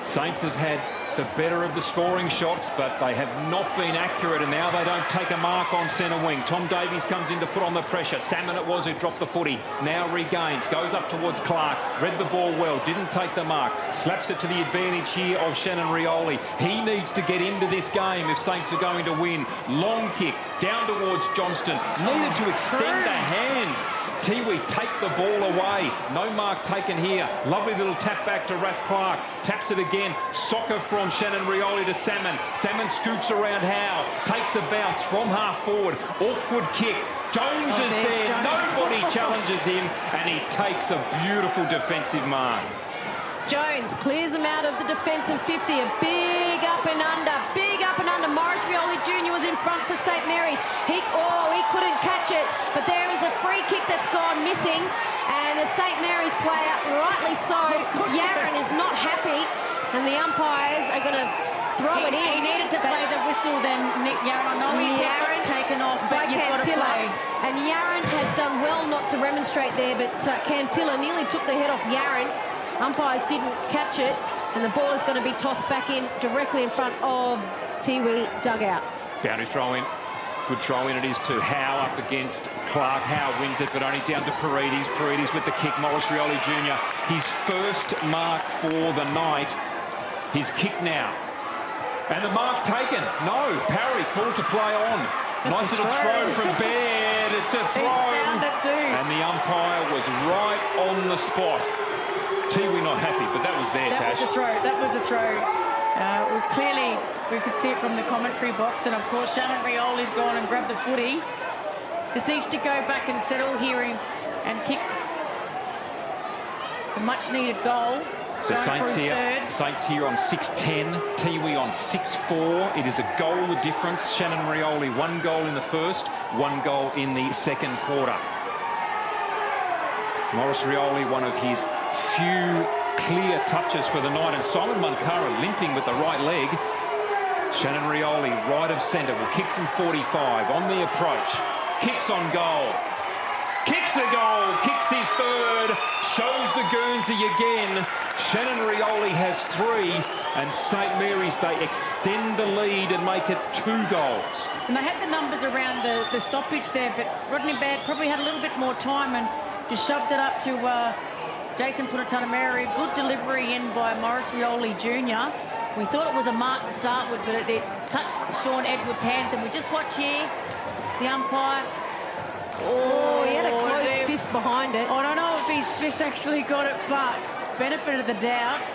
Saints have had the better of the scoring shots, but they have not been accurate, and now they don't take a mark on centre wing. Tom Davies comes in to put on the pressure. Salmon it was who dropped the footy. Now regains, goes up towards Clark. Read the ball well, didn't take the mark. Slaps it to the advantage here of Shannon Rioli. He needs to get into this game if Saints are going to win. Long kick down towards Johnston. Needed to extend the hands. Tiwi take the ball away. No mark taken here. Lovely little tap back to Raph Clark. Taps it again. Soccer from Shannon Rioli to Salmon. Salmon scoops around Howe. Takes a bounce from half forward. Awkward kick. Jones is there. Nobody challenges him, and he takes a beautiful defensive mark. Jones clears him out of the defensive 50. A big up and under. Big up and under. Morris Rioli Jr. was in front for St. Mary's. He couldn't catch it, but there is a free kick that's gone missing, and the St. Mary's player, rightly so, Yaron is not happy, and the umpires are going to throw it in. He needed to play the whistle then, Nick Yaron. I know he's taken off, but you've got to play. And Yaron has done well not to remonstrate there, but Cantilla nearly took the head off Yaron. Umpires didn't catch it, and the ball is going to be tossed back in directly in front of Tiwi dugout. Boundary throw in. Good throw in it is to Howe up against Clark. Howe wins it, but only down to Paredes. Paredes with the kick. Morris Rioli Jr. His first mark for the night. His kick now. And the mark taken. No, Parry called to play on. Nice little throw from Baird. It's a throw. And the umpire was right on the spot. Tiwi not happy, but that was there, Tash. That was a throw. It was clearly, we could see it from the commentary box, and of course Shannon Rioli's gone and grabbed the footy. Just needs to go back and settle here and kick a much-needed goal. So Saints here on 6-10, Tiwi on 6-4. It is a goal difference. Shannon Rioli, 1 goal in the first, 1 goal in the second quarter. Morris Rioli, one of his few clear touches for the night, and Simon Munkara limping with the right leg. Shannon Rioli, right of centre, will kick from 45 on the approach. Kicks on goal. Kicks the goal, kicks his third, shows the Guernsey again. Shannon Rioli has 3, and St. Mary's, they extend the lead and make it 2 goals. And they had the numbers around the stoppage there, but Rodney Baird probably had a little bit more time and just shoved it up to Jason Punatanameri. Good delivery in by Morris Rioli Jr. We thought it was a mark to start with, but it touched Sean Edwards' hands, and we just watch here the umpire. Oh, he had a close fist behind it. I don't know if his fist actually got it, but benefit of the doubt.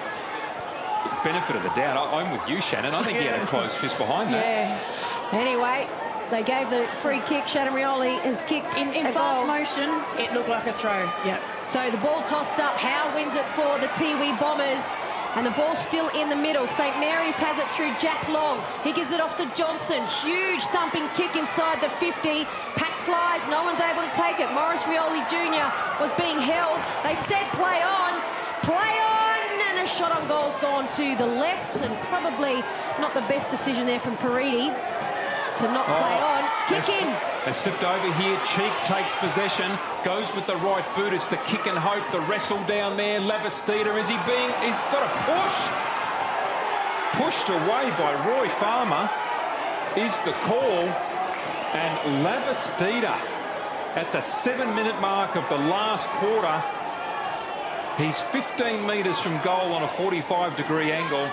Benefit of the doubt. I'm with you, Shannon. I think he had a close fist behind that. Yeah. Anyway, they gave the free kick. Shannon Rioli has kicked in fast motion. It looked like a throw. Yep. So the ball tossed up. Howe wins it for the Tiwi Bombers. And the ball's still in the middle. St. Mary's has it through Jack Long. He gives it off to Johnson. Huge thumping kick inside the 50. Pack flies. No one's able to take it. Morris Rioli Jr. was being held. They said play on. Play on. And a shot on goal's gone to the left. And probably not the best decision there from Paredes to not play on. Kick in. They slipped over here. Cheek takes possession, goes with the right boot. It's the kick and hope. The wrestle down there. Labastida, he's got a push. Pushed away by Roy Farmer is the call. And Labastida at the 7-minute mark of the last quarter. He's 15 metres from goal on a 45-degree angle.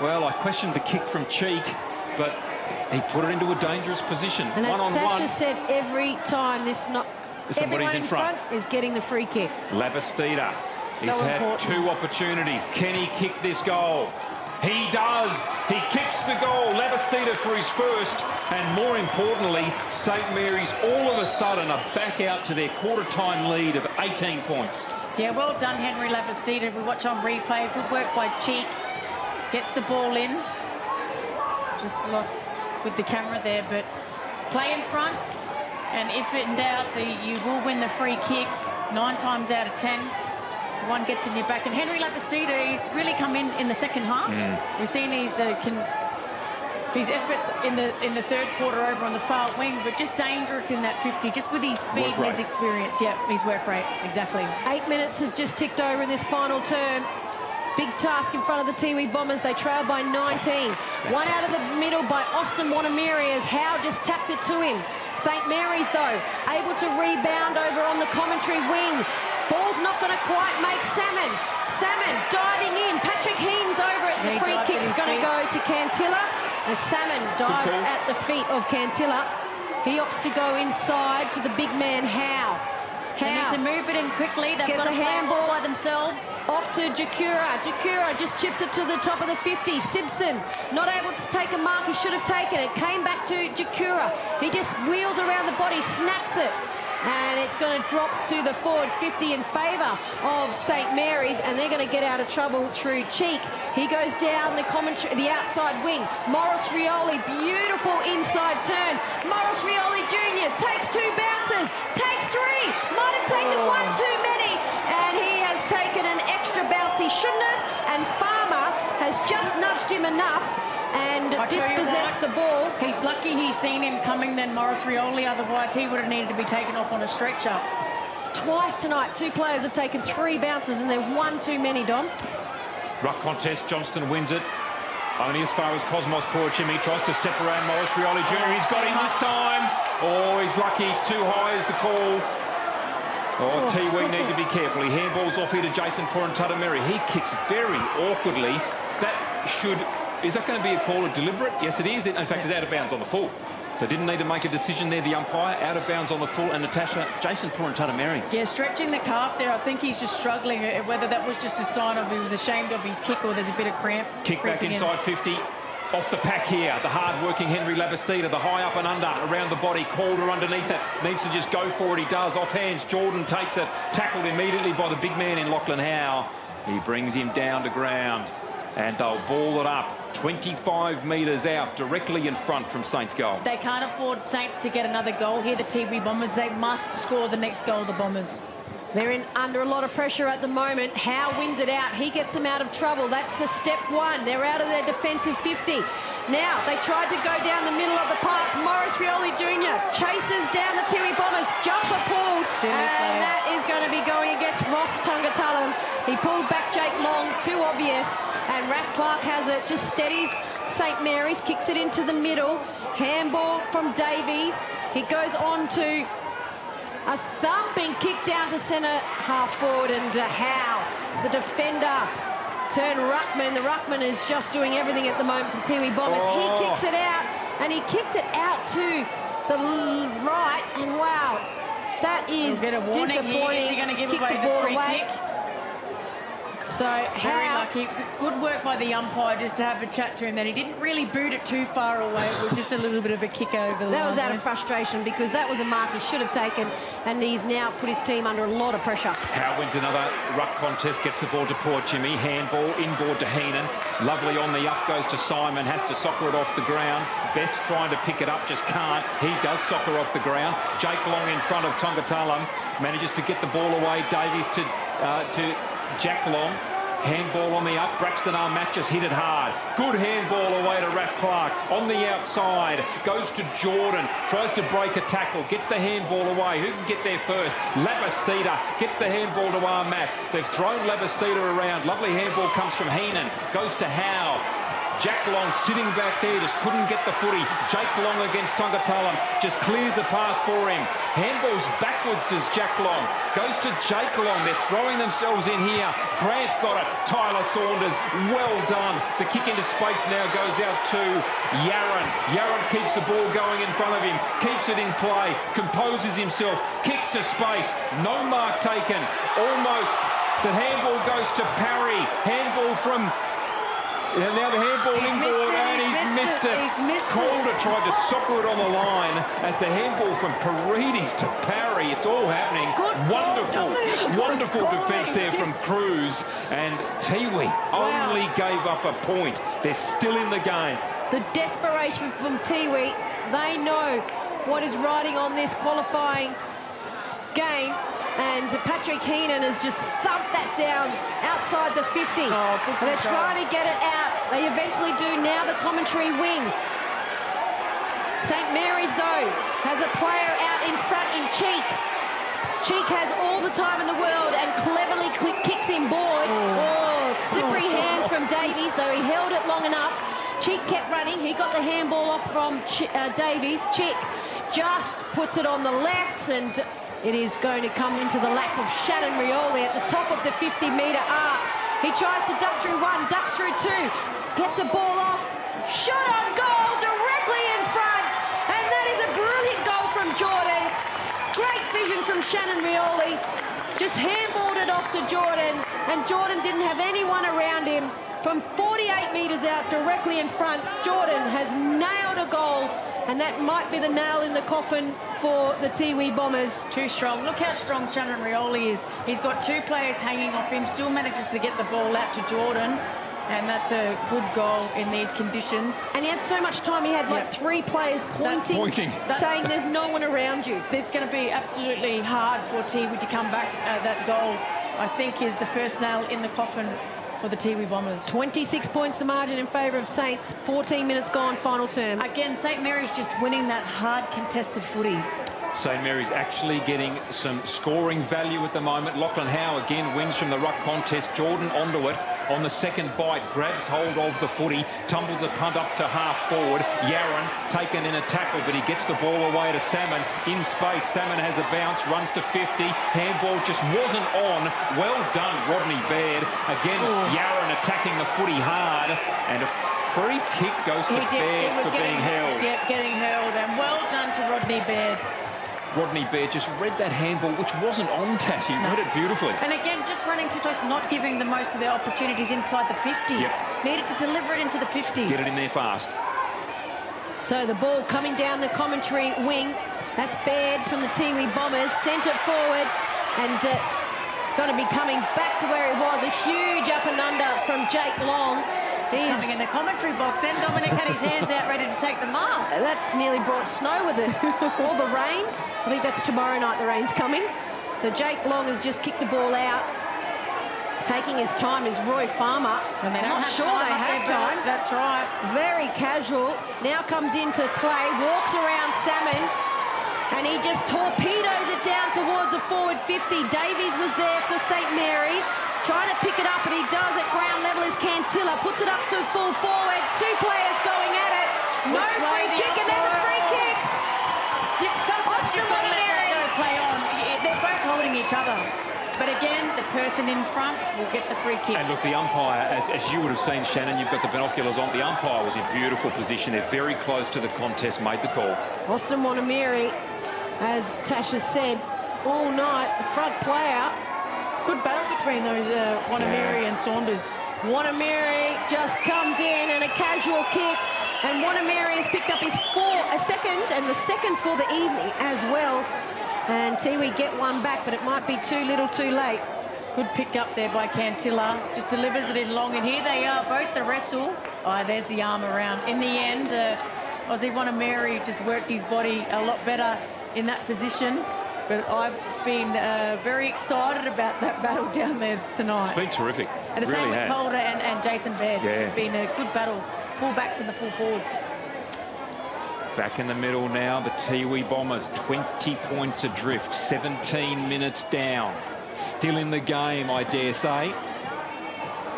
Well, I questioned the kick from Cheek, but he put it into a dangerous position. And as One-on-one. Tasha said, every time everyone in front is getting the free kick. Labastida. So He's had important. 2 opportunities. Can he kick this goal? He does. He kicks the goal. Labastida for his first. And more importantly, St. Mary's all of a sudden are back out to their quarter-time lead of 18 points. Yeah, well done, Henry Labastida. We watch on replay. Good work by Cheek. Gets the ball in. Just lost with the camera there, but play in front, and if in doubt, you will win the free kick 9 times out of 10. One gets in your back, and Henry Labastida, he's really come in the second half. We've seen his efforts in the third quarter over on the far wing, but just dangerous in that 50, just with his speed and his experience. Yeah, his work rate, exactly. 8 minutes have just ticked over in this final term. Big task in front of the Tiwi Bombers. They trail by 19. One out of the middle by Austin Wanamiri as Howe just tapped it to him. St. Mary's, though, able to rebound over on the commentary wing. Ball's not going to quite make Salmon. Salmon diving in. Patrick Heens over it. The free kick's going to go to Cantilla. As Salmon dives at the feet of Cantilla. He opts to go inside to the big man, Howe. They need to move it in quickly. They've got a handball by themselves. Off to Jakura. Jakura just chips it to the top of the 50. Simpson not able to take a mark. He should have taken it. Came back to Jakura. He just wheels around the body, snaps it. And it's going to drop to the forward 50 in favour of St Mary's, and they're going to get out of trouble through Cheek. He goes down the outside wing. Morris Rioli, beautiful inside turn. Morris Rioli Jr. takes 2 bounces, takes 3, might have taken 1 too many, and he has taken an extra bounce he shouldn't have, and Farmer has just nudged him enough and dispossessed the ball. He's lucky he's seen him coming than Morris Rioli, otherwise he would have needed to be taken off on a stretcher. Twice tonight, 2 players have taken 3 bounces and they're 1 too many, Dom. Ruck contest, Johnston wins it. Only as far as Cosmos Porchimi tries to step around Morris Rioli Jr. He's got him this time. Oh, he's lucky. He's too high is the call. Oh, Tiwi need to be careful. He handballs off here to Jason Purantatameri. He kicks very awkwardly. That should... Is that going to be a call of deliberate? Yes, it is. In fact, it's out of bounds on the full. So didn't need to make a decision there, the umpire. Out of bounds on the full. And Natasha, Jason Purantatameri. Yeah, stretching the calf there. I think he's just struggling. Whether that was just a sign of he was ashamed of his kick or there's a bit of cramp. Kick back inside 50. Off the pack here. The hard-working Henry Labastida. The high up and under around the body. Calder underneath it. Needs to just go for it. He does. Off hands. Jordan takes it. Tackled immediately by the big man in Lachlan Howe. He brings him down to ground. And they'll ball it up 25 metres out, directly in front from Saints' goal. They can't afford Saints to get another goal here, the Tiwi Bombers. They must score the next goal, the Bombers. They're under a lot of pressure at the moment. Howe wins it out. He gets them out of trouble. That's the step 1. They're out of their defensive 50. Now, they tried to go down the middle of the park. Morris Rioli Jr. chases down the Tiwi Bombers. Jumper pulls. And that is going to be going against Ross Tungatalam. He pulled back Jake Long. Too obvious. And Raph Clark has it. Just steadies St Mary's. Kicks it into the middle. Handball from Davies. He goes on to a thumping kick down to centre half forward, and Howe, the defender, turn Ruckman. The Ruckman is just doing everything at the moment for Tiwi Bombers. He kicks it out, and he kicked it out to the right, and wow, that is disappointing. Is he going to give Kick away the ball free away. kick? So very lucky. Good work by the umpire just to have a chat to him. That he didn't really boot it too far away. It was just a little bit of a kick over the line. That was out of frustration because that was a mark he should have taken, and he's now put his team under a lot of pressure. Howe wins another ruck contest, gets the ball to poor Jimmy. Handball inboard to Heenan. Lovely on the up, goes to Simon, has to soccer it off the ground. Best trying to pick it up, just can't. He does soccer off the ground. Jake Long in front of Tungatalam, manages to get the ball away. Davies to Jack Long. Handball on the up. Braxton Armat just hit it hard. Good handball away to Raph Clark. On the outside. Goes to Jordan. Tries to break a tackle. Gets the handball away. Who can get there first? Labastida gets the handball to Armat. They've thrown Labastida around. Lovely handball comes from Heenan. Goes to Howe. Jack Long sitting back there, just couldn't get the footy. Jake Long against Tungatalam, just clears a path for him. Handballs backwards does Jack Long. Goes to Jake Long, they're throwing themselves in here. Grant got it, Tyler Saunders, well done. The kick into space now goes out to Yaron. Yaron keeps the ball going in front of him, keeps it in play, composes himself, kicks to space, no mark taken, almost. The handball goes to Parry, handball from... And now the handball inboard, and he's missed it. Calder tried to soccer it on the line as the handball from Paredes to Parry. It's all happening. Wonderful defence there from Cruz. And Tiwi only gave up a point. They're still in the game. The desperation from Tiwi. They know what is riding on this qualifying game. And Patrick Heenan has just thumped that down outside the 50. They're trying to get it out. They eventually do. Now the commentary wing. St Mary's, though, has a player out in front in Cheek. Cheek has all the time in the world and cleverly kicks him board. Slippery hands from Davies, though he held it long enough. Cheek kept running. He got the handball off from Davies. Cheek just puts it on the left, and it is going to come into the lap of Shannon Rioli at the top of the 50-metre arc. He tries to duck through 1, ducks through 2, gets a ball off, shot on goal directly in front, and that is a brilliant goal from Jordan. Great moving from Shannon Rioli. Just handballed it off to Jordan, and Jordan didn't have anyone around him. From 48 metres out, directly in front, Jordan has nailed a goal, and that might be the nail in the coffin for the Tiwi Bombers. Too strong. Look how strong Shannon Rioli is. He's got 2 players hanging off him, still manages to get the ball out to Jordan. And that's a good goal in these conditions. And he had so much time, he had like 3 players pointing. Saying there's no one around you. This is going to be absolutely hard for Tiwi to come back. That goal, I think, is the first nail in the coffin for the Tiwi Bombers. 26 points the margin in favour of Saints. 14 minutes gone, final term. Again, St Mary's just winning that hard contested footy. St Mary's actually getting some scoring value at the moment. Lachlan Howe again wins from the ruck contest. Jordan onto it on the second bite, grabs hold of the footy, tumbles a punt up to half forward. Yaron taken in a tackle, but he gets the ball away to Salmon in space. Salmon has a bounce, runs to 50. Handball just wasn't on. Well done, Rodney Baird. Again, Yaron attacking the footy hard, and a free kick goes to Baird for being held. Yep, getting held, and well done to Rodney Baird. Rodney Baird just read that handball, which wasn't on Tash. He read it beautifully. And again, just running too close, not giving the most of their opportunities inside the 50. Yep. Needed to deliver it into the 50. Get it in there fast. So the ball coming down the commentary wing. That's Baird from the Tiwi Bombers. Sent it forward and going to be coming back to where he was. A huge up and under from Jake Long. He's coming in the commentary box, and Dominic had his hands out ready to take the mark. That nearly brought snow with it. All the rain. I think that's tomorrow night the rain's coming. So Jake Long has just kicked the ball out. Taking his time is Roy Farmer. And they don't Not have sure time they up have there, time. That's right. Very casual. Now comes into play, walks around Salmon, and he just torpedoes it down towards the forward 50. Davies was there for St Mary's. Trying to pick it up, and he does at ground level as Cantilla puts it up to full forward. 2 players going at it. No free kick, and there's a free kick. Sometimes you've got to let that go play on. They're both holding each other. But again, the person in front will get the free kick. And look, the umpire, as you would have seen, Shannon, you've got the binoculars on. The umpire was in beautiful position. They're very close to the contest, made the call. Austin Wanamiri, as Tash has said, all night, the front player. Good battle between those Wanamiri and Saunders. Wanamiri just comes in and a casual kick, and Wanamiri has picked up his second, and the second for the evening as well. And Tiwi get one back, but it might be too little too late. Good pick up there by Cantilla. Just delivers it in long, and here they are, both the wrestle. Oh, there's the arm around. In the end, Aussie Wanamiri just worked his body a lot better in that position. But I've been very excited about that battle down there tonight. It's been terrific. And the same with Calder and Jason Baird. Yeah. It's been a good battle. Full backs and the full forwards. Back in the middle now, the Tiwi Bombers, 20 points adrift, 17 minutes down. Still in the game, I dare say.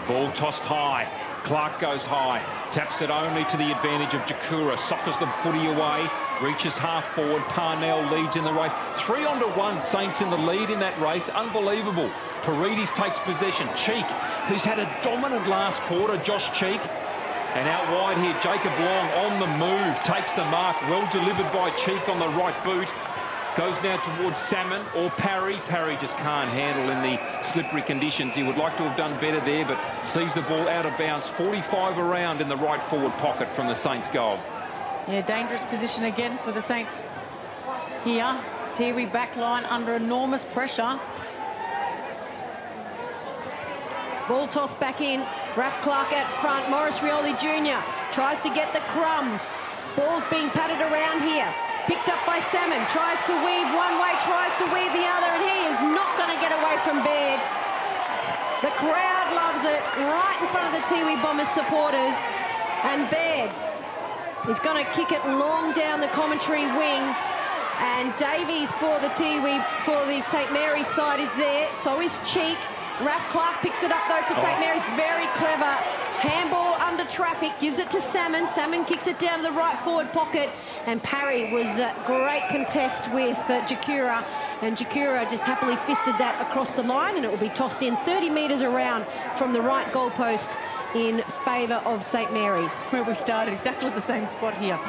Ball tossed high. Clark goes high. Taps it only to the advantage of Jakura. Soccers the footy away. Reaches half forward. Parnell leads in the race. 3-1. Saints in the lead in that race. Unbelievable. Paredes takes possession. Cheek, who's had a dominant last quarter. Josh Cheek. And out wide here, Jacob Long on the move. Takes the mark. Well delivered by Cheek on the right boot. Goes now towards Salmon or Parry. Parry just can't handle in the slippery conditions. He would like to have done better there, but sees the ball out of bounds. 45 around in the right forward pocket from the Saints goal. Yeah, dangerous position again for the Saints here. Tiwi back line under enormous pressure. Ball tossed back in. Raph Clark at front. Morris Rioli Jr. tries to get the crumbs. Ball's being patted around here. Picked up by Salmon. Tries to weave one way, tries to weave the other, and he is not going to get away from Baird. The crowd loves it right in front of the Tiwi Bombers supporters. And Baird is going to kick it long down the commentary wing. And Davies for the St Mary's side is there. So is Cheek. Raph Clark picks it up though for St Mary's. Very clever. Handball under traffic, gives it to Salmon. Salmon kicks it down to the right forward pocket. And Parry was a great contest with Jakura. And Jakura just happily fisted that across the line, and it will be tossed in 30 metres around from the right goalpost in favour of St Mary's. Where we started, exactly the same spot here.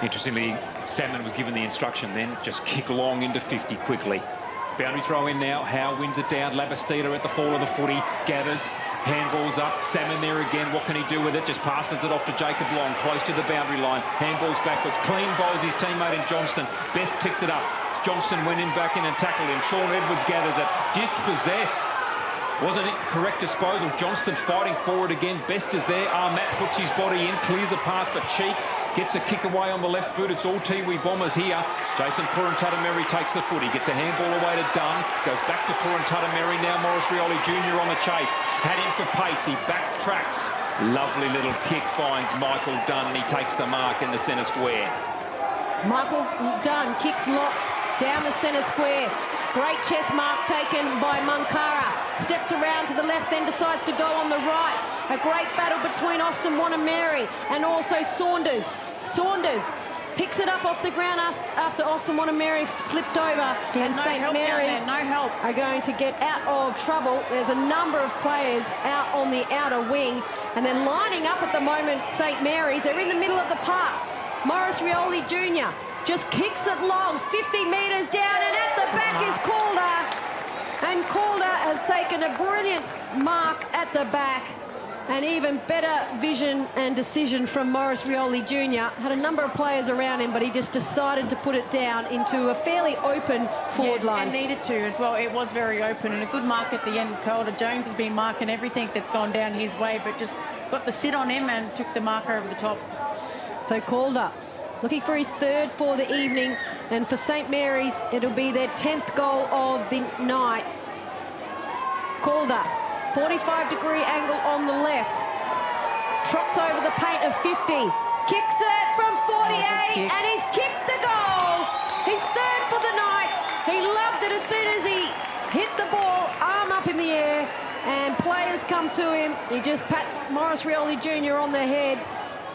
Interestingly, Salmon was given the instruction then, just kick long into 50 quickly. Boundary throw in now. Howe wins it down. Labastida at the fall of the footy. Gathers. Handballs up. Salmon there again. What can he do with it? Just passes it off to Jacob Long. Close to the boundary line. Handballs backwards. Clean bowls his teammate in Johnston. Best picked it up. Johnston went in back in and tackled him. Sean Edwards gathers it. Dispossessed. Wasn't it correct disposal? Johnston fighting forward again. Best is there. Matt puts his body in. Clears a path for Cheek. Gets a kick away on the left boot. It's all Tiwi Bombers here. Jason Puruntatameri takes the footy. Gets a handball away to Dunn. Goes back to Puruntatameri. Now Morris Rioli Jr. on the chase. Had him for pace. He backtracks. Lovely little kick finds Michael Dunn. He takes the mark in the centre square. Michael Dunn kicks lock down the centre square. Great chest mark taken by Munkara. Steps around to the left, then decides to go on the right. A great battle between Austin Wanameri and also Saunders. Saunders picks it up off the ground after Austin Wanameri slipped over, and St Mary's are going to get out of trouble. There's a number of players out on the outer wing, and then lining up at the moment, St Mary's. They're in the middle of the park. Morris Rioli Jr. just kicks it long, 50 metres down, and at the back is Calder. And Calder has taken a brilliant mark at the back. And even better vision and decision from Morris Rioli Jr. Had a number of players around him, but he just decided to put it down into a fairly open forward line. And needed to as well. It was very open and a good mark at the end. Calder Jones has been marking everything that's gone down his way, but just got the sit on him and took the marker over the top. So Calder looking for his third for the evening, and for St Mary's, it'll be their 10th goal of the night. Calder, 45-degree angle on the left. Trots over the paint of 50. Kicks it from 48, and he's kicked the goal. He's third for the night. He loved it as soon as he hit the ball, arm up in the air, and players come to him. He just pats Morris Rioli Jr. on the head.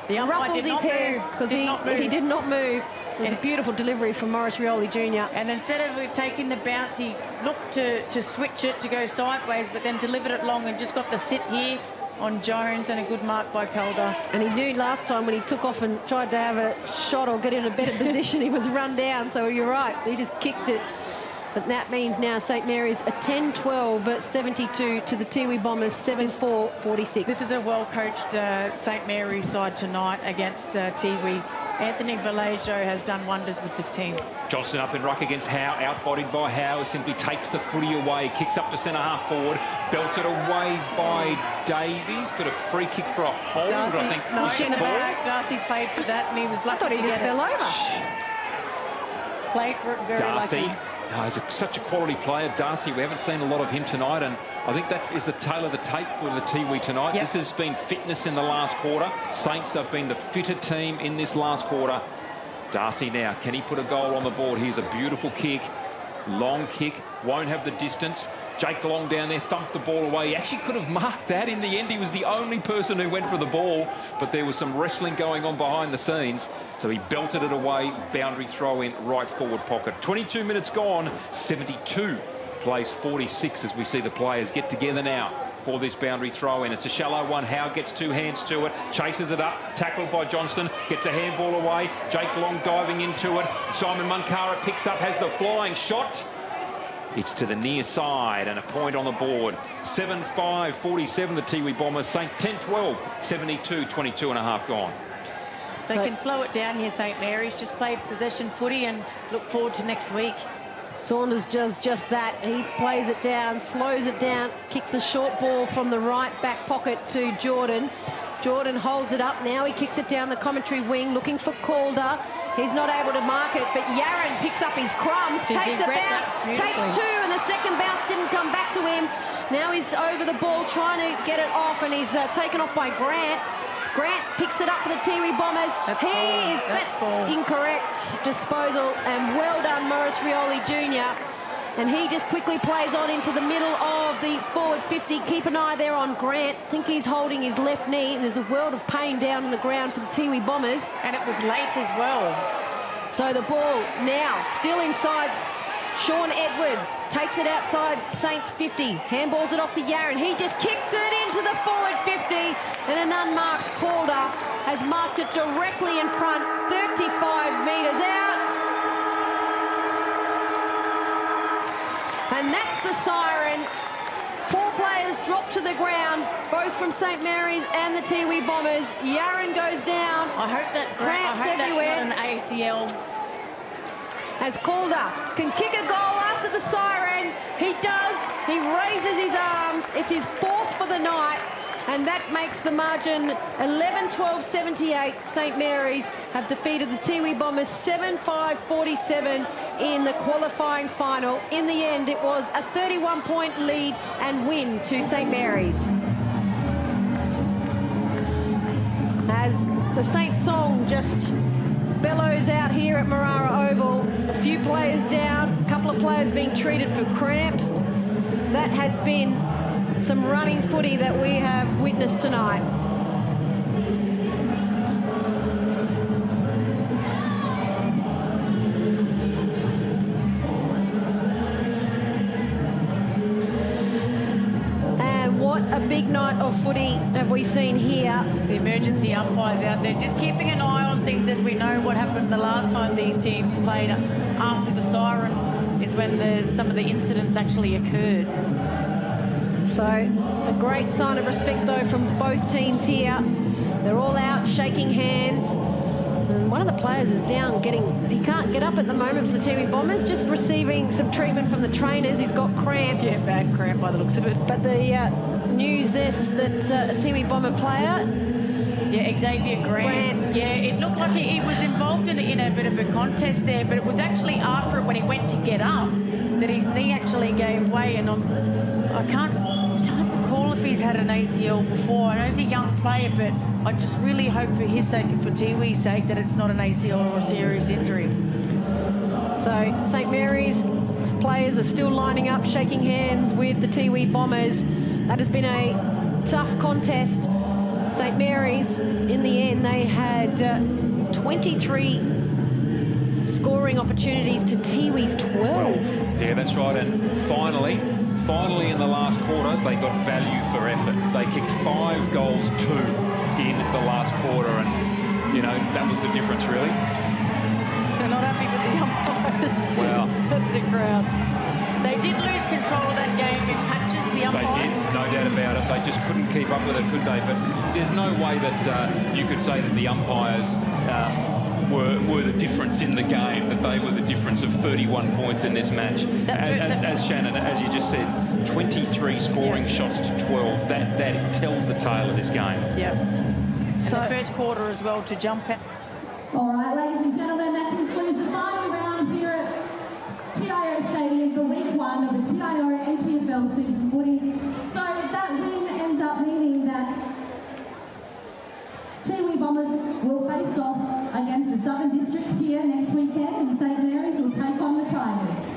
The umpire ruffles his hair because he did not move. It was a beautiful delivery from Morris Rioli Jr. And instead of taking the bounce, he looked to switch it to go sideways, but then delivered it long and just got the sit here on Jones, and a good mark by Calder. And he knew last time when he took off and tried to have a shot or get in a better position, he was run down. So you're right, he just kicked it. But that means now St Mary's a 10-12 72 to the Tiwi Bombers 7-4-46. This is a well-coached St Mary's side tonight against Tiwi. Anthony Vallejo has done wonders with this team. Johnston up in ruck against Howe, outbodied by Howe, simply takes the footy away, kicks up to centre-half forward, belted away by Davies, but a free kick for a hold, Darcy, I think. knocked in the back. Darcy played for that, and he was lucky. I thought he just fell over. Played for it very Darcy. lucky. He's such a quality player, Darcy. We haven't seen a lot of him tonight, and I think that is the tail of the tape for the Tiwi tonight. This has been fitness in the last quarter. Saints have been the fitter team in this last quarter. Darcy now, can he put a goal on the board? Here's a beautiful kick, long kick, won't have the distance. Jake Long down there thumped the ball away. He actually could have marked that. In the end, he was the only person who went for the ball, but there was some wrestling going on behind the scenes. So he belted it away, boundary throw in, right forward pocket. 22 minutes gone, 72 plays 46 as we see the players get together now for this boundary throw in. It's a shallow one. Howe gets two hands to it, chases it up, tackled by Johnston, gets a handball away. Jake Long diving into it. Simon Munkara picks up, has the flying shot. It's to the near side and a point on the board. 7-5-47 the Tiwi Bombers. Saints 10-12, 72, 22 and a half gone. They can slow it down here, St Mary's. Just play possession footy and look forward to next week. Saunders does just that. He plays it down, slows it down, kicks a short ball from the right back pocket to Jordan. Jordan holds it up now. He kicks it down the commentary wing, looking for Calder. He's not able to mark it, but Yaron picks up his crumbs, takes a bounce, takes two, and the second bounce didn't come back to him. Now he's over the ball, trying to get it off, and he's taken off by Grant. Grant picks it up for the Tiwi Bombers. That's incorrect disposal, and well done, Morris Rioli Jr. And he just quickly plays on into the middle of the forward 50. Keep an eye there on Grant. I think he's holding his left knee, and there's a world of pain down on the ground for the Tiwi Bombers. And it was late as well. So the ball now still inside. Sean Edwards takes it outside Saints 50. Handballs it off to Yaron. He just kicks it into the forward 50, and an unmarked Calder has marked it directly in front, 35 metres out. And that's the siren. 4 players drop to the ground, both from St Mary's and the Tiwi Bombers. Yaron goes down. I hope that cramps everywhere. That's not an ACL. As Calder can kick a goal after the siren. He does. He raises his arms. It's his 4th for the night. And that makes the margin 11-12-78. St Mary's have defeated the Tiwi Bombers 7-5-47 in the qualifying final. In the end, it was a 31-point lead and win to St Mary's. As the Saints song just bellows out here at Marara Oval, a few players down, a couple of players being treated for cramp. That has been some running footy that we have witnessed tonight. And what a big night of footy have we seen here. The emergency umpires out there just keeping an eye on things, as we know what happened the last time these teams played after the siren is when some of the incidents actually occurred. So a great sign of respect, though, from both teams here. They're all out shaking hands. And one of the players is down he can't get up at the moment for the Tiwi Bombers, just receiving some treatment from the trainers. He's got cramp. Yeah, bad cramp by the looks of it. But the news this, that a Tiwi Bomber player, yeah, Xavier Grant. Yeah, it looked like he was involved in a bit of a contest there, but it was actually after it, when he went to get up, that his knee actually gave way. And I can't recall if he's had an ACL before. I know he's a young player, but I just really hope for his sake and for Tiwi's sake that it's not an ACL or a serious injury. So St Mary's players are still lining up, shaking hands with the Tiwi Bombers. That has been a tough contest. St Mary's, in the end, they had 23 scoring opportunities to Tiwi's 12. Yeah, that's right. And finally in the last quarter, they got value for effort. They kicked 5 goals, 2 in the last quarter, and that was the difference, really. They're not happy with the umpires. Well, that's the crowd. They did lose control of that game in patches, the umpires. They did, no doubt about it. They just couldn't keep up with it, could they? But there's no way that you could say that the umpires were the difference in the game, that they were the difference of 31 points in this match. As Shannon, as you just said, 23 scoring shots to 12. That tells the tale of this game. Yeah. So the first quarter as well to jump out. All right, ladies and gentlemen, that concludes the final round here at TIO Stadium for week 1 of the TIO NTFL season footy. So that win ends up meaning that Tiwi Bombers will face off against the Southern District here next weekend, and St Mary's will take on the Tigers.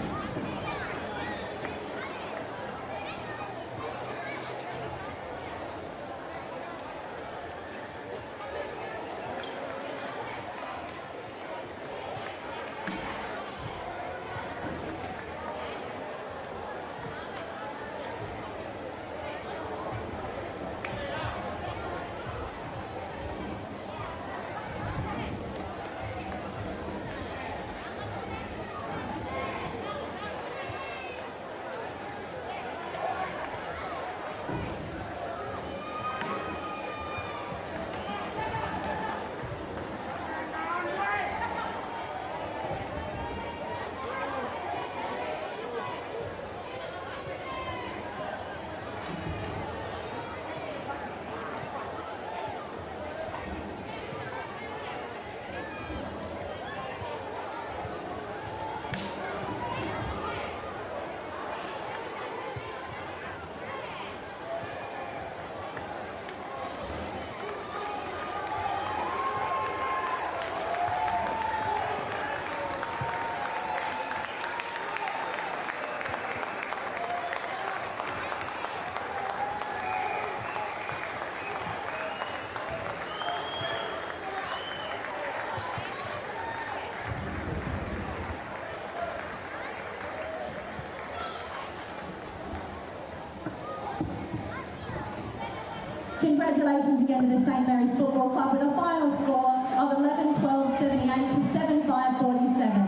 Congratulations again to the St Mary's Football Club with a final score of 11-12-78 to 7-5-47.